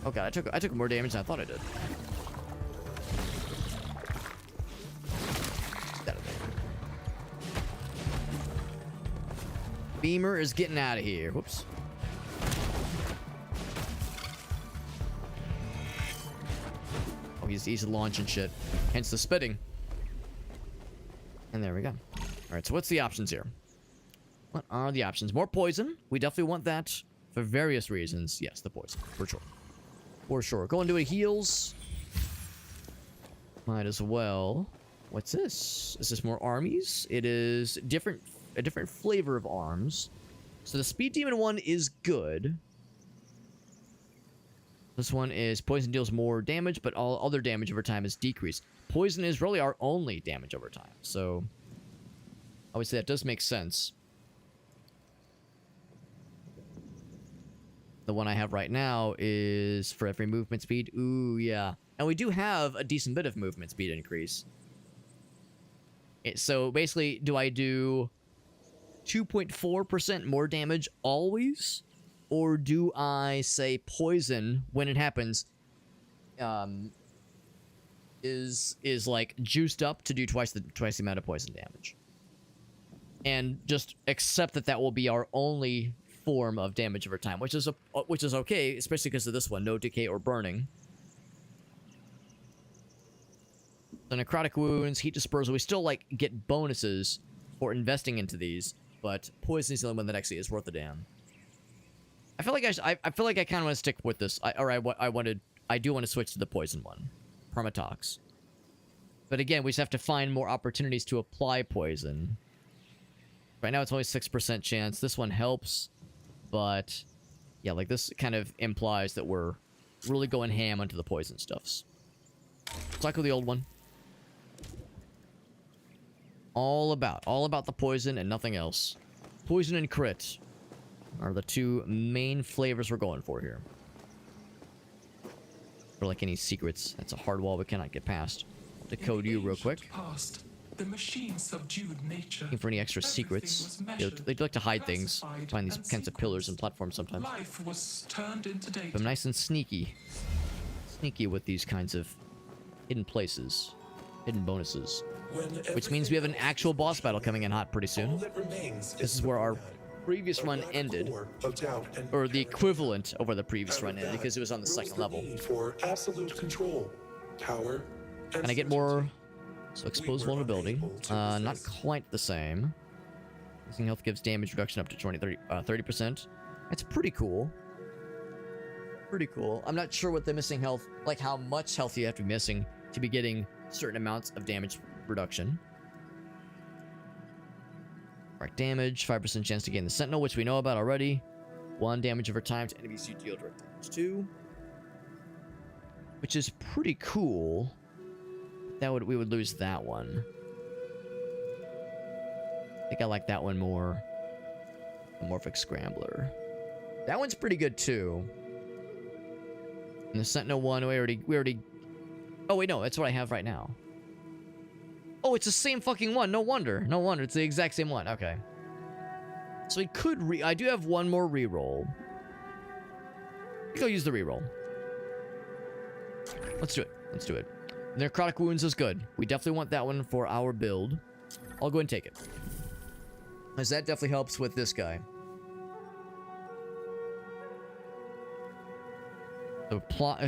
Oh god, I took more damage than I thought I did. That Beamer is getting out of here. Whoops. Oh, he's launching shit. Hence the spitting. And there we go. Alright, so what's the options here? What are the options? More poison. We definitely want that for various reasons. Yes, the poison. For sure. For sure. Go and do it heals. Might as well. What's this? Is this more armies? It is a different flavor of arms. So the speed demon one is good. This one is poison deals more damage, but all other damage over time is decreased. Poison is really our only damage over time. So I would say that does make sense. The one I have right now is for every movement speed. Ooh, yeah. And we do have a decent bit of movement speed increase. So basically, do I do 2.4% more damage always? Or do I say poison when it happens is like juiced up to do twice the amount of poison damage? And just accept that will be our only form of damage over time, which is okay, especially because of this one, no decay or burning. The necrotic wounds, heat dispersal, we still like get bonuses for investing into these, but poison is the only one that actually is worth a damn. I feel like I feel like I kind of want to stick with this. I do want to switch to the poison one, Permatox. But again, we just have to find more opportunities to apply poison. Right now, it's only 6% chance. This one helps. But, yeah, like, this kind of implies that we're really going ham onto the poison stuffs. Cycle the old one. All about the poison and nothing else. Poison and crit are the two main flavors we're going for here. For, like, any secrets. That's a hard wall we cannot get past. I'll decode you real quick. Past, the machine subdued nature. Looking for any extra secrets. They do like to hide things. Find these kinds of pillars and platforms sometimes. Life was turned into data. But I'm nice and sneaky. Sneaky with these kinds of hidden places. Hidden bonuses. Which means we have an actual boss battle coming in hot pretty soon. This is where our previous run ended. Or the equivalent of where the previous run ended, because it was on the second level. For absolute control, power, and I get more... So exposed vulnerability, not quite the same. Missing health gives damage reduction up to 30%. That's pretty cool. Pretty cool. I'm not sure what the missing health, like how much health you have to be missing to be getting certain amounts of damage reduction. Direct damage, 5% chance to gain the Sentinel, which we know about already. 1 damage over time to enemies you deal direct damage to. Which is pretty cool. We would lose that one. I think I like that one more. Amorphic Scrambler. That one's pretty good too. And the Sentinel one, we already. Oh wait, no, that's what I have right now. Oh, it's the same fucking one. No wonder. No wonder. It's the exact same one. Okay. So we could I do have one more reroll. Go use the reroll. Let's do it. Let's do it. Necrotic Wounds is good. We definitely want that one for our build. I'll go and take it. Because that definitely helps with this guy.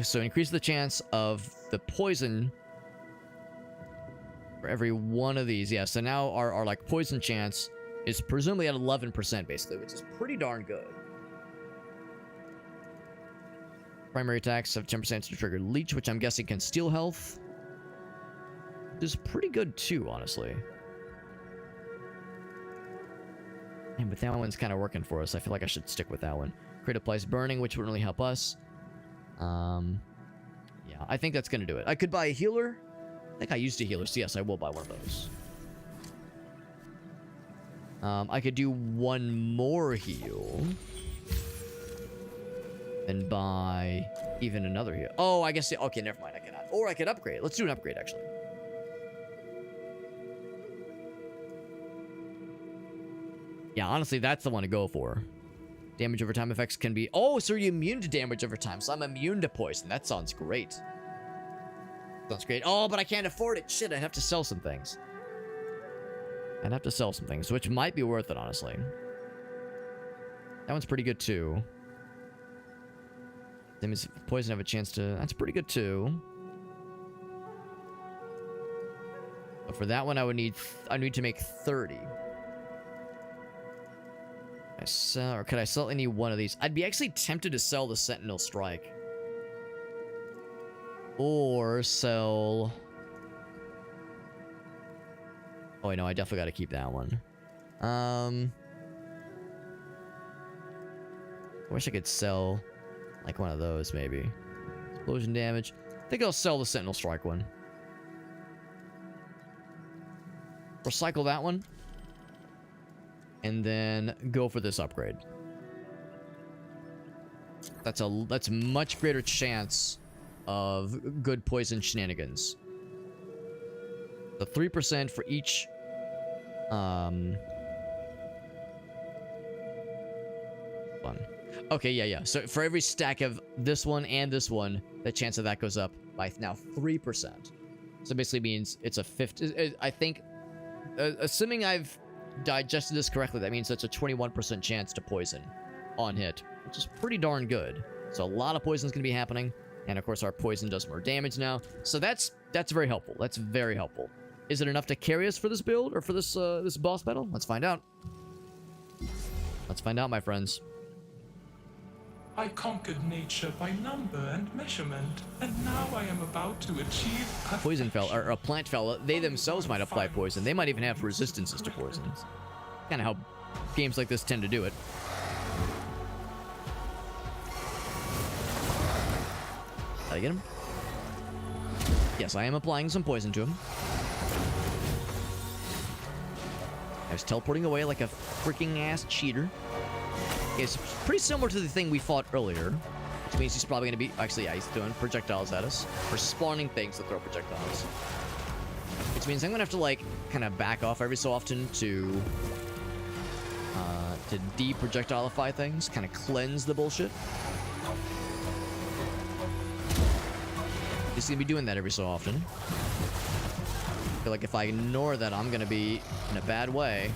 So increase the chance of the poison for every one of these. Yeah, so now our like poison chance is presumably at 11% basically, which is pretty darn good. Primary attacks have 10% to trigger leech, which I'm guessing can steal health. This is pretty good too, honestly. And but that one's kind of working for us. I feel like I should stick with that one. Crit applies burning, which wouldn't really help us. Yeah, I think that's gonna do it. I could buy a healer. I think I used a healer, so yes, I will buy one of those. I could do one more heal. Then buy even another heal. Oh, I guess, okay, never mind, I cannot. Or I could upgrade. Let's do an upgrade, actually. Yeah, honestly, that's the one to go for. Damage over time effects can be... Oh, so you're immune to damage over time. So I'm immune to poison. That sounds great. Sounds great. Oh, but I can't afford it. Shit, I'd have to sell some things. I'd have to sell some things, which might be worth it, honestly. That one's pretty good, too. That means poison have a chance to... That's pretty good, too. But for that one, I need to make 30. Or could I sell any one of these? I'd be actually tempted to sell the Sentinel Strike. Or sell... Oh, wait, no, I definitely got to keep that one. I wish I could sell, like, one of those, maybe. Explosion damage. I think I'll sell the Sentinel Strike one. Recycle that one. And then go for this upgrade. That's much greater chance of good poison shenanigans. The 3% for each one. Okay, yeah. So for every stack of this one and this one, the chance of that goes up by now 3%. So basically means it's a 50. I think, assuming I've digested this correctly, that means that's a 21% chance to poison on hit, which is pretty darn good. So a lot of poison's gonna be happening, and of course our poison does more damage now. So that's very helpful. That's very helpful. Is it enough to carry us for this build or for this this boss battle? Let's find out. Let's find out, my friends. I conquered nature by number and measurement, and now I am about to achieve Poison fella, or a plant fella, they themselves might apply poison. They might even have resistances to poisons. Kind of how games like this tend to do it. Did I get him? Yes, I am applying some poison to him. I was teleporting away like a freaking ass cheater. It's pretty similar to the thing we fought earlier, which means he's probably going to be... Actually, yeah, he's throwing projectiles at us. Or spawning things that throw projectiles. Which means I'm going to have to, like, kind of back off every so often to de-projectilify things. Kind of cleanse the bullshit. He's going to be doing that every so often. I feel like if I ignore that, I'm going to be in a bad way.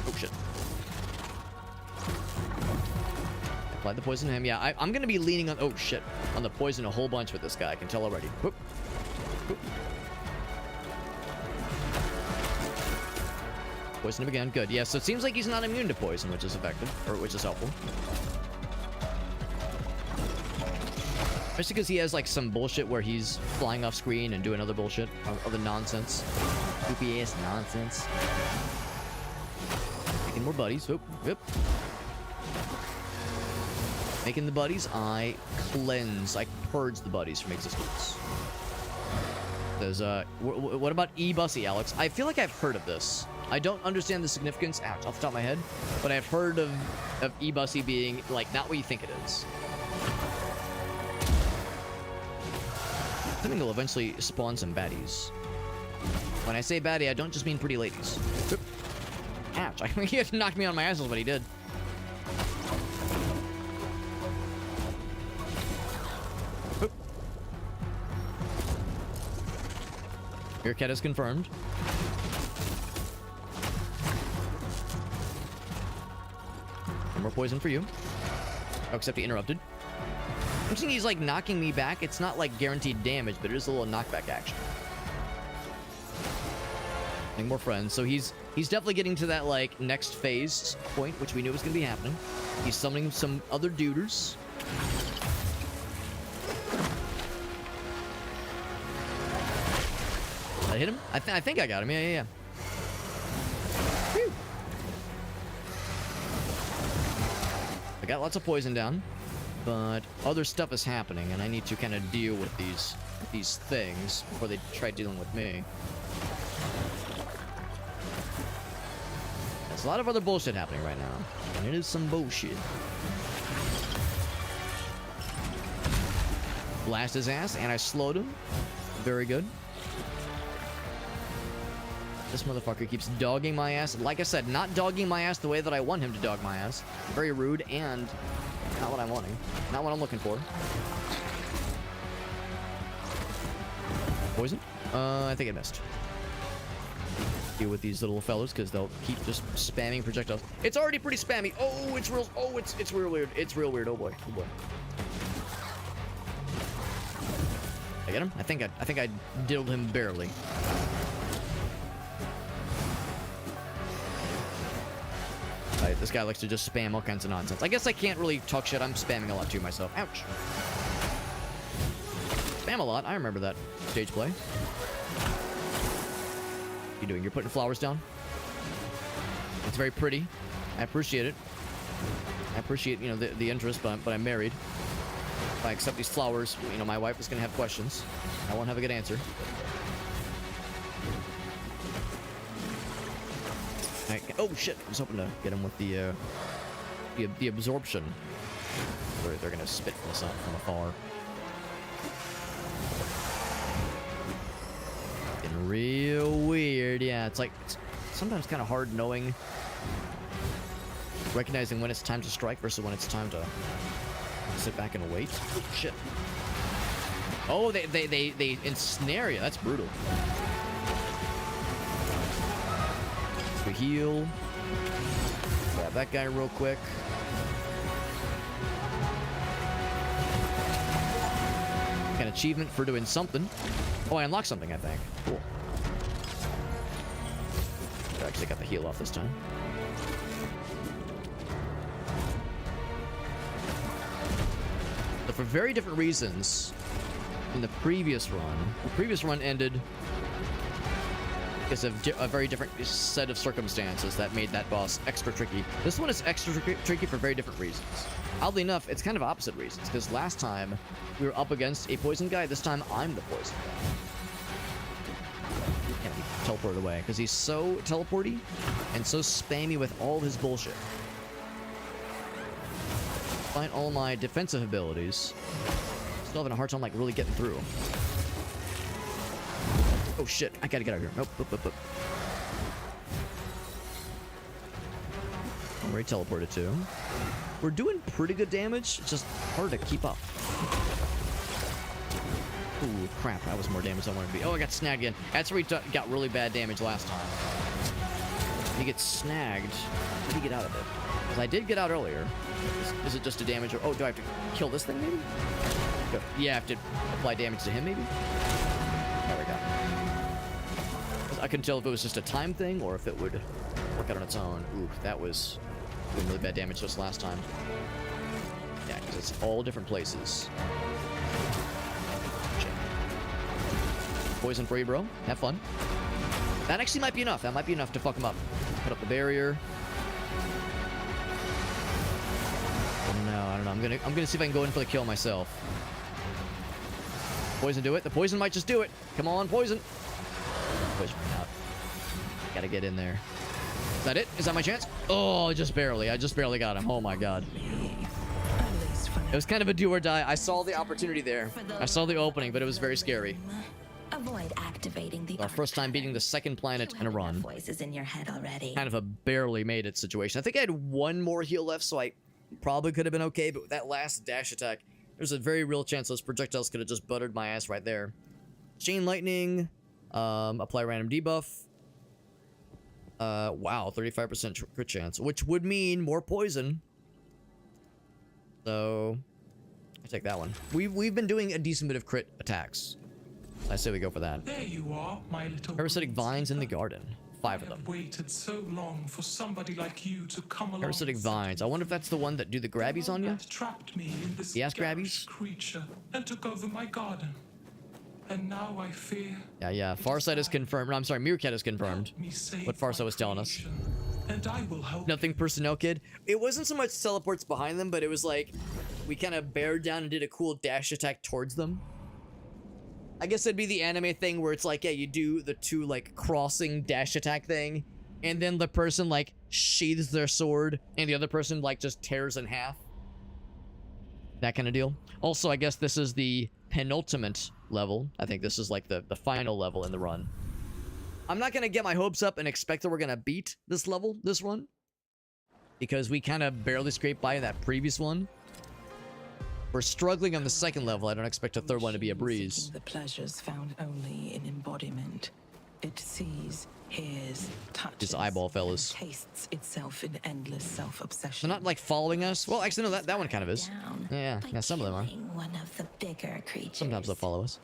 Oh, shit. Apply the poison to him. Yeah, I'm going to be leaning on... Oh, shit. On the poison a whole bunch with this guy. I can tell already. Whoop. Whoop. Poison him again. Good. Yeah, so it seems like he's not immune to poison, which is effective. Or which is helpful. Especially because he has, like, some bullshit where he's flying off screen and doing other bullshit. Other nonsense. Goopy ass nonsense. Making more buddies. Whoop. Whoop. Making the buddies, I cleanse, I purge the buddies from existence. There's, what about E-Bussy, Alex? I feel like I've heard of this. I don't understand the significance, ouch, off the top of my head, but I've heard of E-Bussy being, like, not what you think it is. I think they'll eventually spawn some baddies. When I say baddie, I don't just mean pretty ladies. Oop. Ouch, I mean, he had to knock me on my assholes, but he did. Your cat is confirmed. No more poison for you. Oh, except he interrupted. I'm thinking he's like knocking me back. It's not like guaranteed damage, but it is a little knockback action. Getting more friends. So he's definitely getting to that like next phase point, which we knew was gonna be happening. He's summoning some other duders. Did I hit him? I think I got him. Yeah. Whew. I got lots of poison down, but other stuff is happening, and I need to kind of deal with these things before they try dealing with me. There's a lot of other bullshit happening right now, and it is some bullshit. Blast his ass, and I slowed him. Very good. This motherfucker keeps dogging my ass. Like I said, not dogging my ass the way that I want him to dog my ass. Very rude and not what I'm wanting. Not what I'm looking for. Poison? I think I missed. Deal with these little fellas because they'll keep just spamming projectiles. It's already pretty spammy. Oh, it's real. Oh, it's real weird. It's real weird. Oh boy. Oh boy. I get him? I think I diddled him barely. Right, this guy likes to just spam all kinds of nonsense. I guess I can't really talk shit. I'm spamming a lot too myself. Ouch. Spam a lot. I remember that stage play. What you doing? You're putting flowers down? It's very pretty. I appreciate it. I appreciate, you know, the interest, but I'm married. If I accept these flowers, you know, my wife is going to have questions. I won't have a good answer. Oh shit! I was hoping to get him with the absorption. They're gonna spit this up from afar. Getting real weird. Yeah, it's like it's sometimes kind of hard recognizing when it's time to strike versus when it's time to sit back and wait. Oh, shit! Oh, they ensnare you. That's brutal. We heal. Grab that guy real quick. An achievement for doing something. Oh, I unlocked something, I think. Cool. I actually got the heal off this time. But for very different reasons, in the previous run ended because of a very different set of circumstances that made that boss extra tricky. This one is extra tricky for very different reasons. Oddly enough, it's kind of opposite reasons, because last time we were up against a poison guy, this time I'm the poison guy. Can't be teleported away, because he's so teleporty and so spammy with all his bullshit. Despite all my defensive abilities, still having a hard time like really getting through. Oh shit, I gotta get out of here. Nope, I'm already teleported too. We're doing pretty good damage, it's just hard to keep up. Ooh, crap, that was more damage than I wanted to be. Oh, I got snagged again. That's where we got really bad damage last time. You get snagged. How do you get out of it? Because I did get out earlier. Is it just a damage or... Oh, do I have to kill this thing maybe? Yeah, I have to apply damage to him maybe? There we go. I couldn't tell if it was just a time thing or if it would work out on its own. Ooh, that was doing really bad damage just last time. Yeah, because it's all different places. Shit. Poison for you, bro. Have fun. That actually might be enough. That might be enough to fuck him up. Put up the barrier. No, I don't know. I'm gonna see if I can go in for the kill myself. Poison do it. The poison might just do it. Come on, poison. Poison out. Gotta get in there. Is that it? Is that my chance? Oh, just barely. I just barely got him. Oh my god. It was kind of a do or die. I saw the opportunity there. I saw the opening, but it was very scary. Avoid activating the Our first time beating the second planet in a run. Voices in your head already. Kind of a barely made it situation. I think I had one more heal left, so I probably could have been okay, but with that last dash attack, there's a very real chance those projectiles could have just buttered my ass right there. Chain lightning, apply random debuff. Wow, 35% crit chance, which would mean more poison. So I take that one. We've been doing a decent bit of crit attacks. I say we go for that. There you are, my little Parasitic vines in the garden. 5 of them. I've waited so long for somebody like you to come along. Parasitic vines. I wonder if that's the one that do the grabbies on you. Trapped me in this The ass grabbies? creature and took over my garden. And now I fear. Yeah. Farsight is confirmed. No, I'm sorry, Meerkat is confirmed. What Farsight was telling us. And I will help. Nothing personnel kid. It wasn't so much teleports behind them, but it was like we kind of bared down and did a cool dash attack towards them. I guess it'd be the anime thing where it's like, yeah, you do the 2 like crossing dash attack thing, and then the person like sheathes their sword, and the other person like just tears in half. That kind of deal. Also, I guess this is the penultimate level. I think this is like the final level in the run. I'm not gonna get my hopes up and expect that we're gonna beat this level, this run, because we kind of barely scraped by in that previous one. We're struggling on the second level. I don't expect a third one to be a breeze. The pleasures found only in embodiment. It sees, hears, touches. Just eyeball fellas. Tastes itself in endless self-obsession. They're not like following us. Well, actually, no, that one kind of is. Yeah, some of them are. One of the bigger creatures. Sometimes they'll follow us.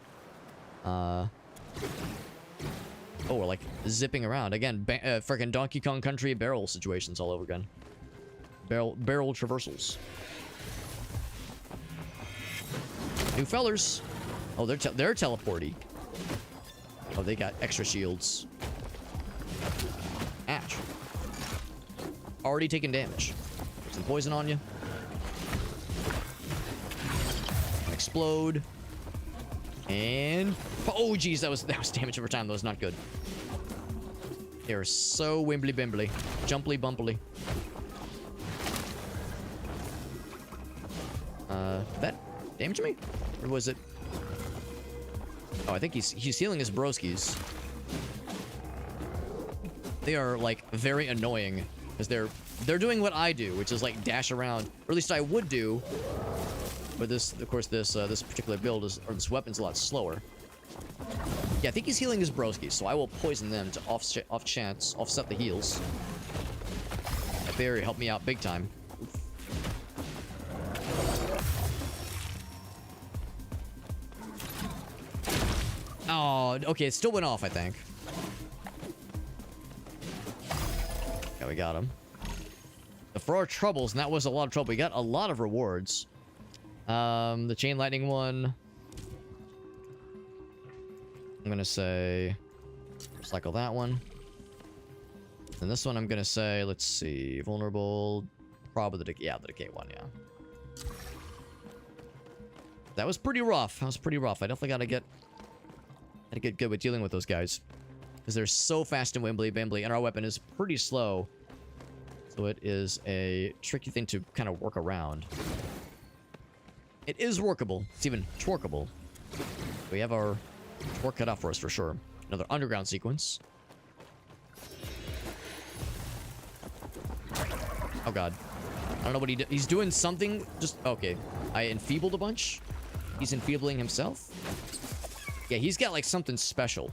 Oh, we're like zipping around again. Freaking Donkey Kong Country barrel situations all over again. Barrel traversals. New fellers. Oh, they're teleporty. Oh, they got extra shields. Ouch. Already taking damage. Some poison on you. Explode. And oh geez, that was damage over time. That was not good. They're so wimbly bimbly, jumply bumpily. That damage me? Or was it? Oh, I think he's healing his broskies. They are like very annoying because they're doing what I do, which is like dash around, or at least I would do. But this, of course, this particular build is, or this weapon's a lot slower. Yeah, I think he's healing his broskies, so I will poison them to offset the heals. That berry helped me out big time. Oh, okay, it still went off, I think. Yeah, we got him. But for our troubles, and that was a lot of trouble, we got a lot of rewards. The chain lightning one. I'm gonna say recycle that one. And this one I'm gonna say, let's see, vulnerable, probably the decay one, yeah. That was pretty rough. I definitely gotta get good with dealing with those guys, because they're so fast and wimbly bimbly, and our weapon is pretty slow. So it is a tricky thing to kind of work around. It is workable. It's even twerkable. We have our work cut out for us for sure. Another underground sequence. Oh god. I don't know what he did. He's doing something. Just okay. I enfeebled a bunch. He's enfeebling himself. Yeah, he's got like something special.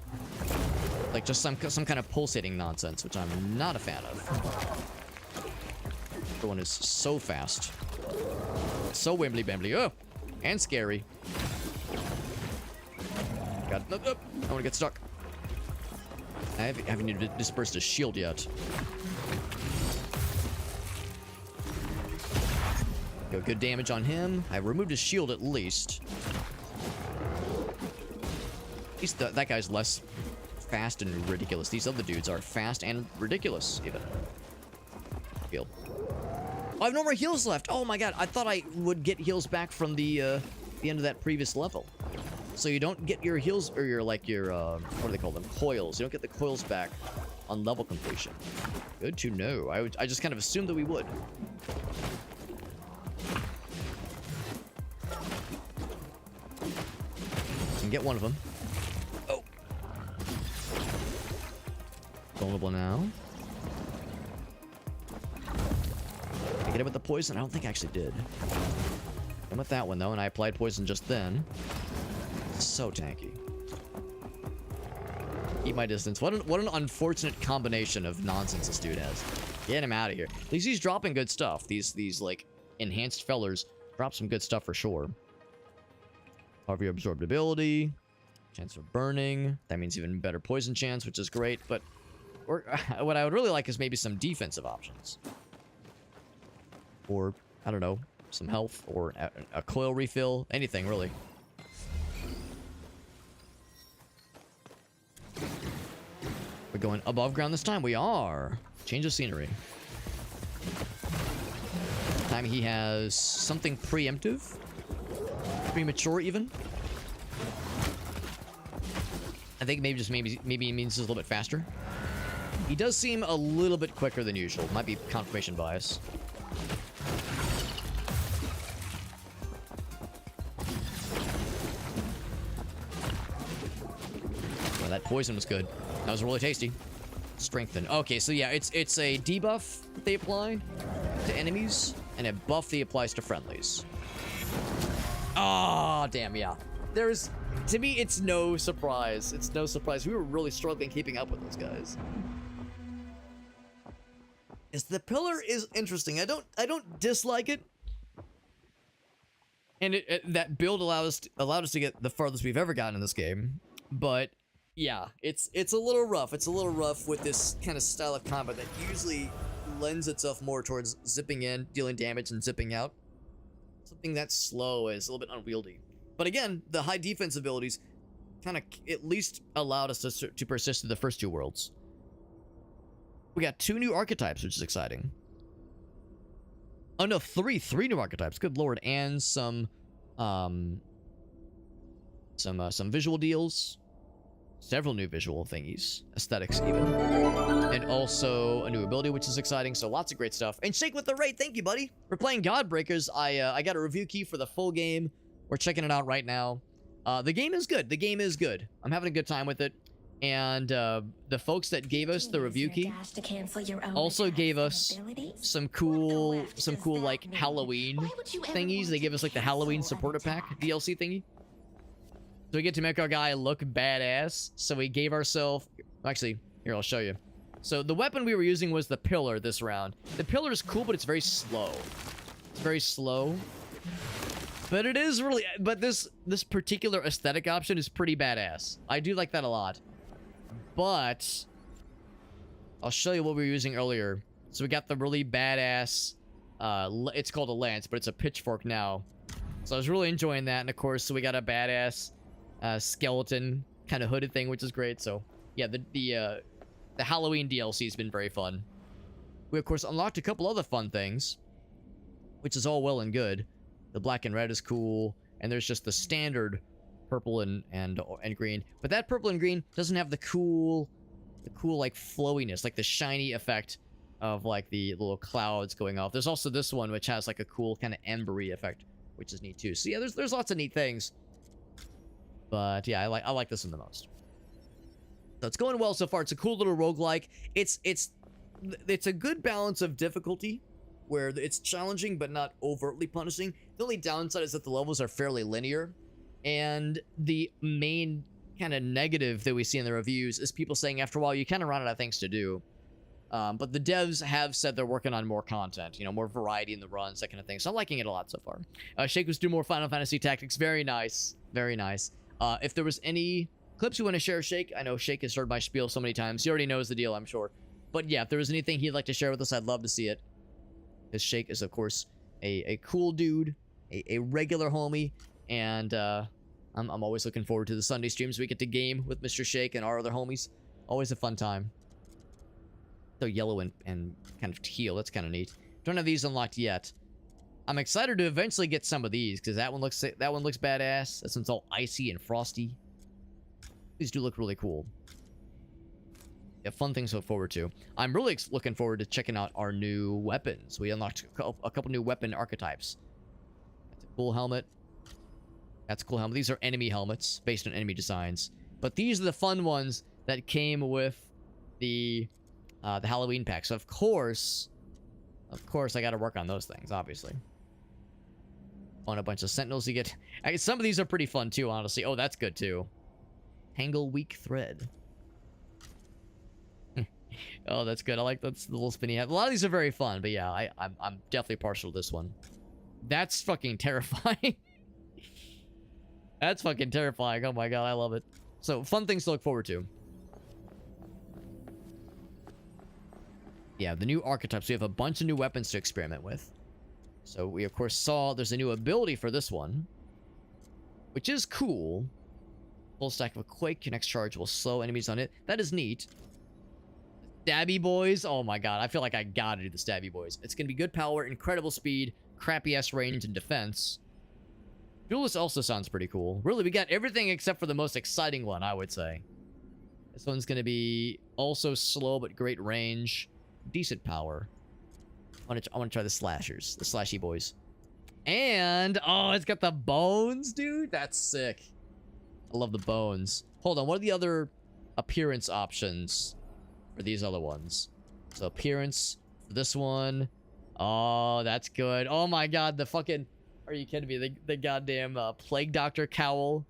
Like just some kind of pulsating nonsense, which I'm not a fan of. Everyone is so fast. So wimbly bimbly. Oh! And scary. God, no, no. I want to get stuck. I haven't even dispersed a shield yet. Go good damage on him. I removed his shield at least. At least that guy's less fast and ridiculous. These other dudes are fast and ridiculous, even. Heal. Oh, I have no more heals left. Oh my god, I thought I would get heals back from the end of that previous level. So you don't get your heals, or your, like, your, what do they call them? Coils. You don't get the coils back on level completion. Good to know. I just kind of assumed that we would. Can get one of them. Oh. Vulnerable now. Did I get it with the poison? I don't think I actually did. I'm with that one though, and I applied poison just then. So tanky. Keep my distance. What an unfortunate combination of nonsense this dude has. Get him out of here. At least he's dropping good stuff. These like enhanced fellers Drop some good stuff for sure. However, your absorbability, chance of burning. That means even better poison chance, which is great. But what I would really like is maybe some defensive options. Or, I don't know, some health or a coil refill. Anything, really. We're going above ground this time. We are. Change of scenery. This time he has something preemptive. Premature, even. I think maybe he means he's a little bit faster. He does seem a little bit quicker than usual. Might be confirmation bias. Well, that poison was good. That was really tasty. Strengthen. Okay, so yeah, it's a debuff that they apply to enemies and a buff that applies to friendlies. Oh, damn, yeah. To me, it's no surprise. It's no surprise. We were really struggling keeping up with those guys. Yes, the pillar is interesting. I don't dislike it. And that build allowed us to get the farthest we've ever gotten in this game. But yeah, it's a little rough. It's a little rough with this kind of style of combat that usually lends itself more towards zipping in, dealing damage, and zipping out. Something that slow is a little bit unwieldy. But again, the high defense abilities kind of at least allowed us to persist through the first two worlds. We got 2 new archetypes, which is exciting. Oh no, 3 new archetypes. Good lord, and some visual deals, several new visual thingies, aesthetics even, and also a new ability, which is exciting. So lots of great stuff. And Shake with the raid, thank you, buddy. We're playing Godbreakers. I got a review key for the full game. We're checking it out right now. The game is good. The game is good. I'm having a good time with it. And the folks that gave us the review key also gave us some cool like Halloween thingies. They gave us like the Halloween supporter pack DLC thingy. So we get to make our guy look badass. So we gave ourselves, actually, here, I'll show you. So the weapon we were using was the pillar this round. The pillar is cool, but it's very slow. It's very slow. But it is really, but this particular aesthetic option is pretty badass. I do like that a lot. But I'll show you what we were using earlier. So we got the really badass, it's called a lance, but it's a pitchfork now. So I was really enjoying that. And of course, so we got a badass skeleton kind of hooded thing, which is great. So yeah, the Halloween DLC has been very fun. We of course unlocked a couple other fun things, which is all well and good. The black and red is cool, and there's just the standard purple and green. But that purple and green doesn't have the cool like flowiness, like the shiny effect of like the little clouds going off. There's also this one which has like a cool kind of embery effect, which is neat too. So yeah, there's lots of neat things. But yeah, I like this one the most. So it's going well so far. It's a cool little roguelike. It's a good balance of difficulty, where it's challenging but not overtly punishing. The only downside is that the levels are fairly linear. And the main kind of negative that we see in the reviews is people saying after a while you kind of run out of things to do. But the devs have said they're working on more content, you know, more variety in the runs, that kind of thing. So I'm liking it a lot so far. Shake was doing more Final Fantasy Tactics. Very nice. Very nice. If there was any clips you want to share, Shake, I know Shake has heard my spiel so many times. He already knows the deal, I'm sure. But yeah, if there was anything he'd like to share with us, I'd love to see it. Because Shake is, of course, a cool dude, a regular homie, and I'm always looking forward to the Sunday streams we get to game with Mr. Shake and our other homies. Always a fun time. So yellow and kind of teal, that's kind of neat. Don't have these unlocked yet. I'm excited to eventually get some of these, because that one looks badass. This one's all icy and frosty. These do look really cool. Yeah, fun things to look forward to. I'm really looking forward to checking out our new weapons. We unlocked a couple new weapon archetypes. That's a cool helmet. That's a cool helmet. These are enemy helmets based on enemy designs. But these are the fun ones that came with the Halloween pack. So of course, I got to work on those things, obviously. On a bunch of sentinels you get. Some of these are pretty fun too, honestly. Oh, that's good too. Tangle weak thread. Oh, that's good. I like that little spinny head. A lot of these are very fun, but yeah, I'm definitely partial to this one. That's fucking terrifying. That's fucking terrifying. Oh my god, I love it. So, fun things to look forward to. Yeah, the new archetypes. We have a bunch of new weapons to experiment with. So, we of course saw there's a new ability for this one, which is cool. Full stack of a quake. Your next charge will slow enemies on it. That is neat. Stabby boys. Oh my god, I feel like I gotta do the stabby boys. It's gonna be good power, incredible speed, crappy ass range and defense. Duelist also sounds pretty cool. Really, we got everything except for the most exciting one, I would say. This one's gonna be also slow but great range, decent power. I want to try the slashers, the slashy boys. And oh, it's got the bones, dude. That's sick. I love the bones. Hold on, what are the other appearance options for these other ones? So appearance for this one. Oh, that's good. Oh my god, the fucking... Are you kidding me? The goddamn Plague Doctor cowl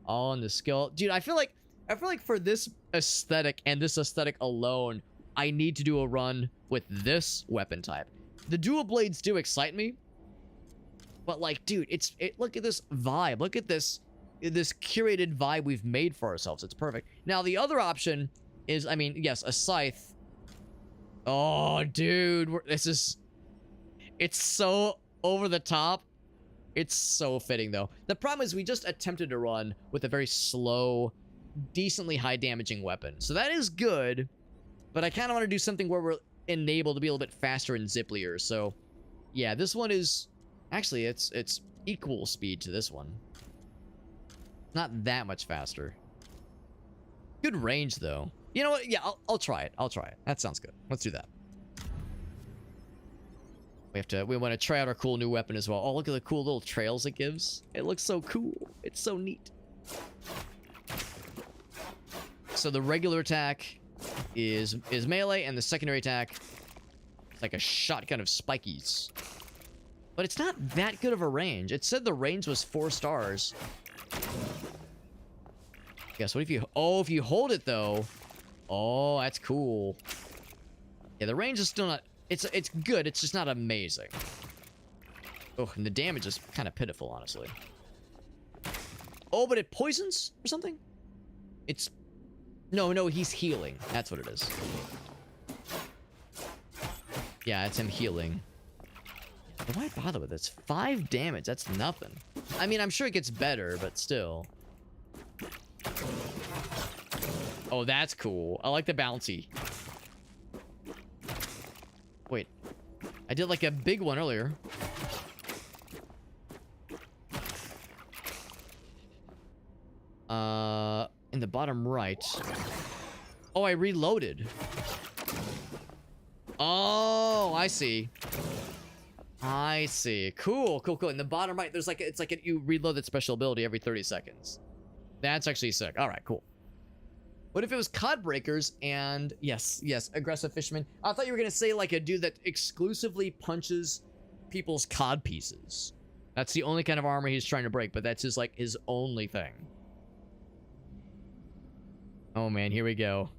on the skill. Dude, I feel like for this aesthetic and this aesthetic alone, I need to do a run with this weapon type. The dual blades do excite me. But like, dude, look at this vibe. Look at this curated vibe we've made for ourselves. It's perfect. Now, the other option is, I mean, yes, a scythe. Oh, dude, it's so over the top. It's so fitting, though. The problem is we just attempted to run with a very slow, decently high damaging weapon. So that is good, but I kind of want to do something where we're enabled to be a little bit faster and zipplier. So, yeah, this one is... Actually, it's equal speed to this one. Not that much faster. Good range, though. You know what? Yeah, I'll try it. I'll try it. That sounds good. Let's do that. We want to try out our cool new weapon as well. Oh, look at the cool little trails it gives. It looks so cool. It's so neat. So the regular attack is melee, and the secondary attack is like a shotgun of spikies. But it's not that good of a range. It said the range was 4 stars. Guess what if you... Oh, if you hold it, though. Oh, that's cool. Yeah, the range is still not... It's good, it's just not amazing. Oh, and the damage is kind of pitiful, honestly. Oh, but it poisons or something? It's... No, he's healing. That's what it is. Yeah, it's him healing. Why bother with this? 5 damage, that's nothing. I mean, I'm sure it gets better, but still. Oh, that's cool. I like the bouncy. Wait. I did like a big one earlier. In the bottom right. Oh, I reloaded. Oh, I see. I see. Cool. In the bottom right, there's like you reload that special ability every 30 seconds. That's actually sick. All right, cool. What if it was Codbreakers and yes, aggressive fisherman? I thought you were gonna say like a dude that exclusively punches people's cod pieces. That's the only kind of armor he's trying to break, but that's his only thing. Oh man, here we go.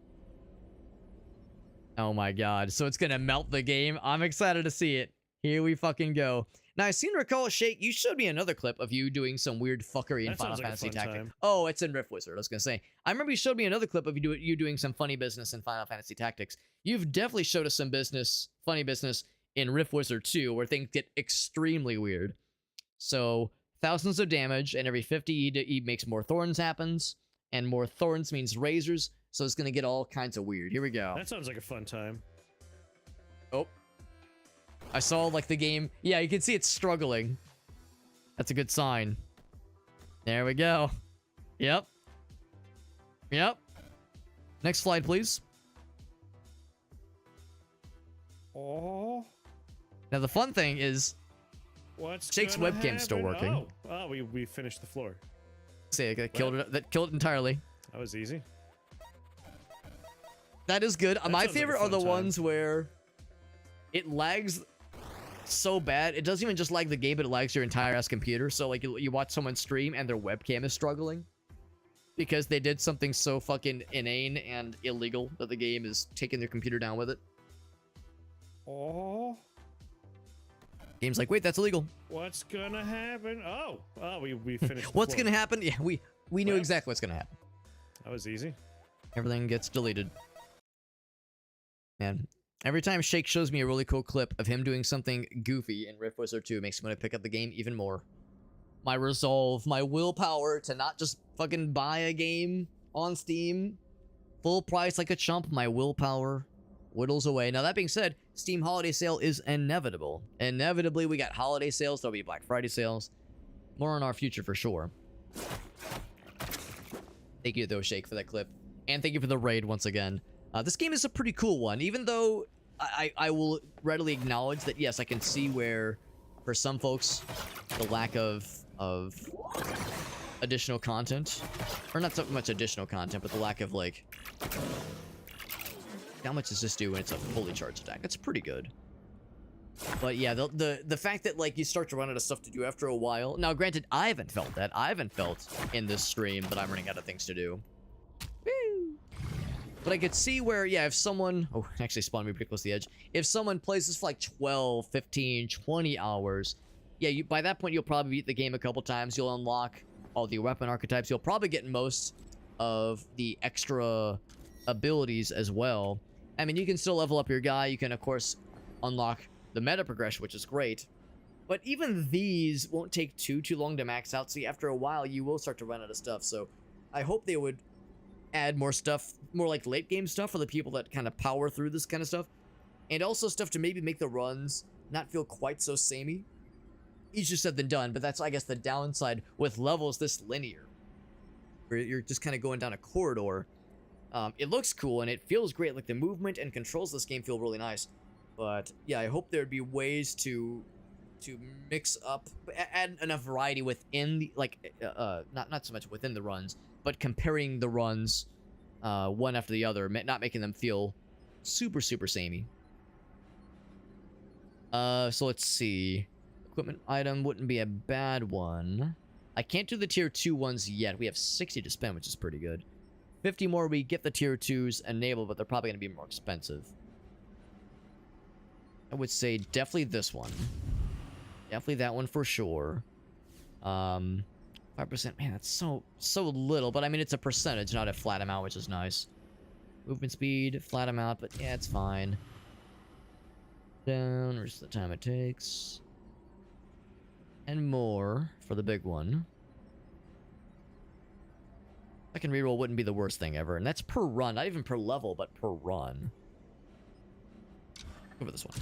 Oh my god. So it's gonna melt the game. I'm excited to see it. Here we fucking go. Now, I seem to recall, Shake, you showed me another clip of you doing some weird fuckery in Final Fantasy Tactics. Oh, it's in Rift Wizard, I was going to say. I remember you showed me another clip of you doing some funny business in Final Fantasy Tactics. You've definitely showed us some funny business in Rift Wizard 2, where things get extremely weird. So, thousands of damage, and every 50 he makes more thorns happens, and more thorns means razors, so it's going to get all kinds of weird. Here we go. That sounds like a fun time. Oh. I saw, like, the game... Yeah, you can see it's struggling. That's a good sign. There we go. Yep. Next slide, please. Oh. Now, the fun thing is... Shake's webcam's still working. Oh, we finished the floor. See, that killed it entirely. That was easy. That is good. My favorite are the ones where it lags... so bad, it doesn't even just lag the game, but it lags your entire ass computer. So like you watch someone stream and their webcam is struggling because they did something so fucking inane and illegal that the game is taking their computer down with it. Oh. Game's like, wait, that's illegal. What's gonna happen? Oh, we finished. What's gonna happen? Yeah, we knew exactly what's gonna happen. That was easy. Everything gets deleted. Man, every time Shake shows me a really cool clip of him doing something goofy in Rift Wizard 2, it makes me want to pick up the game even more. My resolve, my willpower to not just fucking buy a game on Steam, full price like a chump, my willpower whittles away. Now, that being said, Steam Holiday Sale is inevitable. Inevitably, we got holiday sales. There'll be Black Friday sales. More in our future for sure. Thank you, though, Shake, for that clip. And thank you for the raid once again. This game is a pretty cool one, even though I will readily acknowledge that, yes, I can see where, for some folks, the lack of additional content, or not so much additional content, but the lack of, like, how much does this do when it's a fully charged attack? That's pretty good. But yeah, the fact that, like, you start to run out of stuff to do after a while. Now, granted, I haven't felt that. I haven't felt in this stream that I'm running out of things to do. Woo! But I could see where, yeah, if someone... Oh, actually spawned me pretty close to the edge. If someone plays this for like 12, 15, 20 hours, yeah, by that point, you'll probably beat the game a couple times. You'll unlock all the weapon archetypes. You'll probably get most of the extra abilities as well. I mean, you can still level up your guy. You can, of course, unlock the meta progression, which is great. But even these won't take too long to max out. See, after a while, you will start to run out of stuff. So I hope they would add more stuff, more like late game stuff for the people that kind of power through this kind of stuff. And also stuff to maybe make the runs not feel quite so samey. Easier said than done, but that's, I guess, the downside with levels this linear. Where you're just kind of going down a corridor. It looks cool and it feels great. Like, the movement and controls of this game feel really nice. But yeah, I hope there'd be ways to mix up, add enough variety within the, like, not so much within the runs, but comparing the runs one after the other, not making them feel super samey. So let's see. Equipment item wouldn't be a bad one. I can't do the tier 2 ones yet. We have 60 to spend, which is pretty good. 50 more, we get the tier 2s enabled, but they're probably going to be more expensive. I would say definitely this one. Definitely that one for sure. 5%, man, that's so little, but I mean, it's a percentage, not a flat amount, which is nice. Movement speed, flat amount, but yeah, it's fine. Down, reduce the time it takes. And more for the big one. Second reroll wouldn't be the worst thing ever, and that's per run, not even per level, but per run. Go for this one.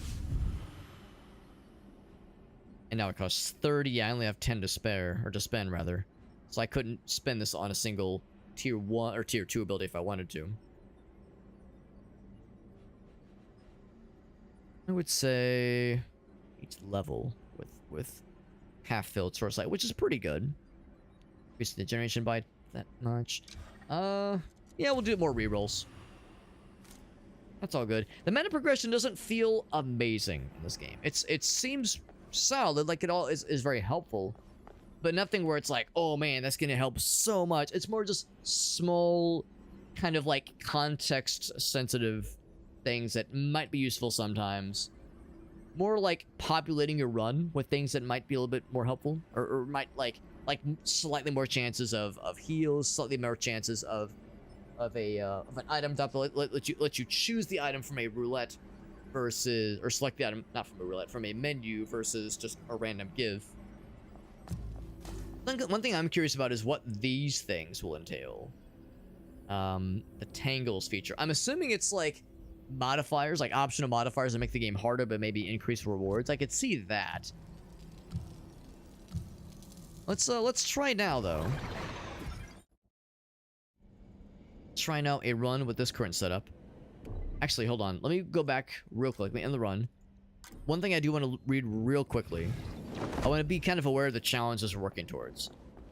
And now it costs 30. Yeah, I only have 10 to spare, or to spend rather. So I couldn't spend this on a single tier 1 or tier 2 ability if I wanted to. I would say each level with half-filled source light, which is pretty good. Increase the generation by that much. Yeah, we'll do more rerolls. That's all good. The meta progression doesn't feel amazing in this game. It seems solid, like it all is very helpful, but nothing where it's like, oh man, that's gonna help so much. It's more just small, kind of like context-sensitive things that might be useful sometimes. More like populating your run with things that might be a little bit more helpful, or might like slightly more chances of heals, slightly more chances of an item drop. Let you choose the item from a roulette versus, or select the item not from a roulette, from a menu versus just a random give. One thing I'm curious about is what these things will entail. The tangles feature. I'm assuming it's like modifiers, like optional modifiers that make the game harder but maybe increase rewards. I could see that. Let's try now though. Let's try now a run with this current setup. Actually, hold on. Let me go back real quick. Let me end the run. One thing I do want to read real quickly. I want to be kind of aware of the challenges we're working towards.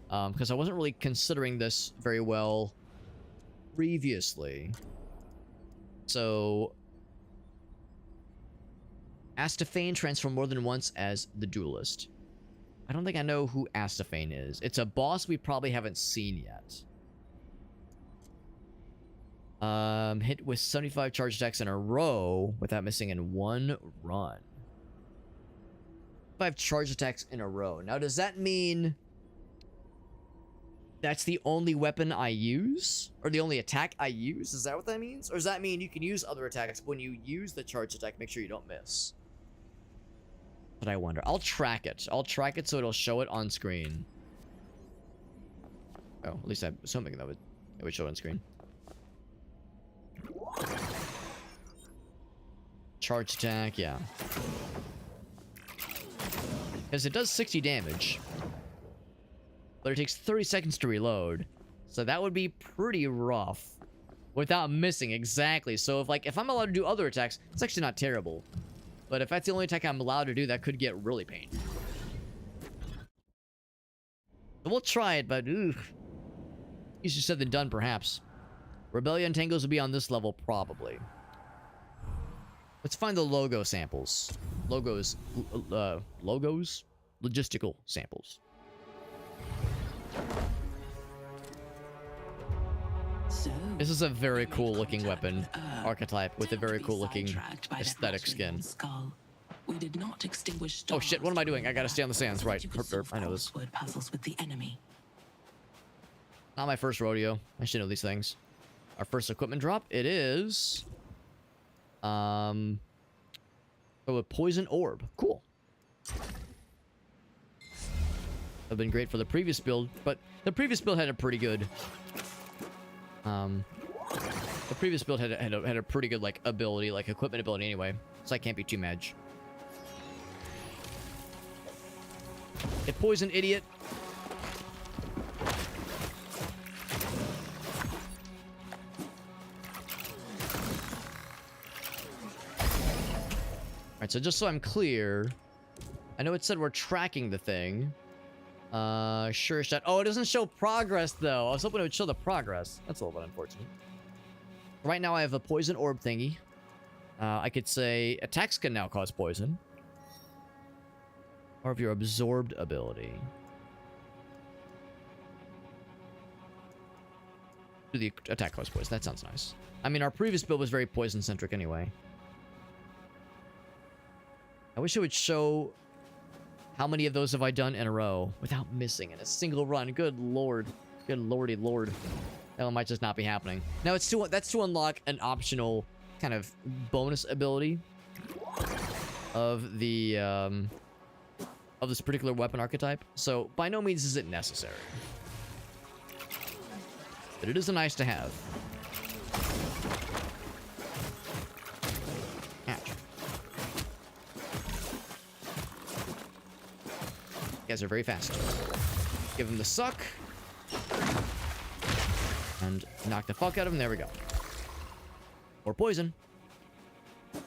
Because I wasn't really considering this very well previously. So, Astaphane transformed more than once as the Duelist. I don't think I know who Astaphane is. It's a boss we probably haven't seen yet. Hit with 75 charge attacks in a row without missing in one run. 5 charge attacks in a row. Now, does that mean that's the only weapon I use? Or the only attack I use? Is that what that means? Or does that mean you can use other attacks, but when you use the charge attack, make sure you don't miss? But I wonder. I'll track it. I'll track it so it'll show it on screen. Oh, at least I'm assuming that it would show on screen. Charge attack, yeah. Because it does 60 damage. But it takes 30 seconds to reload. So that would be pretty rough. Without missing, exactly. So if I'm allowed to do other attacks, it's actually not terrible. But if that's the only attack I'm allowed to do, that could get really painful. So we'll try it, but easier said than done, perhaps. Rebellion tangles will be on this level, probably. Let's find the logo samples. Logos. Logistical samples. So, this is a very cool looking weapon archetype with a very cool looking aesthetic skin. Skull. We did not extinguish Oh shit, what am I doing? I gotta stay on the sands, right. I know this. Puzzles with the enemy. Not my first rodeo. I should know these things. Our first equipment drop, it is... Oh, a poison orb. Cool. Have been great for the previous build, but the previous build had a pretty good... the previous build had a pretty good, like, ability, like, equipment ability anyway, so I can't be too mad. Get poison, idiot. Alright, so just so I'm clear, I know it said we're tracking the thing. Sure shot. Oh, it doesn't show progress, though. I was hoping it would show the progress. That's a little bit unfortunate. Right now, I have a poison orb thingy. I could say attacks can now cause poison. Or of your absorbed ability. Do the attack cause poison. That sounds nice. I mean, our previous build was very poison-centric anyway. I wish it would show how many of those have I done in a row without missing in a single run. Good lord. Good lordy lord. That one might just not be happening. Now, that's to unlock an optional kind of bonus ability of the, of this particular weapon archetype. So, by no means is it necessary. But it is a nice to have. Ouch. You guys are very fast. Give him the suck. And knock the fuck out of him. There we go. Or poison. Of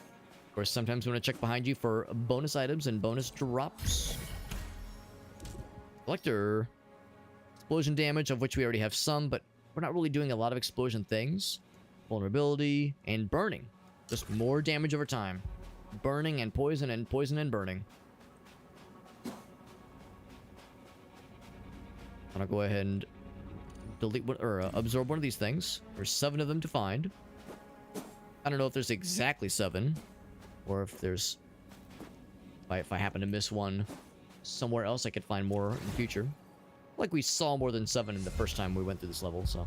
course, sometimes you want to check behind you for bonus items and bonus drops. Collector. Explosion damage, of which we already have some, but we're not really doing a lot of explosion things. Vulnerability and burning. Just more damage over time. Burning and poison and poison and burning. I'm gonna go ahead and delete or absorb one of these things. There's 7 of them to find. I don't know if there's exactly 7, or if there's if I happen to miss one somewhere else, I could find more in the future. Like we saw more than 7 in the first time we went through this level, so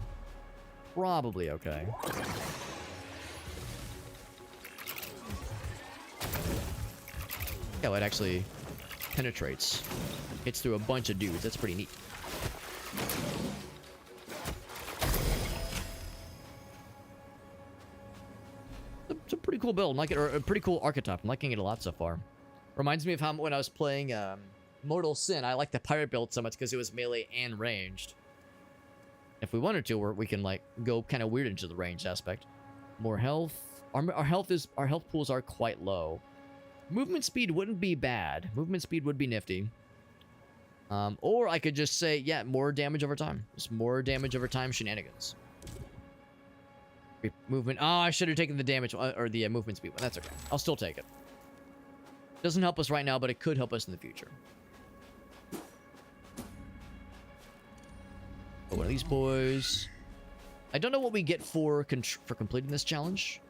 probably okay. Yeah, it actually penetrates, hits through a bunch of dudes. That's pretty neat. It's a pretty cool build. I'm liking it, or a pretty cool archetype. I'm liking it a lot so far. Reminds me of how when I was playing Mortal Sin, I liked the pirate build so much because it was melee and ranged. If we wanted to, we can like go kind of weird into the ranged aspect. More health. Our health pools are quite low. Movement speed wouldn't be bad. Movement speed would be nifty. Or I could just say, yeah, more damage over time. Just more damage over time shenanigans. Movement. Oh, I should have taken the damage or the movement speed one. That's okay. I'll still take it. Doesn't help us right now, but it could help us in the future. One of these boys. I don't know what we get for completing this challenge.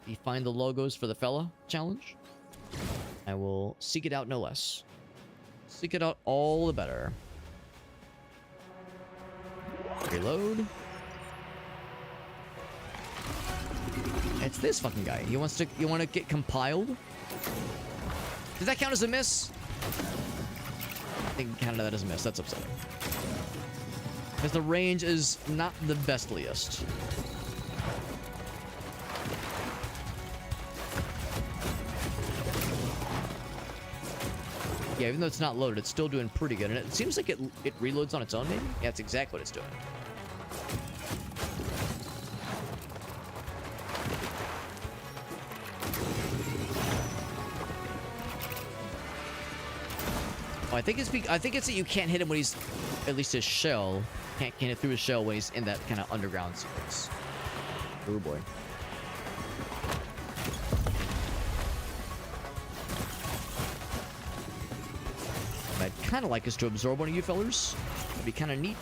You find the logos for the fella challenge. I will seek it out no less. Seek it out, all the better. Reload. It's this fucking guy. You want to get compiled? Does that count as a miss? I think counted that as a miss. That's upsetting. Because the range is not the bestliest. Yeah, even though it's not loaded, it's still doing pretty good. And it seems like it reloads on its own, maybe? Yeah, that's exactly what it's doing. Oh, I think it's that you can't hit him when he's, at least his shell, can't hit through his shell when he's in that kind of underground sequence. Oh boy. I'd kind of like us to absorb one of you fellers. It'd be kind of neat.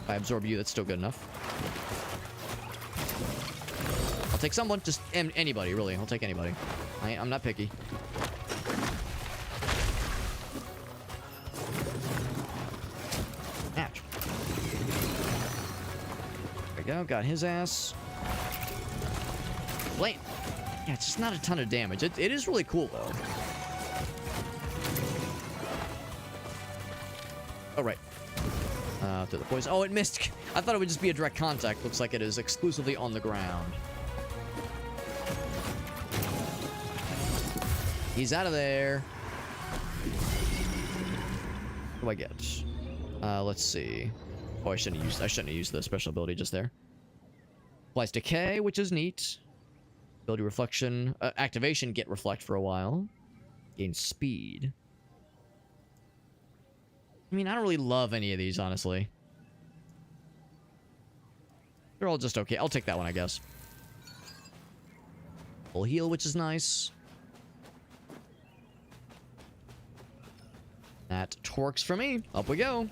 If I absorb you, that's still good enough. I'll take someone, just anybody, really. I'll take anybody. I'm not picky. Ouch. There we go, got his ass. Flame. Yeah, it's just not a ton of damage. It is really cool, though. Oh, right. Through the poison. Oh, it missed. I thought it would just be a direct contact. Looks like it is exclusively on the ground. He's out of there. What do I get? Let's see. Oh, I shouldn't have used the special ability just there. Applies decay, which is neat. Ability reflection. Activation, get reflect for a while. Gain speed. I mean, I don't really love any of these, honestly. They're all just okay. I'll take that one, I guess. Full heal, which is nice. That torques for me. Up we go.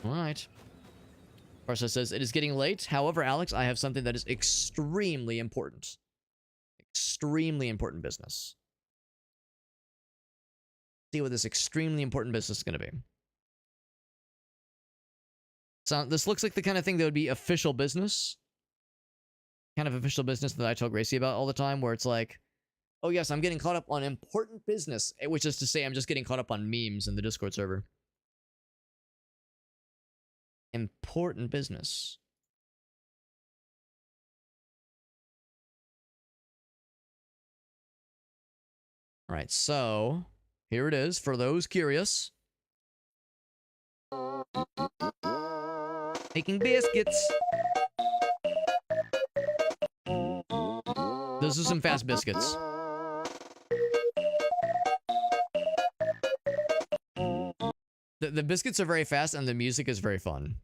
Alright. Parsa says, it is getting late. However, Alex, I have something that is extremely important. Extremely important business. See what this extremely important business is going to be. So this looks like the kind of thing that would be official business. Kind of official business that I tell Gracie about all the time, where it's like, oh yes, I'm getting caught up on important business, which is to say I'm just getting caught up on memes in the Discord server. Important business. All right, so here it is for those curious. Making biscuits. Those are some fast biscuits. The biscuits are very fast and the music is very fun.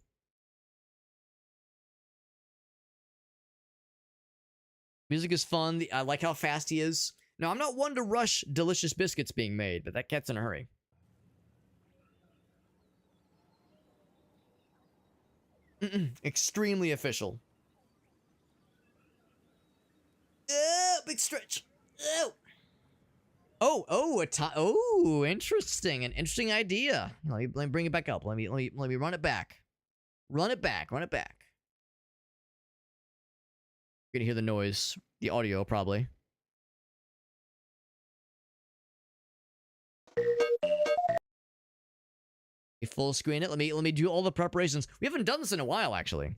Music is fun. I like how fast he is. Now, I'm not one to rush delicious biscuits being made, but that cat's in a hurry. Extremely official. Big stretch. Oh, interesting. An interesting idea. Let me bring it back up. Let me run it back. Run it back. You're gonna hear the noise, the audio probably. Full screen it. Let me do all the preparations. We haven't done this in a while, actually.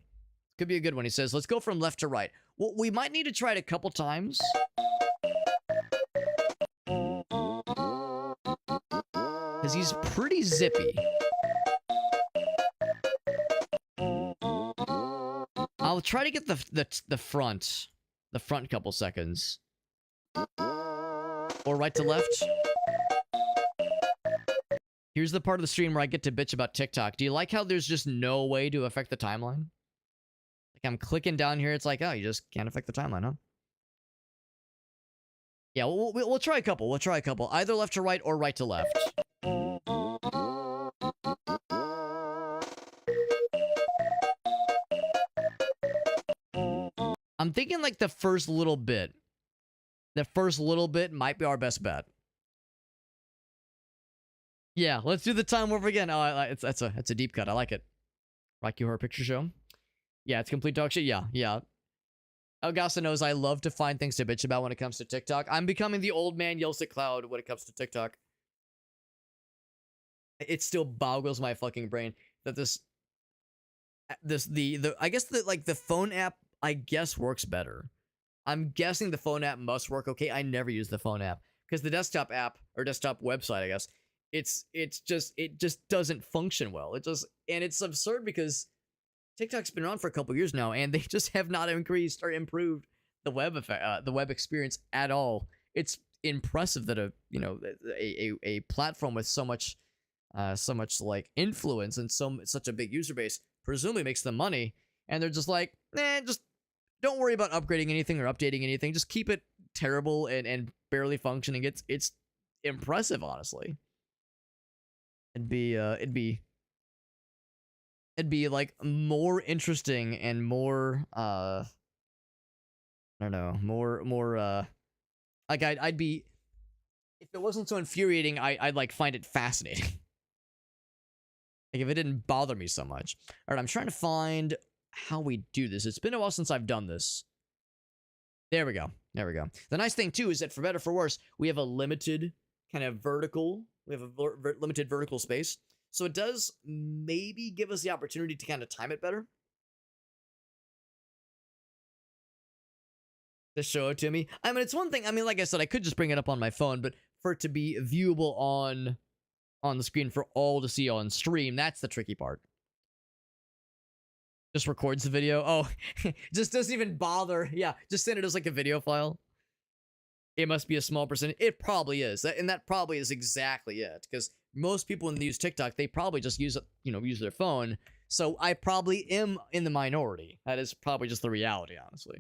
Could be a good one. He says, let's go from left to right. Well, we might need to try it a couple times. Because he's pretty zippy. I'll try to get the front couple seconds. Or right to left. Here's the part of the stream where I get to bitch about TikTok. Do you like how there's just no way to affect the timeline? Like, I'm clicking down here, it's like, oh, you just can't affect the timeline, huh? Yeah, we'll try a couple. We'll try a couple. Either left to right or right to left. I'm thinking like the first little bit. The first little bit might be our best bet. Yeah, let's do the Time Warp again. Oh, that's a deep cut. I like it. Rocky Horror Picture Show. Yeah, it's complete dog shit. Yeah. Elgaso knows I love to find things to bitch about when it comes to TikTok. I'm becoming the old man yells at cloud when it comes to TikTok. It still boggles my fucking brain that I guess the phone app I guess works better. I'm guessing the phone app must work okay. I never use the phone app because the desktop app or desktop website, I guess, it just doesn't function well. And it's absurd because TikTok's been around for a couple years now, and they just have not increased or improved the web experience at all. It's impressive that a platform with so much like influence and such a big user base presumably makes them money, and they're just like, just don't worry about upgrading anything or updating anything. Just keep it terrible and barely functioning. It's impressive, honestly. It'd be like more interesting and more I don't know, more like I'd be, if it wasn't so infuriating, I'd like find it fascinating. Like if it didn't bother me so much. All right, I'm trying to find how we do this. It's been a while since I've done this. There we go. The nice thing too is that for better or for worse, we have a limited kind of vertical. We have a limited vertical space. So it does maybe give us the opportunity to kind of time it better. To show it to me. I mean, it's one thing. I mean, like I said, I could just bring it up on my phone, but for it to be viewable on the screen for all to see on stream, that's the tricky part. Just records the video. Oh, just doesn't even bother. Yeah, just send it as like a video file. It must be a small percentage. It probably is. And that probably is exactly it. Because most people when they use TikTok, they probably just use their phone. So I probably am in the minority. That is probably just the reality, honestly.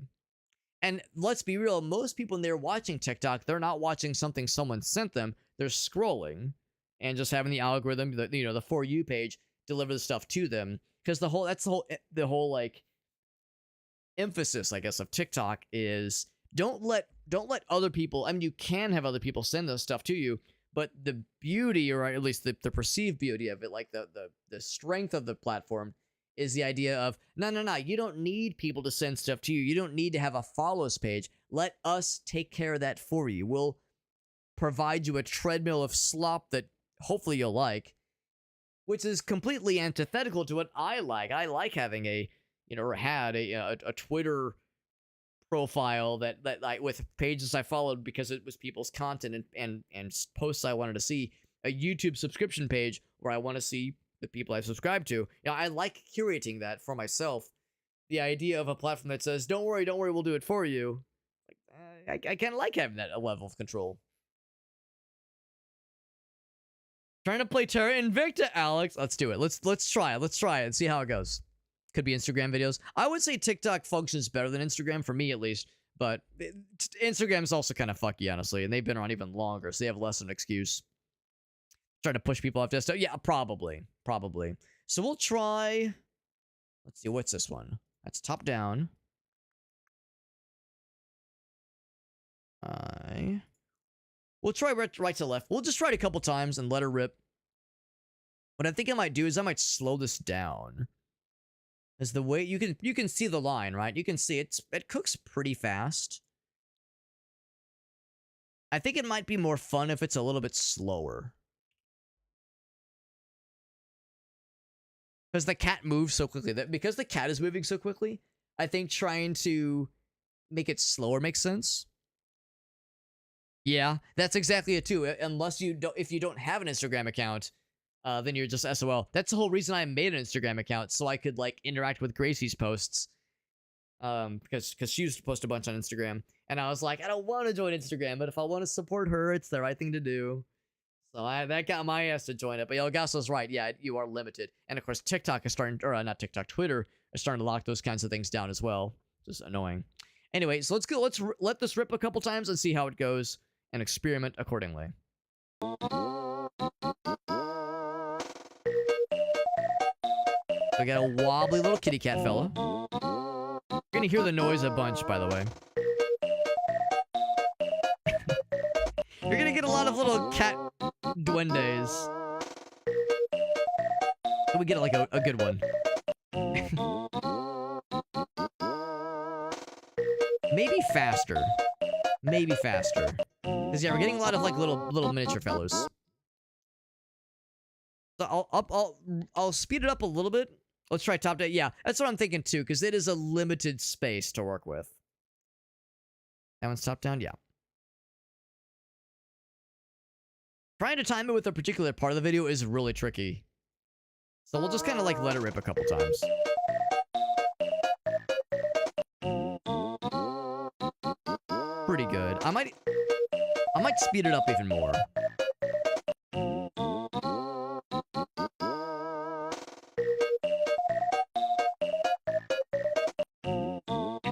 And let's be real, most people when they're watching TikTok, they're not watching something someone sent them. They're scrolling and just having the algorithm, the For You page, deliver the stuff to them. Because the whole like emphasis, I guess, of TikTok is don't let other people, I mean, you can have other people send those stuff to you, but the beauty, or at least the perceived beauty of it, like the strength of the platform, is the idea of, no, you don't need people to send stuff to you. You don't need to have a follows page. Let us take care of that for you. We'll provide you a treadmill of slop that hopefully you'll like, which is completely antithetical to what I like. I like having a Twitter profile that like with pages I followed because it was people's content and posts I wanted to see, a YouTube subscription page where I want to see the people I subscribe to. I like curating that for myself. The idea of a platform that says, don't worry, we'll do it for you. Like, I kind of like having that level of control. Trying to play Terra Invicta, Alex. Let's do it. Let's try it. Let's try it and see how it goes. Could be Instagram videos. I would say TikTok functions better than Instagram, for me at least. But Instagram's also kind of fucky, honestly. And they've been around even longer, so they have less of an excuse. Trying to push people off desktop. Yeah, probably. So we'll try. Let's see. What's this one? That's top down. We'll try right to left. We'll just try it a couple times and let her rip. What I think I might do is I might slow this down. As the way you can see the line, right? You can see it cooks pretty fast. I think it might be more fun if it's a little bit slower. Because the cat moves so quickly. Because the cat is moving so quickly, I think trying to make it slower makes sense. Yeah, that's exactly it too. Unless if you don't have an Instagram account, then you're just SOL. That's the whole reason I made an Instagram account, so I could like interact with Gracie's posts. Because she used to post a bunch on Instagram, and I was like, I don't want to join Instagram, but if I want to support her, it's the right thing to do. So that got my ass to join it. But Elgaso's right. Yeah, you are limited. And of course, TikTok is starting, or not TikTok, Twitter is starting to lock those kinds of things down as well. Just annoying. Anyway, so let's let this rip a couple times and see how it goes and experiment accordingly. We got a wobbly little kitty cat fella. You're gonna hear the noise a bunch, by the way. get a lot of little cat duendes. Can we get like a good one? Maybe faster. Maybe faster. Because yeah, we're getting a lot of like little miniature fellows. So I'll speed it up a little bit. Let's try top down. Yeah, that's what I'm thinking too, because it is a limited space to work with. That one's top down, yeah. Trying to time it with a particular part of the video is really tricky. So we'll just kind of like let it rip a couple times. Pretty good. I might speed it up even more.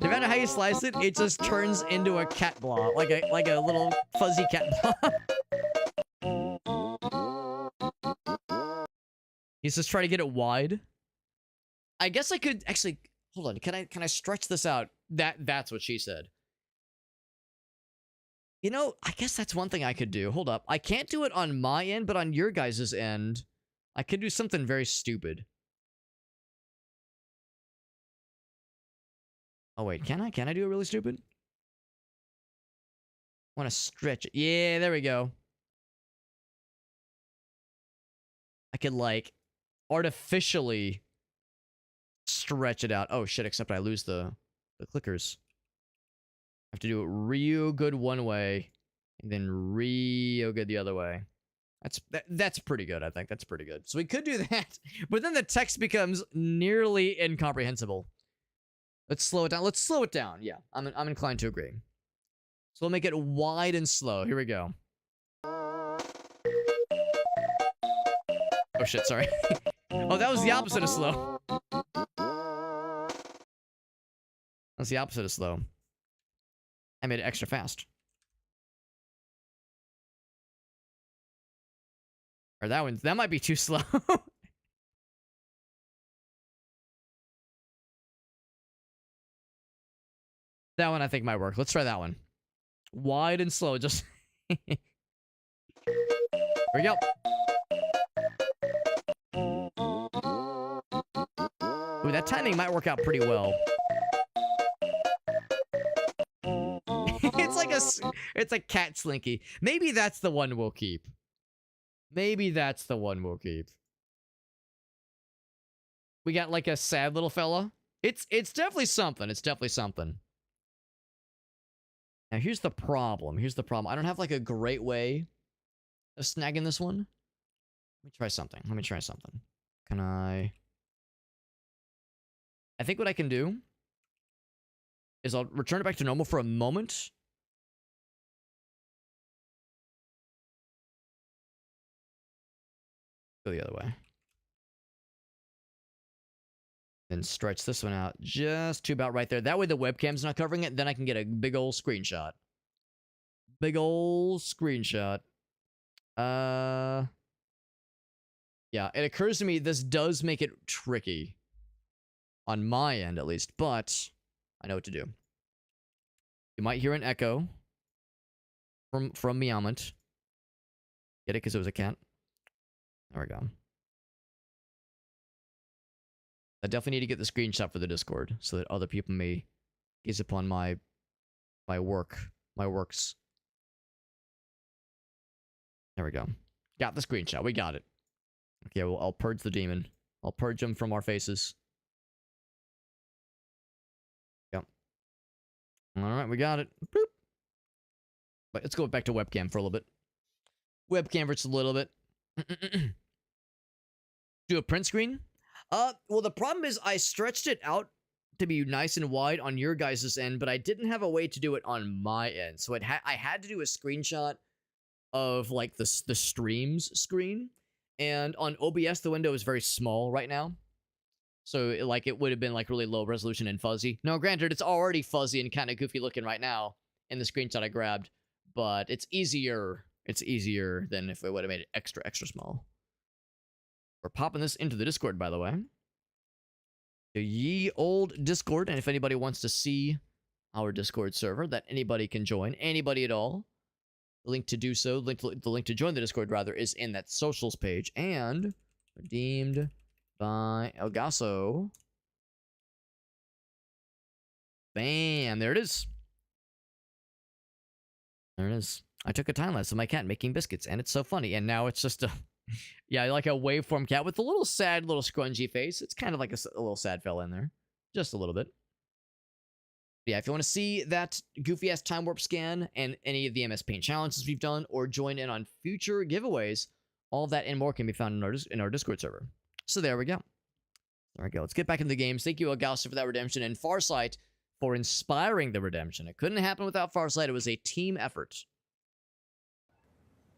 No matter how you slice it, it just turns into a cat blob, like a little fuzzy cat blob. He's just trying to get it wide. I guess I could actually hold on. Can I stretch this out? That's what she said. You know, I guess that's one thing I could do. Hold up. I can't do it on my end, but on your guys' end, I could do something very stupid. Oh, wait. Can I? Can I do it really stupid? I want to stretch it. Yeah, there we go. I could, like, artificially stretch it out. Oh, shit, except I lose the clickers. I have to do it real good one way, and then real good the other way. That's pretty good, I think. That's pretty good. So we could do that, but then the text becomes nearly incomprehensible. Let's slow it down. Let's slow it down. Yeah, I'm inclined to agree. So we'll make it wide and slow. Here we go. Oh shit, sorry. Oh, that was the opposite of slow. That's the opposite of slow. I made it extra fast. Or that might be too slow. That one I think might work. Let's try that one. Wide and slow, just... Here we go. Ooh, that timing might work out pretty well. It's a cat slinky. Maybe that's the one we'll keep. Maybe that's the one we'll keep. We got like a sad little fella. It's definitely something. It's definitely something. Now here's the problem. Here's the problem. I don't have like a great way of snagging this one. Let me try something. Let me try something. Can I think what I can do is I'll return it back to normal for a moment. Go the other way. Then stretch this one out just to about right there. That way the webcam's not covering it. Then I can get a big old screenshot. Big old screenshot. Yeah, it occurs to me this does make it tricky. On my end, at least. But I know what to do. You might hear an echo from Meowment. Get it? Because it was a cat. There we go. I definitely need to get the screenshot for the Discord so that other people may gaze upon my works. There we go. Got the screenshot. We got it. Okay, well, I'll purge the demon. I'll purge him from our faces. Yep. Alright, we got it. Boop. But let's go back to webcam for a little bit. Webcam for just a little bit. Do a print screen? Well, the problem is I stretched it out to be nice and wide on your guys' end, but I didn't have a way to do it on my end. So I had to do a screenshot of, like, the streams screen. And on OBS, the window is very small right now. So, it would have been, like, really low resolution and fuzzy. No, granted, it's already fuzzy and kind of goofy looking right now in the screenshot I grabbed. But it's easier. It's easier than if I would have made it extra, extra small. We're popping this into the Discord, by the way. The ye old Discord. And if anybody wants to see our Discord server that anybody can join, anybody at all, The link to do so, the link to join the Discord, rather, is in that socials page. And redeemed by Elgaso. Bam, there it is. There it is. I took a time lapse of my cat making biscuits, and it's so funny. And now it's just a, yeah, like a waveform cat with a little sad, little scrungy face. It's kind of like a little sad fella in there, just a little bit. Yeah, if you want to see that goofy ass time warp scan and any of the MS Paint challenges we've done, or join in on future giveaways, all of that and more can be found in our Discord server. So there we go. There we go. Let's get back into the games. Thank you, Elgaso, for that redemption, and Farsight for inspiring the redemption. It couldn't happen without Farsight. It was a team effort.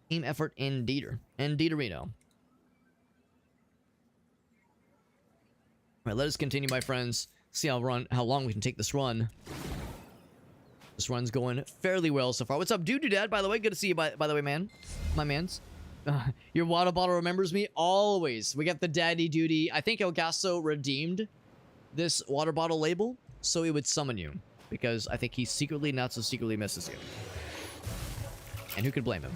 Team effort indeeder. Indeederino. All right, let us continue, my friends. See how long we can take this run. This run's going fairly well so far. What's up, Dad? By the way, good to see you. By the way, man, my man's. Your water bottle remembers me always. We got the daddy duty. I think Elgaso redeemed this water bottle label so he would summon you, because I think he secretly, not so secretly, misses you. And who could blame him?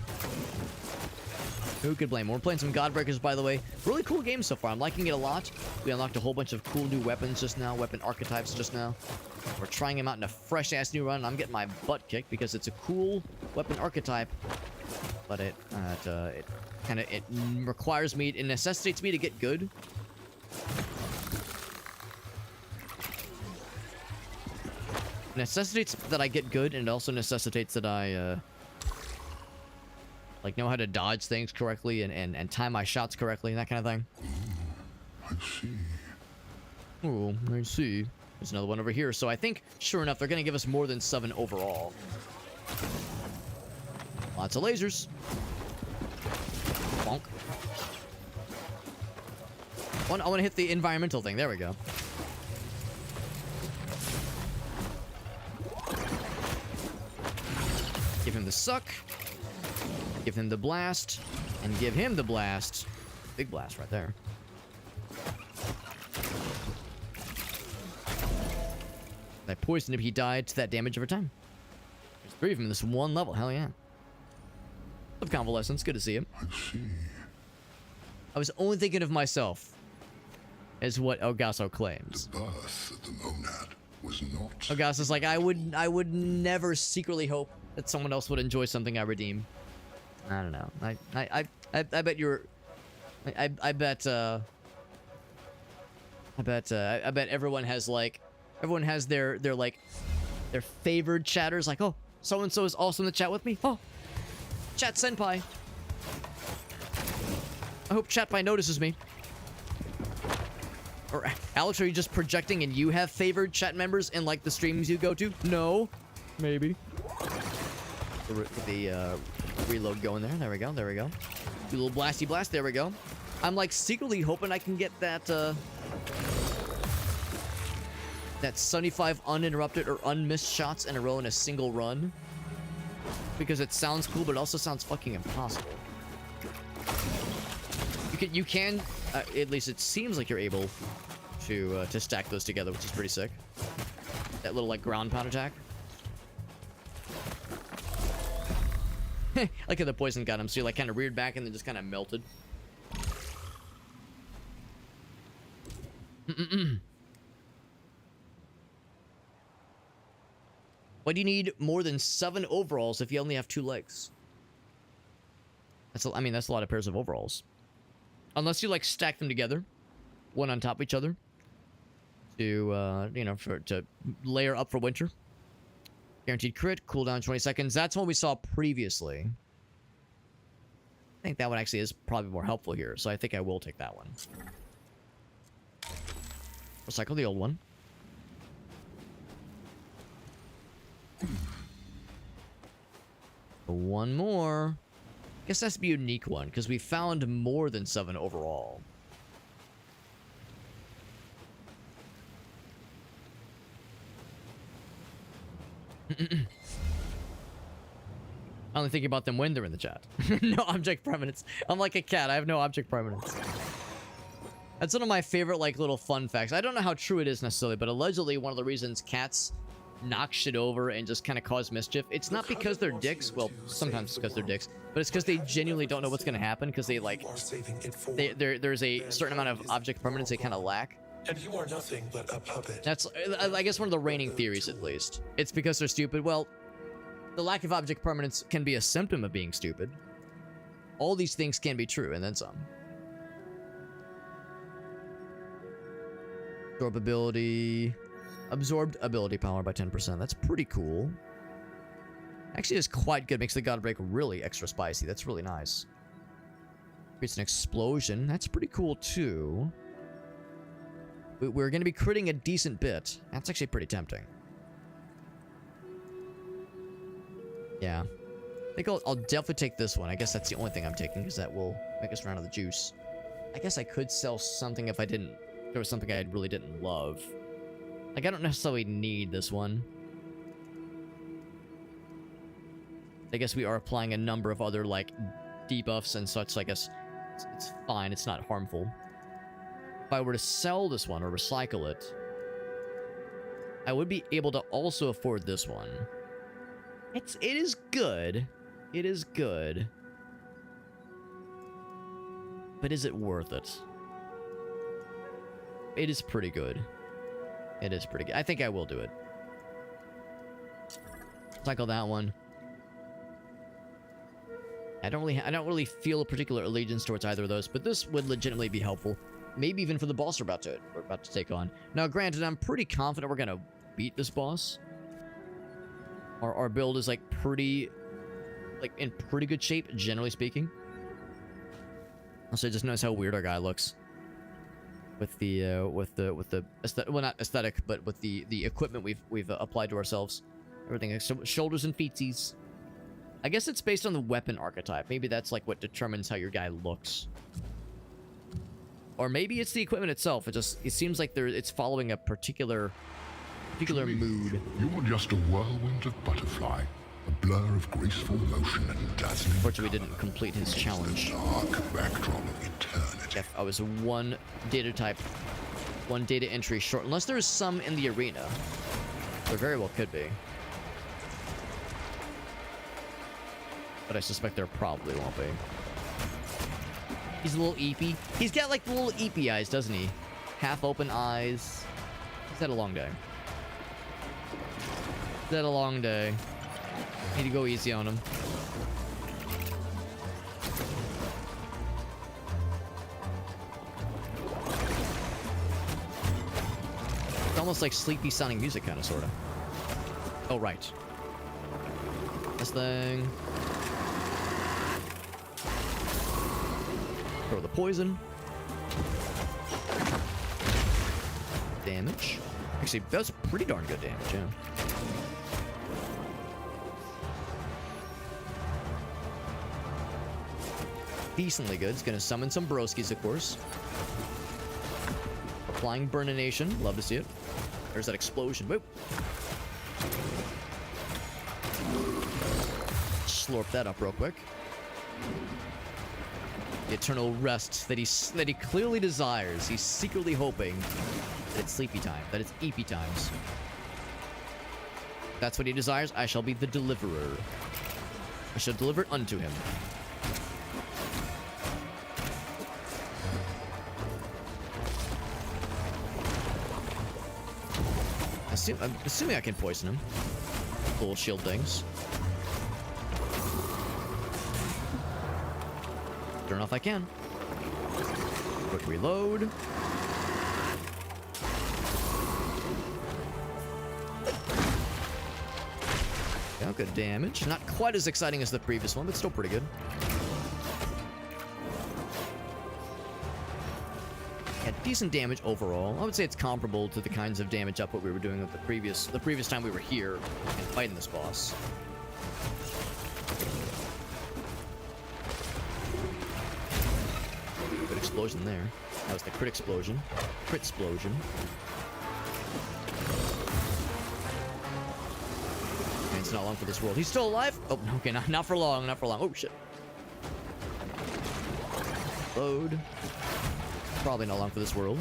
Who could blame him? We're playing some Godbreakers, by the way. Really cool game so far. I'm liking it a lot. We unlocked a whole bunch of cool new weapons just now, weapon archetypes just now. We're trying them out in a fresh-ass new run. I'm getting my butt kicked because it's a cool weapon archetype, but it requires me, it necessitates me to get good. It necessitates that I get good, and it also necessitates that I like know how to dodge things correctly and time my shots correctly and that kind of thing. I see. Oh, I see. There's another one over here. So I think, sure enough, they're going to give us more than 7 overall. Lots of lasers. Bonk. I want to hit the environmental thing. There we go. Give him the suck. Give him the blast. And give him the blast. Big blast right there. I poisoned him. He died to that damage over time. There's 3 of them in this one level. Hell yeah. Love Convalescence. Good to see him. I see. I was only thinking of myself, is what Elgaso claims. The birth of the monad was not... Elgaso's like, I would never secretly hope that someone else would enjoy something I redeem. I don't know. I bet you're... I bet everyone has, like... Everyone has their favored chatters. Like, oh, so-and-so is also in the chat with me. Oh, Chat Senpai. I hope Chatpai notices me. Or, Alex, are you just projecting and you have favored chat members in, like, the streams you go to? No. Maybe. Get the reload going there. There we go. There we go. Do a little blasty blast. There we go. I'm, like, secretly hoping I can get that, that 75 uninterrupted or unmissed shots in a row in a single run. Because it sounds cool, but it also sounds fucking impossible. You can at least it seems like you're able to stack those together, which is pretty sick. That little, like, ground pound attack. Like how the poison got him, so he, like, kind of reared back and then just kind of melted. Why do you need more than 7 overalls if you only have 2 legs? I mean, that's a lot of pairs of overalls. Unless you, like, stack them together, one on top of each other, to, you know, to layer up for winter. Guaranteed crit, cooldown 20 seconds. That's what we saw previously. I think that one actually is probably more helpful here, so I think I will take that one. Recycle the old one. One more. I guess that's a unique one, because we found more than 7 overall. I'm only thinking about them when they're in the chat. No object permanence. I'm like a cat. I have no object permanence. That's one of my favorite, like, little fun facts. I don't know how true it is necessarily, but allegedly one of the reasons cats knock shit over and just kind of cause mischief. It's not because they're dicks. Well, sometimes it's because they're dicks, but it's because they genuinely don't know what's going to happen because they like there's a certain amount of object permanence they kind of lack. And you are nothing but a puppet. That's, I guess, one of the reigning theories, at least. It's because they're stupid. Well, the lack of object permanence can be a symptom of being stupid. All these things can be true, and then some. Absorbed ability power by 10%. That's pretty cool. Actually, it's quite good. Makes the God Break really extra spicy. That's really nice. Creates an explosion. That's pretty cool, too. We're going to be critting a decent bit. That's actually pretty tempting. Yeah. I think I'll definitely take this one. I guess that's the only thing I'm taking, because that will make us run out of the juice. I guess I could sell something if I didn't... There was something I really didn't love. Like, I don't necessarily need this one. I guess we are applying a number of other, like, debuffs and such, so I guess it's fine. It's not harmful. If I were to sell this one or recycle it, I would be able to also afford this one. It is good. It is good. But is it worth it? It is pretty good. It is pretty good. I think I will do it. Cycle that one. I don't really feel a particular allegiance towards either of those, but this would legitimately be helpful. Maybe even for the boss we're about to take on. Now, granted, I'm pretty confident we're gonna beat this boss. Our build is like in pretty good shape, generally speaking. Also, just notice how weird our guy looks with the well, not aesthetic, but with the equipment we've applied to ourselves. Everything, so shoulders and feetsies. I guess it's based on the weapon archetype. Maybe that's like what determines how your guy looks. Or maybe it's the equipment itself. It seems like it's following a particular mood. You're just a whirlwind of butterfly, a blur of graceful motion and dazzling. Unfortunately, we didn't complete his challenge. Dark backdrop of eternity. If I was one data entry short, unless there's some in the arena. There very well could be. But I suspect there probably won't be. He's a little eepy. He's got like the little eepy eyes, doesn't he? Half open eyes. He's had a long day. He's had a long day. Need to go easy on him. It's almost like sleepy sounding music, kind of, sort of. Oh, right. This thing. Throw the poison. Damage. Actually, that's pretty darn good damage, yeah. Decently good. It's gonna summon some broskies, of course. Applying burnination. Love to see it. There's that explosion. Whoop. Slurp that up real quick. The eternal rest that he clearly desires. He's secretly hoping that it's sleepy time, that it's eepy times. If that's what he desires. I shall be the deliverer. I shall deliver it unto him. I'm assuming I can poison him. Little shield things. Sure enough, I can. Quick reload. Yeah, good damage. Not quite as exciting as the previous one, but still pretty good. Yeah, decent damage overall. I would say it's comparable to the kinds of damage output we were doing with the previous time we were here and fighting this boss. Good explosion there. That was the crit explosion. Crit explosion. And it's not long for this world. He's still alive? Oh, okay, not for long, not for long. Oh, shit. Load. Probably not long for this world.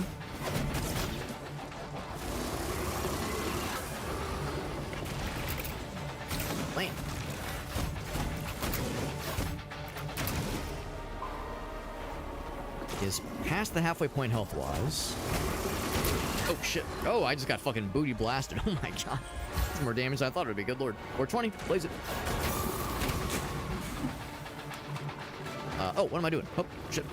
is past the halfway point health-wise. Oh, shit. Oh, I just got fucking booty blasted. Oh, my God. That's more damage than I thought it would be. Good lord. 420. Blaze it. Oh, what am I doing? Oh, shit.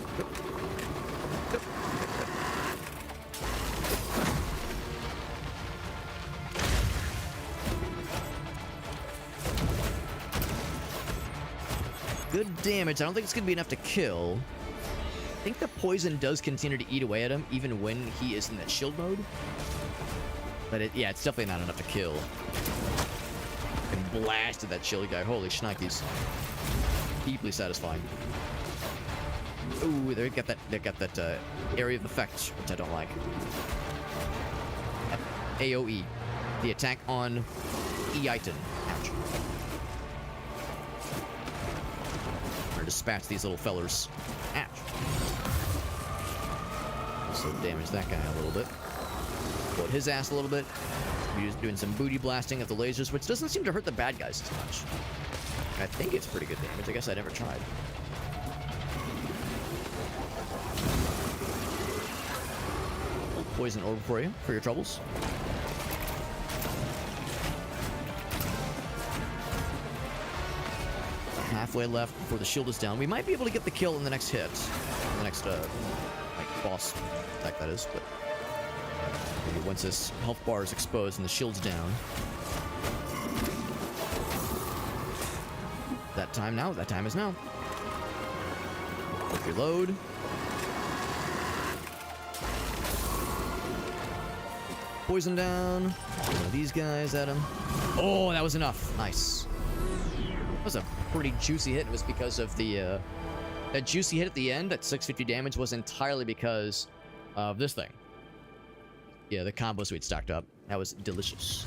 Good damage. I don't think it's going to be enough to kill. I think the poison does continue to eat away at him, even when he is in that shield mode. But yeah, it's definitely not enough to kill. And blasted that shield guy. Holy shnikes. Deeply satisfying. Ooh, they got that area of effect, which I don't like. AoE. The attack on E-Item. Ouch. Or dispatch these little fellers. Ouch. Also damage that guy a little bit. Explode his ass a little bit. He's doing some booty blasting of the lasers, which doesn't seem to hurt the bad guys as much. I think it's pretty good damage. I guess I never tried. Poison orb for you, for your troubles. Halfway left before the shield is down. We might be able to get the kill in the next hit. The next, like, boss attack, that is, but... maybe once this health bar is exposed and the shield's down. That time now. That time is now. Quick reload. Poison down. One of these guys at him. Oh, that was enough. Nice. That was a pretty juicy hit. It was because of the, that juicy hit at the end, that 650 damage, was entirely because of this thing. Yeah, the combos we'd stacked up. That was delicious.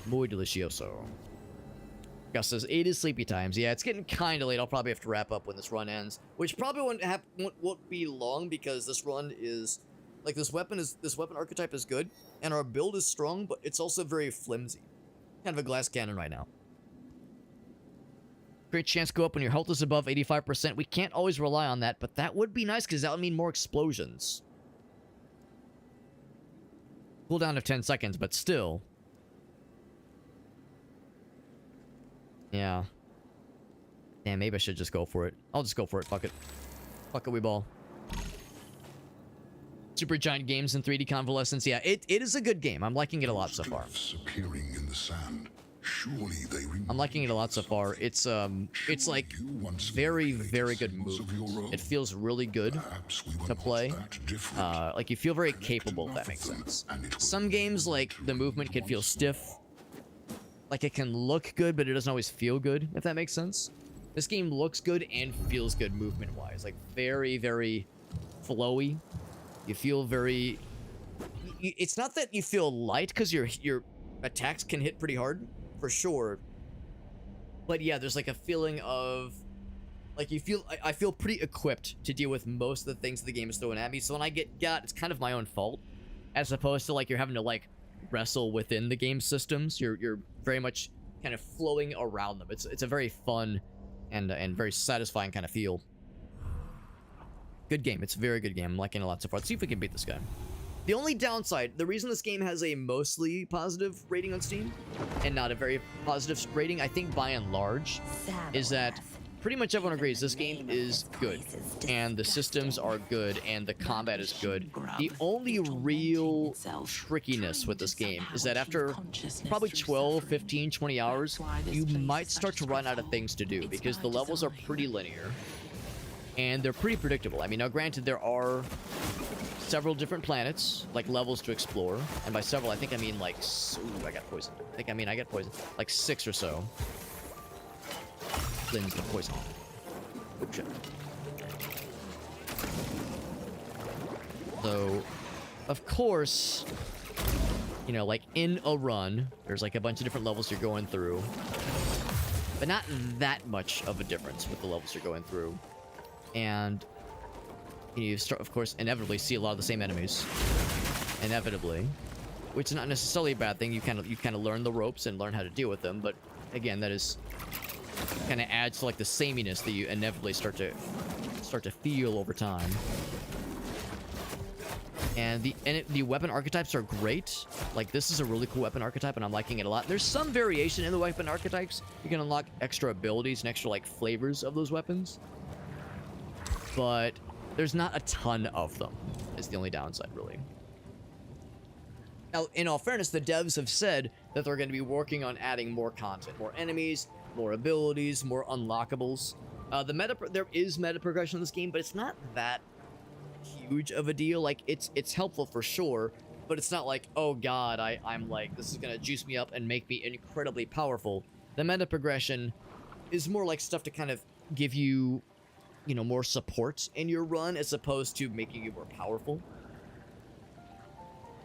Muy delicioso. Gus says, it is sleepy times. Yeah, it's getting kind of late. I'll probably have to wrap up when this run ends. Which probably won't be long, because this run is... like, this weapon archetype is good, and our build is strong, but it's also very flimsy. Kind of a glass cannon right now. Great chance to go up when your health is above 85%. We can't always rely on that, but that would be nice, because that would mean more explosions. Cooldown of 10 seconds, but still. Yeah. Damn, maybe I should just go for it. I'll just go for it. Fuck it. Fuck it, we ball. Super Giant Games in 3D Convalescence. Yeah, it is a good game. I'm liking it a lot so far. Appearing in the sand. Surely they I'm liking it a lot so far. It's like very, very good movement. It feels really good to play. Like, you feel very capable, if that makes sense. Some games, like, the movement can feel stiff. Like, it can look good, but it doesn't always feel good, if that makes sense. This game looks good and feels good movement-wise. Like, very, very flowy. You feel very... it's not that you feel light, because your attacks can hit pretty hard, for sure. But yeah, there's like a feeling of... like, I feel pretty equipped to deal with most of the things the game is throwing at me. So when I get got, it's kind of my own fault. As opposed to, like, you're having to, like, wrestle within the game systems. You're very much kind of flowing around them. It's a very fun and very satisfying kind of feel. Good game. It's a very good game. I'm liking it a lot so far. Let's see if we can beat this guy. The only downside, the reason this game has a mostly positive rating on Steam and not a very positive rating, I think by and large, is that pretty much everyone agrees this game is good and the systems are good and the combat is good. The only real trickiness with this game is that after probably 12, 15, 20 hours, you might start to run out of things to do because the levels are pretty linear. And they're pretty predictable. I mean, now granted, there are several different planets, like levels to explore. And by several, I think I mean like... ooh, I got poisoned. I got poisoned. Like 6 or so. Lynn's been poisoned. Oh, shit. So, of course, you know, like in a run, there's like a bunch of different levels you're going through. But not that much of a difference with the levels you're going through. And you start, of course, inevitably see a lot of the same enemies. Inevitably. Which is not necessarily a bad thing. You kind of learn the ropes and learn how to deal with them. But again, that is kind of adds to like the sameness that you inevitably start to feel over time. And the weapon archetypes are great. Like, this is a really cool weapon archetype, and I'm liking it a lot. There's some variation in the weapon archetypes. You can unlock extra abilities and extra, like, flavors of those weapons. But there's not a ton of them. It's the only downside, really. Now, in all fairness, the devs have said that they're going to be working on adding more content. More enemies, more abilities, more unlockables. There is meta progression in this game, but it's not that huge of a deal. Like, it's helpful for sure, but it's not like, oh god, I'm like, this is gonna juice me up and make me incredibly powerful. The meta progression is more like stuff to kind of give you, you know, more support in your run as opposed to making you more powerful.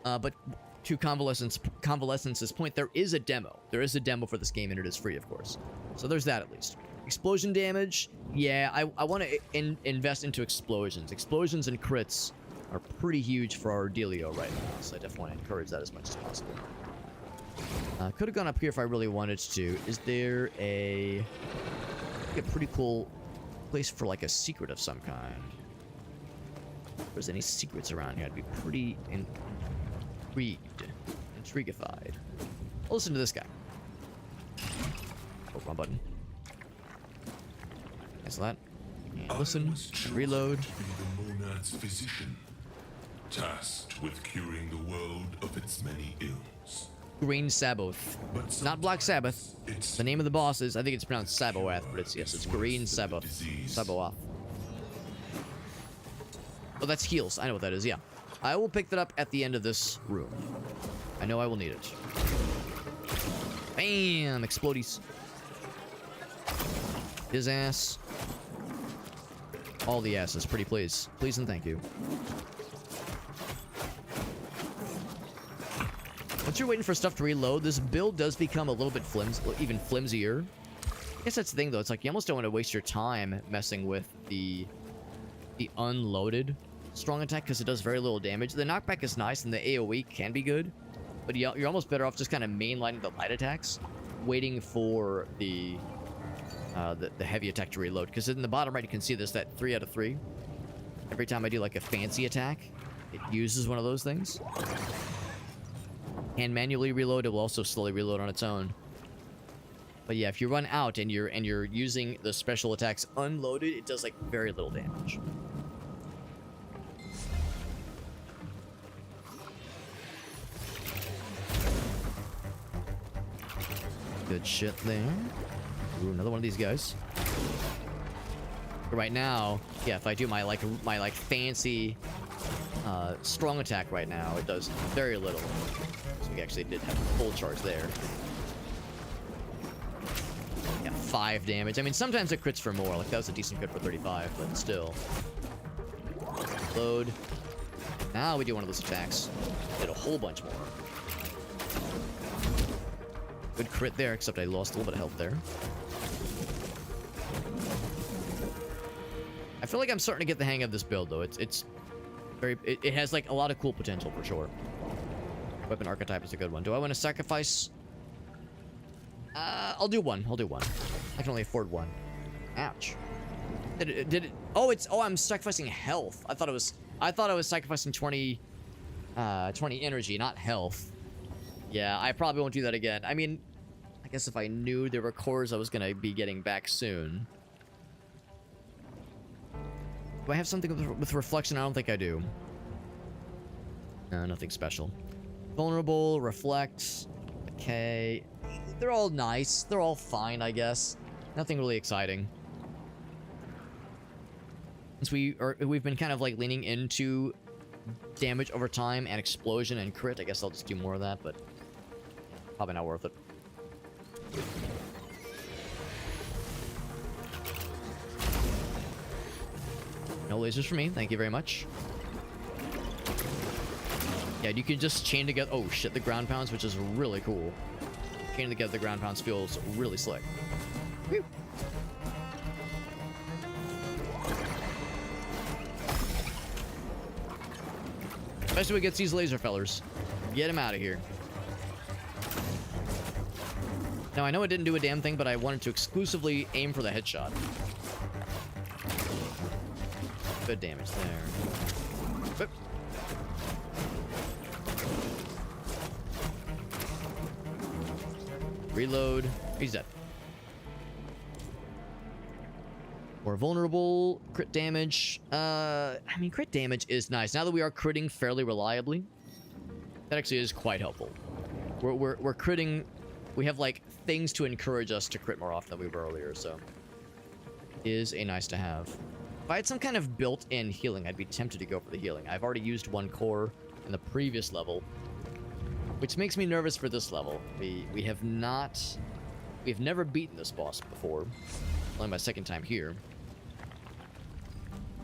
But to Convalescence's point, there is a demo. There is a demo for this game, and it is free, of course. So there's that at least. Explosion damage, yeah, I want to invest into explosions. Explosions and crits are pretty huge for our dealio right now, so I definitely want to encourage that as much as possible. Could have gone up here if I really wanted to. Is there a pretty cool place for like a secret of some kind? If there's any secrets around here, I'd be pretty intrigified. I'll listen to this guy. Oh, wrong button. That. And listen, and reload. To be the monad's physician, tasked with curing the world of its many ills. Green Sabbath. Not Black Sabbath. The name of the boss is, I think it's pronounced Saboath, but it's Green Sabbath. Saboath. Oh, that's heals. I know what that is, yeah. I will pick that up at the end of this room. I know I will need it. Bam! Explodies. His ass. All the asses, pretty please. Please and thank you. Once you're waiting for stuff to reload, this build does become a little bit even flimsier. I guess that's the thing, though. It's like you almost don't want to waste your time messing with the unloaded strong attack because it does very little damage. The knockback is nice and the AoE can be good, but you're almost better off just kind of mainlining the light attacks, waiting for the heavy attack to reload, because in the bottom right you can see this, that 3 out of 3. Every time I do like a fancy attack, it uses one of those things. And manually reload, it will also slowly reload on its own. But yeah, if you run out and you're using the special attacks unloaded, it does like very little damage. Good shit there. Ooh, another one of these guys. But right now, yeah, if I do my fancy strong attack right now, it does very little. So we actually did have a full charge there. Yeah, 5 damage. I mean, sometimes it crits for more. Like, that was a decent crit for 35, but still. Load. Now we do one of those attacks. Did a whole bunch more. Good crit there, except I lost a little bit of health there. I feel like I'm starting to get the hang of this build, though. It has like a lot of cool potential for sure. Weapon archetype is a good one. Do I want to sacrifice? I'll do one. I can only afford one. Ouch. Did it? Oh, I'm sacrificing health. I thought I was sacrificing 20 energy, not health. Yeah, I probably won't do that again. I mean, I guess if I knew there were cores I was gonna be getting back soon. Do I have something with reflection? I don't think I do. No, nothing special. Vulnerable, reflect. Okay. They're all nice. They're all fine, I guess. Nothing really exciting. Since we've been kind of like leaning into damage over time and explosion and crit, I guess I'll just do more of that, but probably not worth it. No lasers for me, thank you very much. Yeah, you can just chain together. Oh shit, the ground pounds, which is really cool. Chaining together the ground pounds feels really slick. Whew. Especially when it gets these laser fellers. Get him out of here. Now, I know it didn't do a damn thing, but I wanted to exclusively aim for the headshot. Good damage there. Whoop. reload. He's dead. More vulnerable. Crit damage. I mean, crit damage is nice. Now that we are critting fairly reliably, that actually is quite helpful. We're critting. We have, like, things to encourage us to crit more often than we were earlier, so. Is a nice to have. If I had some kind of built-in healing, I'd be tempted to go for the healing. I've already used one core in the previous level, which makes me nervous for this level. We've never beaten this boss before. Only my second time here.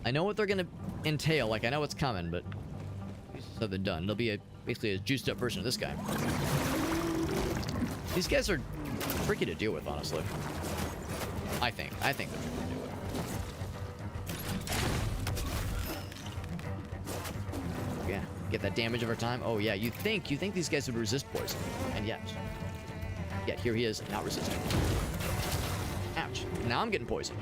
I know what they're gonna entail, like I know what's coming, but said than done. It'll be basically a juiced up version of this guy. These guys are tricky to deal with, honestly. I think they're tricky to deal with. Yeah, get that damage over time. Oh yeah, you think these guys would resist poison, and yet here he is, not resisting. Ouch! Now I'm getting poisoned.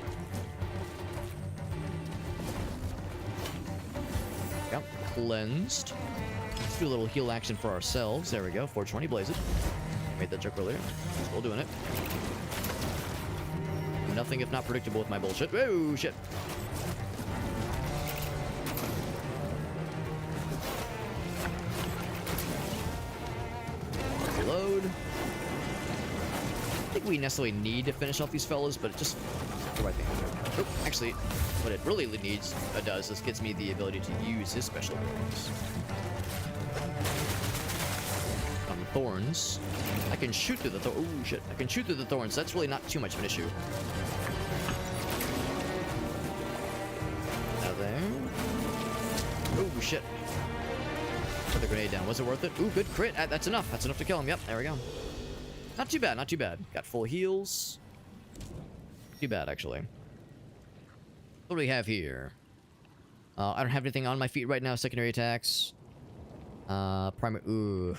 Yep, cleansed. Let's do a little heal action for ourselves. There we go. 420 blaze it. Made that joke earlier. Still doing it. Nothing if not predictable with my bullshit. Oh shit! Reload. I don't think we necessarily need to finish off these fellas, but it just the right thing. Oh, actually, what it really does is gets me the ability to use his special abilities. On the thorns, I can shoot through the thorns. Oh shit! I can shoot through the thorns. That's really not too much of an issue. Out there. Oh shit! Put the grenade down. Was it worth it? Ooh, good crit. That's enough. That's enough to kill him. Yep, there we go. Not too bad. Not too bad. Got full heals. Too bad, actually. What do we have here? I don't have anything on my feet right now. Secondary attacks. Primary. Ooh,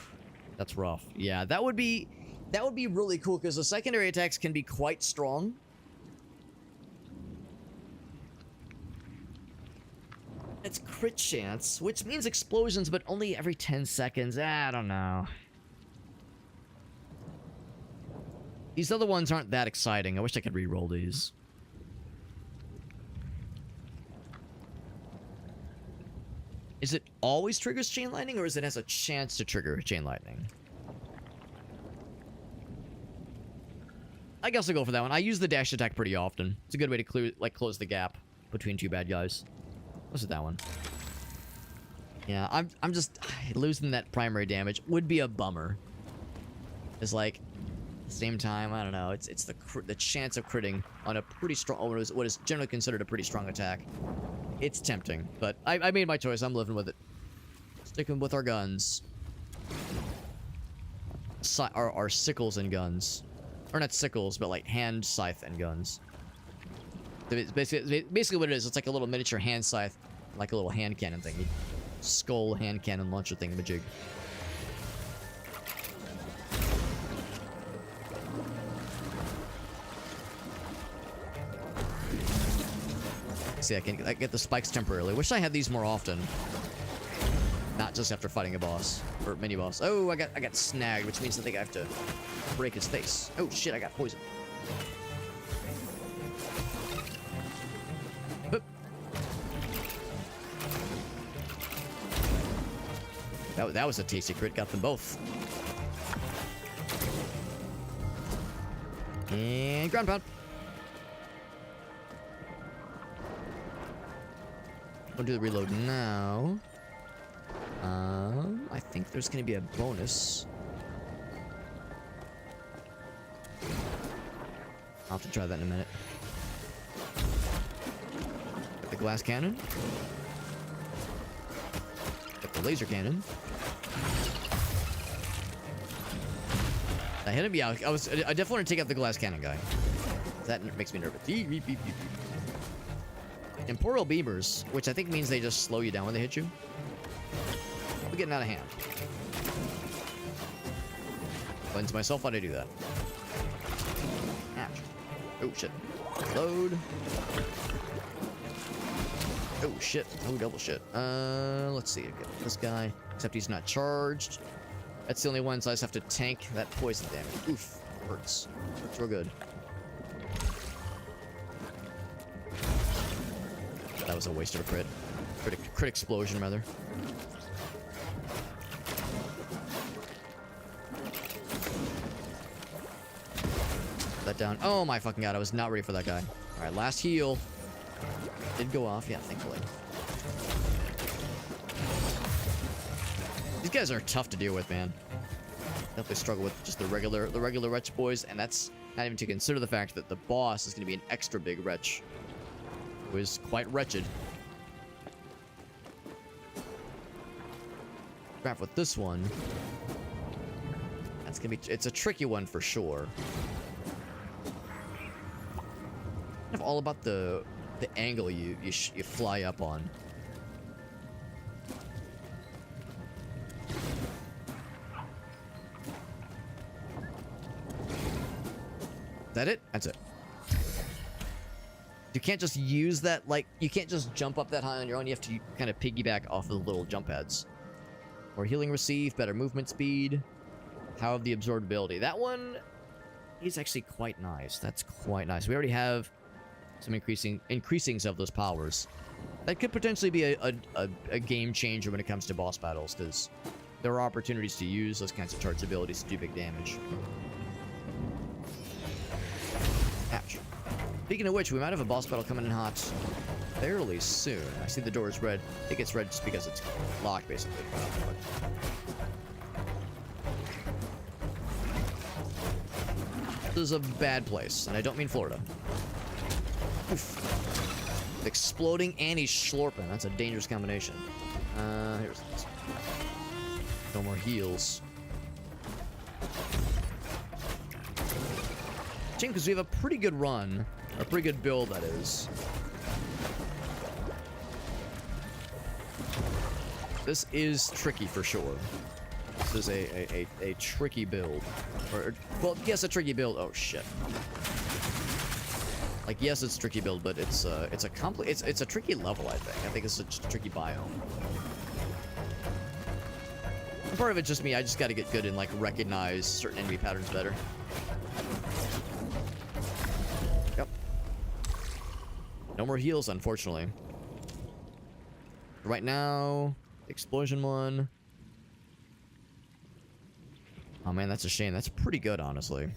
that's rough. Yeah, that would be really cool because the secondary attacks can be quite strong. It's crit chance, which means explosions, but only every 10 seconds. I don't know. These other ones aren't that exciting. I wish I could re-roll these. Is it always triggers chain lightning, or is it has a chance to trigger chain lightning? I guess I'll go for that one. I use the dash attack pretty often. It's a good way to close the gap between two bad guys. What's it, that one? Yeah, I'm just losing that primary damage would be a bummer. It's like at the same time, I don't know. It's the chance of critting on a pretty strong, what is generally considered a pretty strong attack. It's tempting, but I made my choice. I'm living with it. Sticking with our guns. Our sickles and guns. Or not sickles, but like hand scythe and guns. It's basically what it is. It's like a little miniature hand scythe, like a little hand cannon thing. Skull hand cannon launcher thingamajig. See, I get the spikes temporarily. Wish I had these more often. Not just after fighting a boss or mini boss. Oh, I got snagged, which means I think I have to break his face. Oh shit, I got poisoned. Oop. That was a tasty crit. Got them both. And ground pound. We'll do the reload now. I think there's gonna be a bonus. I'll have to try that in a minute. Got the glass cannon. Got the laser cannon. I hit him? Yeah, I definitely want to take out the glass cannon guy. That makes me nervous. Temporal beamers, which I think means they just slow you down when they hit you. We're getting out of hand. Cleanse myself while I do that. Ouch. Oh shit. Load. Oh shit. Oh double shit. Let's see. Get this guy. Except he's not charged. That's the only one, so I just have to tank that poison damage. Oof. Hurts. Hurts real good. That was a waste of a crit. Crit explosion, rather. That down. Oh my fucking god, I was not ready for that guy. Alright, last heal. Did go off, yeah, thankfully. These guys are tough to deal with, man. Definitely struggle with just the regular wretch boys, and that's not even to consider the fact that the boss is going to be an extra big wretch, who is quite wretched. Crap with this one. That's gonna be. It's a tricky one for sure. Kind of all about the angle you fly up on. Is that it? That's it. You can't just use that, like, you can't just jump up that high on your own. You have to kind of piggyback off of the little jump pads. More healing received, better movement speed. Power of the absorbed ability. That one is actually quite nice. That's quite nice. We already have some increasings of those powers. That could potentially be a game changer when it comes to boss battles, because there are opportunities to use those kinds of charged abilities to do big damage. Ouch. Speaking of which, we might have a boss battle coming in hot fairly soon. I see the door is red. I think it's red just because it's locked, basically. This is a bad place, and I don't mean Florida. Oof. Exploding and he's slurping. That's a dangerous combination. Here's this. No more heals. Shame, because we have a pretty good run. A pretty good build, that is. This is tricky for sure. This is a tricky build. Or, well, yes, a tricky build. Oh, shit. Like, yes, it's a tricky build, but it's a tricky level, I think. I think it's just a tricky biome. And part of it's just me. I just gotta get good and, like, recognize certain enemy patterns better. Yep. No more heals, unfortunately. Right now, explosion one. Oh man, that's a shame. That's pretty good, honestly.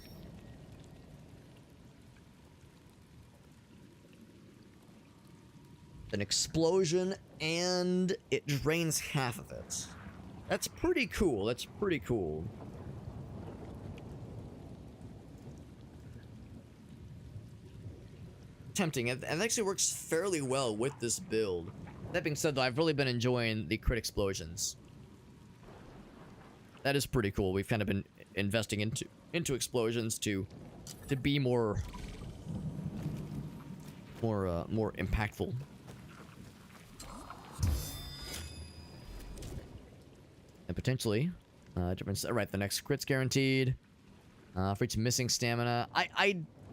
An explosion, and it drains half of it. That's pretty cool. That's pretty cool. Tempting. It actually works fairly well with this build. That being said, though, I've really been enjoying the crit explosions. That is pretty cool. We've kind of been investing into explosions to be more impactful. And potentially, different. Right, the next crit's guaranteed. For each missing stamina.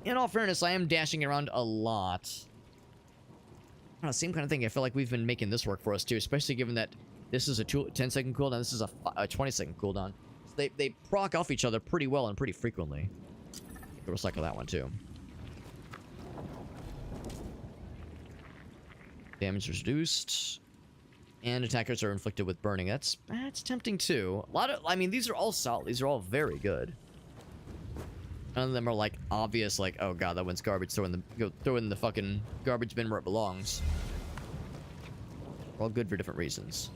In all fairness, I am dashing around a lot. I don't know, same kind of thing. I feel like we've been making this work for us too, especially given that this is a 10-second cooldown. This is a 20-second cooldown. So they proc off each other pretty well and pretty frequently. I'll recycle that one too. Damage reduced. And attackers are inflicted with burning. That's tempting too. I mean, these are all solid. These are all very good. None of them are like obvious, like, oh god, that one's garbage. Throw in the fucking garbage bin where it belongs. They're all good for different reasons.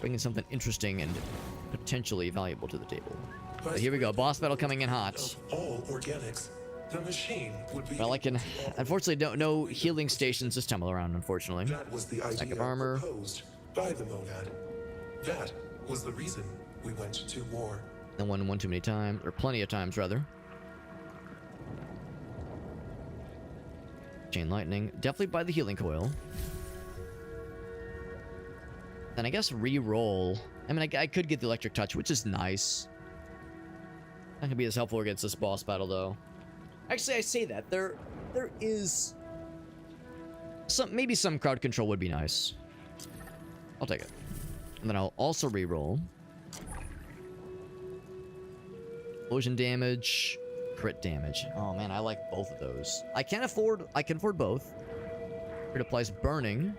Bringing something interesting and potentially valuable to the table. But here we go. Boss battle coming in hot. All organics. The machine would be. Well, I can. Unfortunately, no healing stations this time around. Unfortunately. That was the idea Stack of armor. proposed by the monad. That was the reason we went to war. And one too many times, or plenty of times rather. Chain lightning, definitely by the healing coil. Then I guess re-roll. I mean, I could get the electric touch, which is nice. Not gonna be as helpful against this boss battle, though. Actually, I say that there is maybe some crowd control would be nice. I'll take it, and then I'll also re-roll. Explosion damage. crit damage. Oh man, I like both of those. I can afford both. It applies burning.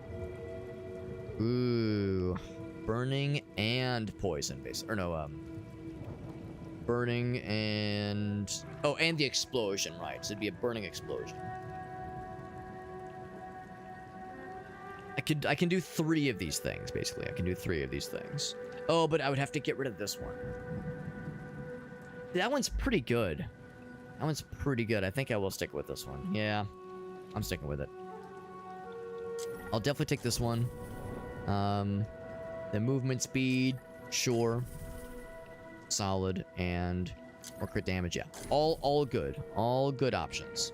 Ooh. Burning and poison, basically. Or no, burning and... Oh, and the explosion, right. So it'd be a burning explosion. I can do 3 of these things, basically. I can do 3 of these things. Oh, but I would have to get rid of this one. That one's pretty good. That one's pretty good. I think I will stick with this one. Yeah, I'm sticking with it. I'll definitely take this one. The movement speed, sure. Solid, and more crit damage, yeah. All good. All good options.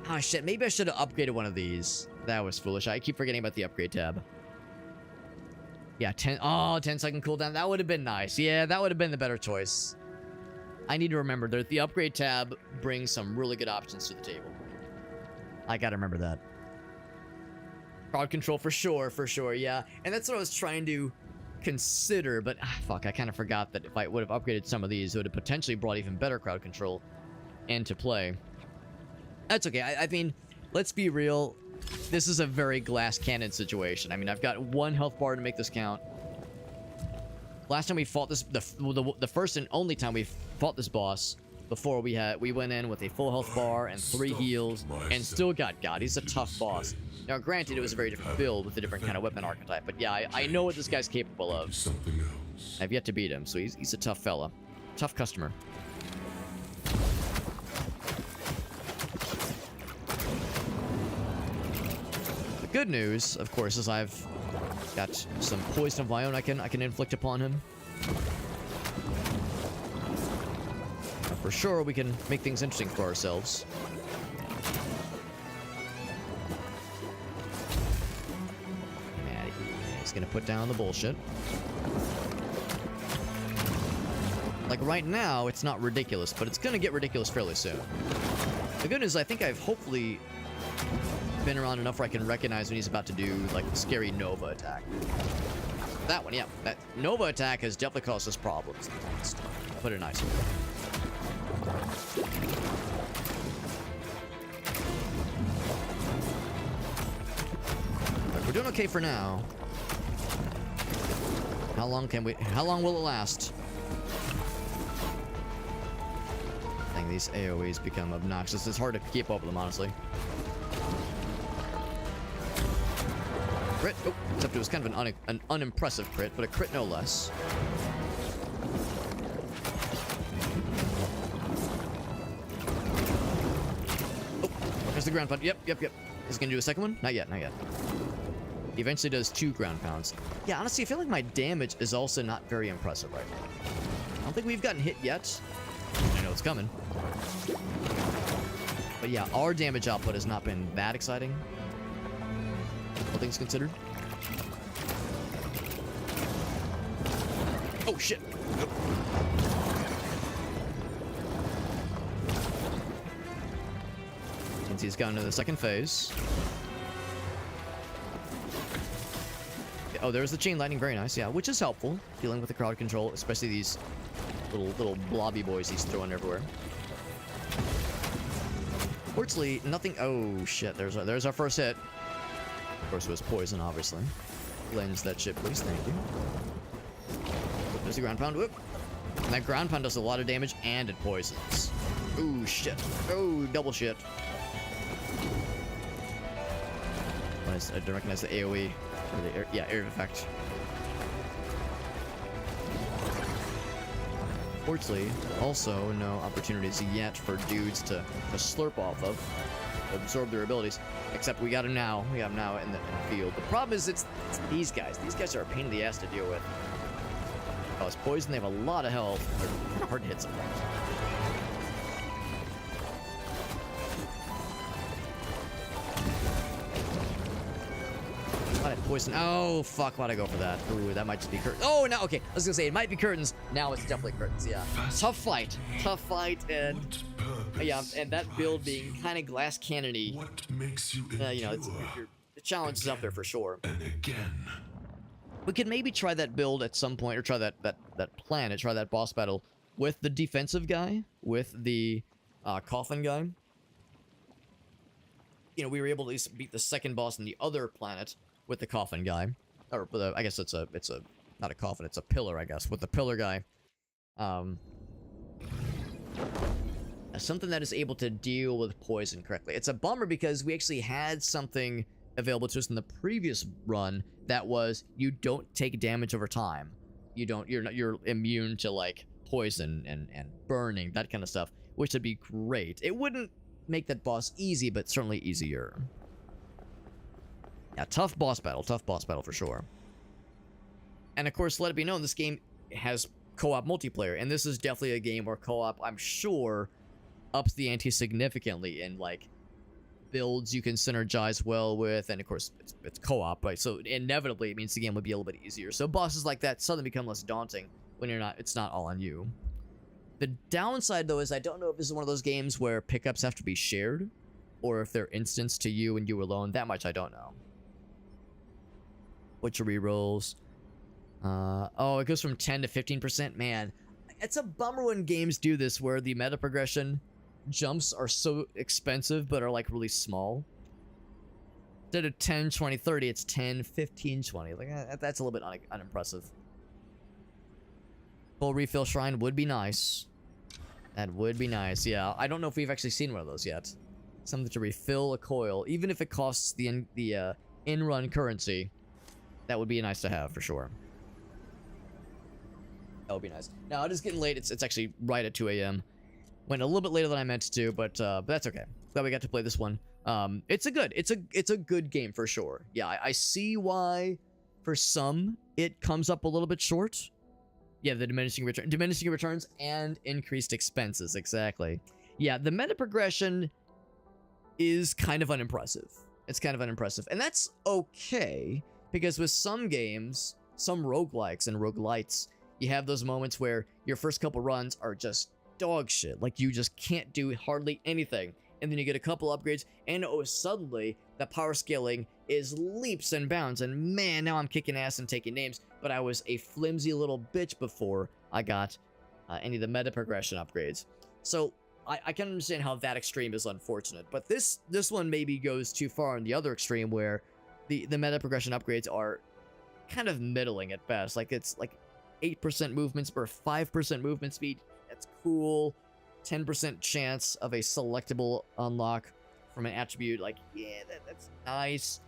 Ah, shit, maybe I should have upgraded one of these. That was foolish. I keep forgetting about the upgrade tab. Yeah, 10-second cooldown. That would have been nice. Yeah, that would have been the better choice. I need to remember that the upgrade tab brings some really good options to the table. I gotta remember that. Crowd control for sure, yeah. And that's what I was trying to consider, but fuck, I kind of forgot that if I would have upgraded some of these, it would have potentially brought even better crowd control into play. That's okay. I mean, let's be real. This is a very glass cannon situation. I mean, I've got 1 health bar to make this count. Last time we fought this, the first and only time we fought this boss, before we went in with a full health bar and 3 heals, and still got. He's a tough boss. Now, granted, it was a very different build with a different kind of weapon archetype, but yeah, I know what this guy's capable of. I've yet to beat him, so he's a tough fella. Tough customer. The good news, of course, is I've got some poison of my own I can inflict upon him. For sure, we can make things interesting for ourselves. He's gonna put down the bullshit. Like, right now, it's not ridiculous, but it's gonna get ridiculous fairly soon. The good news is I think I've hopefully been around enough where I can recognize when he's about to do, like, the scary Nova attack. That one, yeah. That Nova attack has definitely caused us problems in the past. Put it nicely. But we're doing okay for now. How long will it last? I think these AoEs become obnoxious. It's hard to keep up with them, honestly. Crit. Oh, except it was kind of an unimpressive crit, but a crit no less. Oh, there's the ground pound. Yep. Is he gonna do a second one? Not yet. He eventually does 2 ground pounds. Yeah, honestly, I feel like my damage is also not very impressive right now. I don't think we've gotten hit yet. I know it's coming. But yeah, our damage output has not been that exciting. All things considered. Oh, shit. Nope. Since he's gone to the second phase. Oh, there's the chain lightning. Very nice. Yeah, which is helpful. Dealing with the crowd control, especially these little blobby boys he's throwing everywhere. Fortunately, nothing... Oh, shit. There's our first hit. Of course, it was poison, obviously. Lens that shit, please. Thank you. There's the ground pound. Whoop. And that ground pound does a lot of damage, and it poisons. Ooh, shit. Oh, double shit. I don't recognize the AoE. Or the area effect. Fortunately, also no opportunities yet for dudes to slurp off of, absorb their abilities. Except we got him now. We got him now in the field. The problem is it's these guys. These guys are a pain in the ass to deal with. Cause poison. They have a lot of health. They're kind of hard to hit sometimes. Poison. Oh, fuck. Why'd I go for that? Ooh, that might just be curtains. Oh, no. Okay. I was gonna say, it might be curtains. Now it's definitely curtains. Yeah. Tough fight. And... yeah, and that build being kind of glass cannon-y. What makes you you know, the challenge is up there for sure. And again. We could maybe try that build at some point, or try that plan, and try that boss battle with the defensive guy, with the coffin guy. You know, we were able to at least beat the second boss on the other planet with the coffin guy. Or, I guess it's a, not a coffin, it's a pillar, I guess, with the pillar guy. Something that is able to deal with poison correctly. It's a bummer because we actually had something available to us in the previous run that was you don't take damage over time. You're immune to like poison and burning, that kind of stuff, which would be great. It wouldn't make that boss easy, but certainly easier. Yeah, tough boss battle for sure. And of course, let it be known, this game has co-op multiplayer, and this is definitely a game where co-op, I'm sure, ups the ante significantly in like builds you can synergize well with, and of course it's co-op, right? So inevitably it means the game would be a little bit easier. So bosses like that suddenly become less daunting when it's not all on you. The downside though is I don't know if this is one of those games where pickups have to be shared, or if they're instanced to you and you alone. That much I don't know. What's your rerolls? Oh, it goes from 10 to 15%. Man, it's a bummer when games do this where the meta progression jumps are so expensive but are like really small. Instead of 10, 20, 30, it's 10, 15, 20. Like that's a little bit unimpressive. Full refill shrine would be nice. That would be nice. Yeah, I don't know if we've actually seen one of those yet. Something to refill a coil, even if it costs the in-run currency. That would be nice to have for sure. That would be nice. Now it is getting late. It's actually right at 2 a.m. Went a little bit later than I meant to, but that's okay. Glad we got to play this one. It's a good game for sure. Yeah, I see why for some it comes up a little bit short. Yeah, the diminishing returns and increased expenses, exactly. Yeah, the meta progression is kind of unimpressive. It's kind of unimpressive, and that's okay because with some games, some roguelikes and roguelites, you have those moments where your first couple runs are just dog shit. Like, you just can't do hardly anything. And then you get a couple upgrades, and oh, suddenly, the power scaling is leaps and bounds. And man, now I'm kicking ass and taking names. But I was a flimsy little bitch before I got any of the meta progression upgrades. So, I can understand how that extreme is unfortunate. But this one maybe goes too far on the other extreme, where the meta progression upgrades are kind of middling at best. Like, it's like 8% movement or 5% movement speed. That's cool. 10% chance of a selectable unlock from an attribute. Like, yeah, that's nice.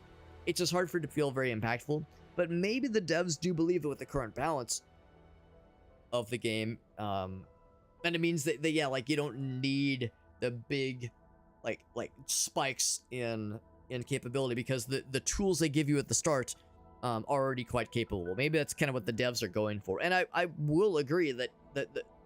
It's just hard for it to feel very impactful. But maybe the devs do believe that with the current balance of the game, and it means that yeah, like, you don't need the big like spikes in capability, because the tools they give you at the start are already quite capable. Maybe that's kind of what the devs are going for. And I will agree that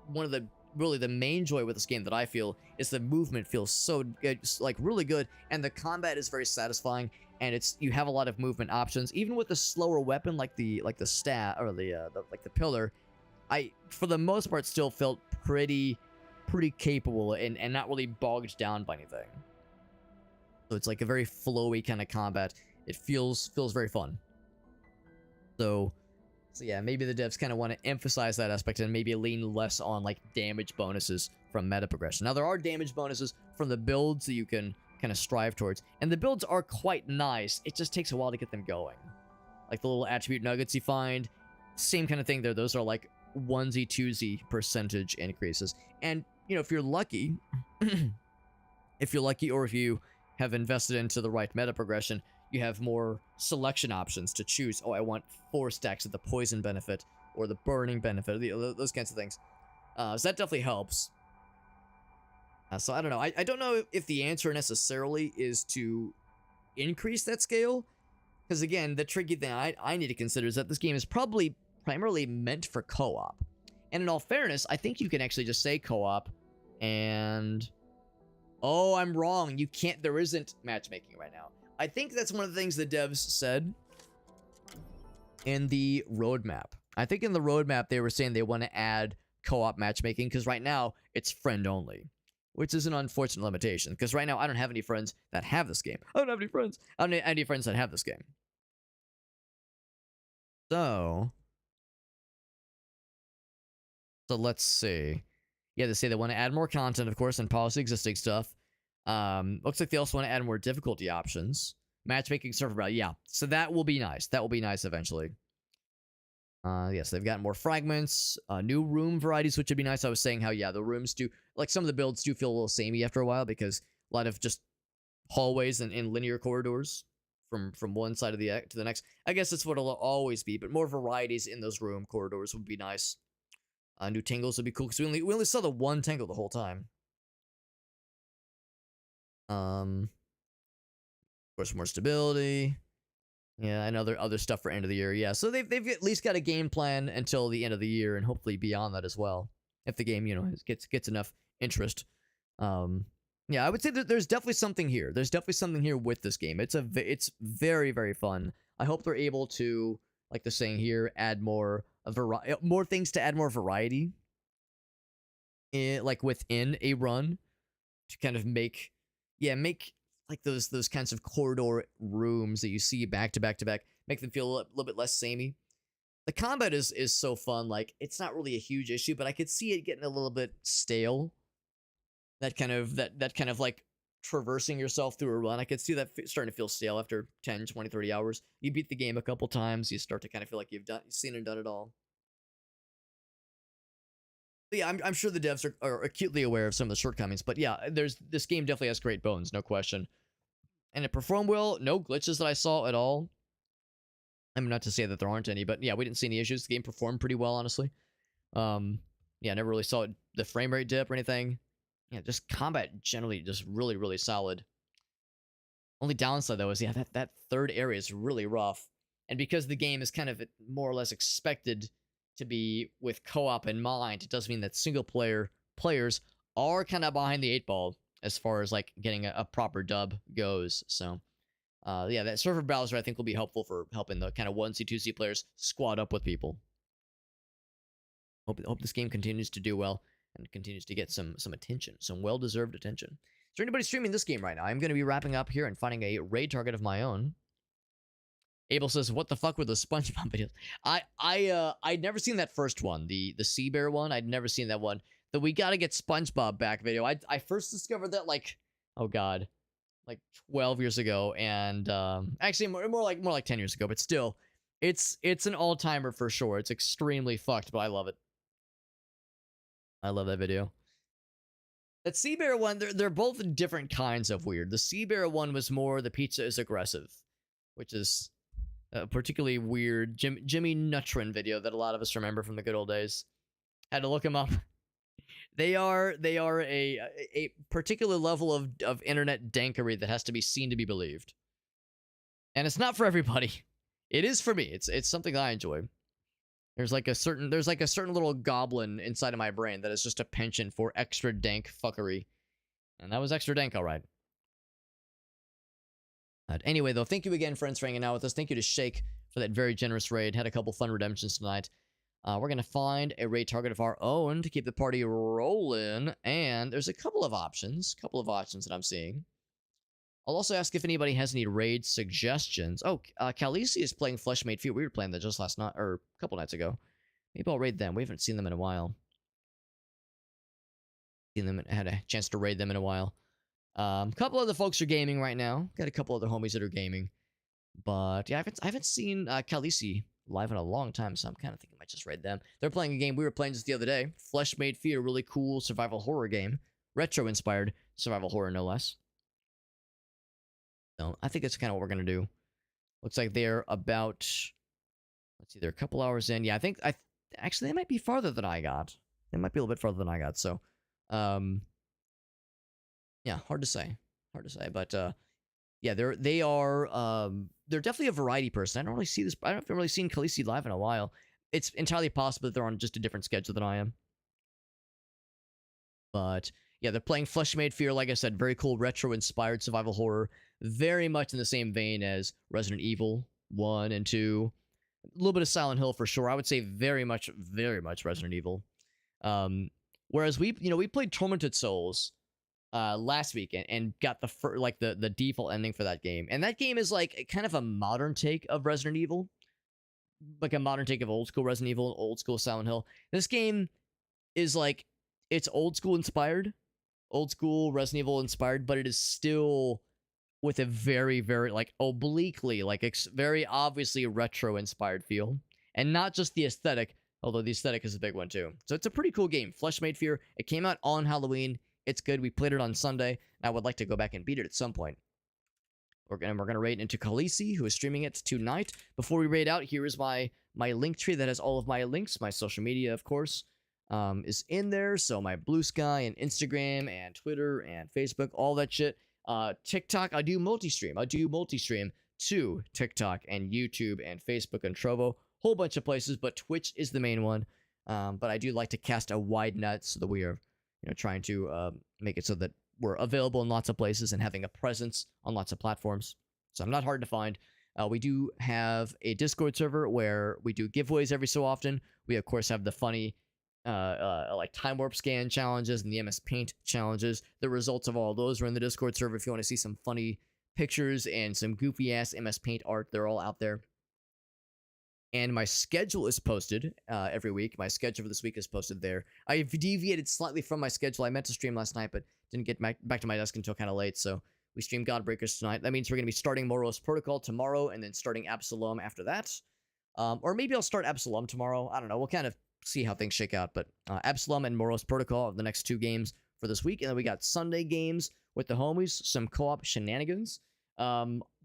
one of the really the main joy with this game that I feel is the movement feels so good, like really good, and the combat is very satisfying, and you have a lot of movement options. Even with the slower weapon like the stat or the pillar, I for the most part still felt pretty capable and not really bogged down by anything. So it's like a very flowy kind of combat. It feels very fun. So yeah, maybe the devs kind of want to emphasize that aspect and maybe lean less on like damage bonuses from meta progression. Now, there are damage bonuses from the builds that you can kind of strive towards, and the builds are quite nice. It just takes a while to get them going. Like the little attribute nuggets you find, same kind of thing there. Those are like onesie twosie percentage increases. And you know, if you're lucky, or if you have invested into the right meta progression, you have more selection options to choose. Oh, I want 4 stacks of the poison benefit or the burning benefit, those kinds of things. So that definitely helps. So I don't know. I don't know if the answer necessarily is to increase that scale, because again, the tricky thing I need to consider is that this game is probably primarily meant for co-op. And in all fairness, I think you can actually just say co-op and... Oh, I'm wrong. You can't. There isn't matchmaking right now. I think that's one of the things the devs said in the roadmap. I think in the roadmap they were saying they want to add co-op matchmaking, because right now it's friend only, which is an unfortunate limitation, because right now I don't have any friends that have this game. I don't have any friends. I don't have any friends that have this game. So let's see. Yeah, they say they want to add more content, of course, and polish the existing stuff. Looks like they also want to add more difficulty options. Matchmaking server battle. Yeah, so that will be nice. That will be nice eventually. Yes, they've got more fragments, new room varieties, which would be nice. I was saying how, yeah, the rooms do, like, some of the builds do feel a little samey after a while because a lot of just hallways and linear corridors from one side of the to the next. I guess that's what it'll always be, but more varieties in those room corridors would be nice. New tangles would be cool because we only saw the one tangle the whole time. Of course, more stability. Yeah, and other stuff for end of the year. Yeah, so they've at least got a game plan until the end of the year, and hopefully beyond that as well, if the game gets enough interest. Yeah, I would say that there's definitely something here. There's definitely something here with this game. It's very, very fun. I hope they're able to, like they're saying here, add more things to add more variety like within a run to kind of make like those kinds of corridor rooms that you see back to back to back, make them feel a little bit less samey. The combat is so fun. Like, it's not really a huge issue, but I could see it getting a little bit stale. That kind of like traversing yourself through a run. I could see that starting to feel stale after 10, 20, 30 hours. You beat the game a couple times, you start to kind of feel like you've seen and done it all. But yeah, I'm sure the devs are acutely aware of some of the shortcomings, but yeah, this game definitely has great bones, no question. And it performed well, no glitches that I saw at all. I mean, not to say that there aren't any, but yeah, we didn't see any issues. The game performed pretty well, honestly. Yeah, I never really saw the frame rate dip or anything. Yeah, just combat generally just really, really solid. Only downside, though, is, yeah, that third area is really rough. And because the game is kind of more or less expected to be with co-op in mind, it does mean that players are kind of behind the 8 ball as far as, like, getting a proper dub goes. So, yeah, that server browser, I think, will be helpful for helping the kind of 1C, 2C players squad up with people. Hope this game continues to do well and continues to get some attention, some well-deserved attention. Is there anybody streaming this game right now? I'm going to be wrapping up here and finding a raid target of my own. Abel says, "What the fuck were the SpongeBob videos?" I'd never seen that first one, the Sea Bear one. I'd never seen that one. The "We Gotta Get SpongeBob Back" video. I first discovered that, like, oh god, like 12 years ago, and actually more like 10 years ago. But still, it's an all-timer for sure. It's extremely fucked, but I love it. I love that video. That Sea Bear one, they're both different kinds of weird. The Sea Bear one was more the pizza is aggressive, which is a particularly weird Jimmy Neutron video that a lot of us remember from the good old days. Had to look him up. They are a particular level of internet dankery that has to be seen to be believed. And it's not for everybody. It is for me. It's something I enjoy. There's like a certain little goblin inside of my brain that is just a penchant for extra dank fuckery. And that was extra dank, alright. Anyway, though, thank you again, friends, for hanging out with us. Thank you to Shake for that very generous raid. Had a couple fun redemptions tonight. We're going to find a raid target of our own to keep the party rolling. And there's a couple of options that I'm seeing. I'll also ask if anybody has any raid suggestions. Oh, Khaleesi is playing Fleshmade Fear. We were playing that just last night, or a couple nights ago. Maybe I'll raid them. We haven't seen them in a while. Had a chance to raid them in a while. A couple other folks are gaming right now. Got a couple other homies that are gaming. But yeah, I haven't seen Khaleesi live in a long time, so I'm kind of thinking I might just raid them. They're playing a game we were playing just the other day. Fleshmade Fear, really cool survival horror game. Retro-inspired survival horror, no less. So I think that's kind of what we're going to do. Looks like they're about, let's see, they're a couple hours in. Yeah, actually, they might be farther than I got. They might be a little bit farther than I got, so, yeah, hard to say, but, yeah, they're definitely a variety person. I haven't really seen Khaleesi live in a while. It's entirely possible that they're on just a different schedule than I am. But yeah, they're playing Fleshmade Fear, like I said, very cool retro-inspired survival horror, very much in the same vein as Resident Evil 1 and 2. A little bit of Silent Hill for sure. I would say very much Resident Evil. Whereas we played Tormented Souls last week and got the default ending for that game. And that game is like kind of a modern take of Resident Evil. Like a modern take of old school Resident Evil, old school Silent Hill. This game is like It's old school inspired, old school Resident Evil inspired, but it is still with a very, very like obliquely, like very obviously retro inspired feel, and not just the aesthetic, although the aesthetic is a big one too. So it's a pretty cool game. Flesh Made Fear. It came out on Halloween. It's good. We played it on Sunday, and I would like to go back and beat it at some point. We're gonna raid into Khaleesi, who is streaming it tonight. Before we raid out, here is my link tree that has all of my links. My social media, of course, is in there. So my Blue Sky and Instagram and Twitter and Facebook, all that shit. TikTok, I do multi-stream. To TikTok and YouTube and Facebook and Trovo. Whole bunch of places, but Twitch is the main one. But I do like to cast a wide net so that we are, trying to make it so that we're available in lots of places and having a presence on lots of platforms. So I'm not hard to find. We do have a Discord server where we do giveaways every so often. We, of course, have the funny like time warp scan challenges and the MS Paint challenges. The results of all those are in the Discord server. If you want to see some funny pictures and some goofy ass MS Paint art, they're all out there. And my schedule is posted every week. My schedule for this week is posted there. I've deviated slightly from my schedule. I meant to stream last night, but didn't get back to my desk until kind of late, so we streamed Godbreakers tonight. That means we're going to be starting Moros Protocol tomorrow and then starting Absalom after that. Or maybe I'll start Absalom tomorrow. I don't know. We'll kind of see how things shake out. But Absalom and Moros Protocol are the next 2 games for this week. And then we got Sunday games with the homies, some co-op shenanigans.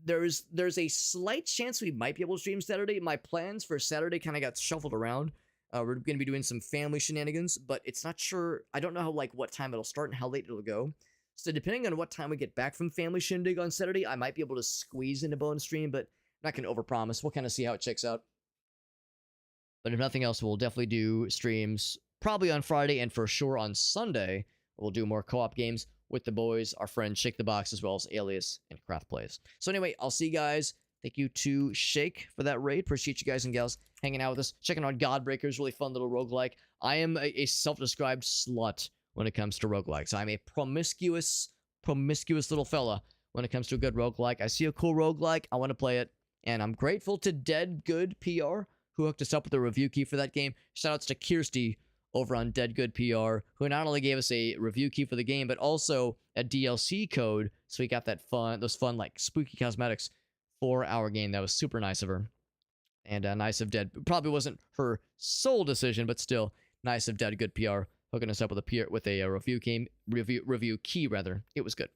There's a slight chance we might be able to stream Saturday. My plans for Saturday kind of got shuffled around. We're going to be doing some family shenanigans, but it's not sure. I don't know how what time it'll start and how late it'll go. So depending on what time we get back from family shindig on Saturday, I might be able to squeeze in a bonus stream, but I'm not going to overpromise. We'll kind of see how it checks out. But if nothing else, we'll definitely do streams probably on Friday and for sure on Sunday. We'll do more co-op games with the boys, our friends Shake the Box, as well as Alias and Craft Plays. So anyway, I'll see you guys. Thank you to Shake for that raid. Appreciate you guys and gals hanging out with us. Checking out Godbreakers, really fun little roguelike. I am a self-described slut when it comes to roguelikes. I'm a promiscuous little fella when it comes to a good roguelike. I see a cool roguelike, I want to play it. And I'm grateful to Dead Good PR, who hooked us up with a review key for that game. Shoutouts to Kirsty over on Dead Good PR, who not only gave us a review key for the game, but also a DLC code, so we got those fun like spooky cosmetics for our game. That was super nice of her, and nice of Dead. Probably wasn't her sole decision, but still nice of Dead Good PR hooking us up with a review key rather. It was good.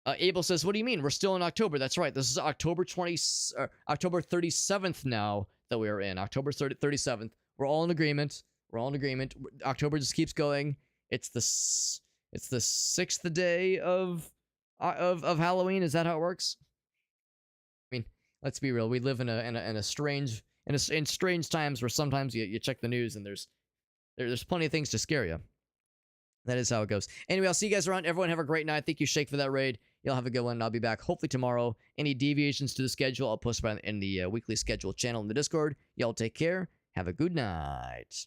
Abel says, "What do you mean? We're still in October." That's right. This is October 37th now that we are in. October 37th. We're all in agreement. October just keeps going. It's the 6th day of Halloween. Is that how it works? I mean, let's be real. We live in strange times where sometimes you check the news and there's plenty of things to scare you. That is how it goes. Anyway, I'll see you guys around. Everyone have a great night. Thank you, Shake, for that raid. Y'all have a good one. And I'll be back hopefully tomorrow. Any deviations to the schedule, I'll post in the weekly schedule channel in the Discord. Y'all take care. Have a good night.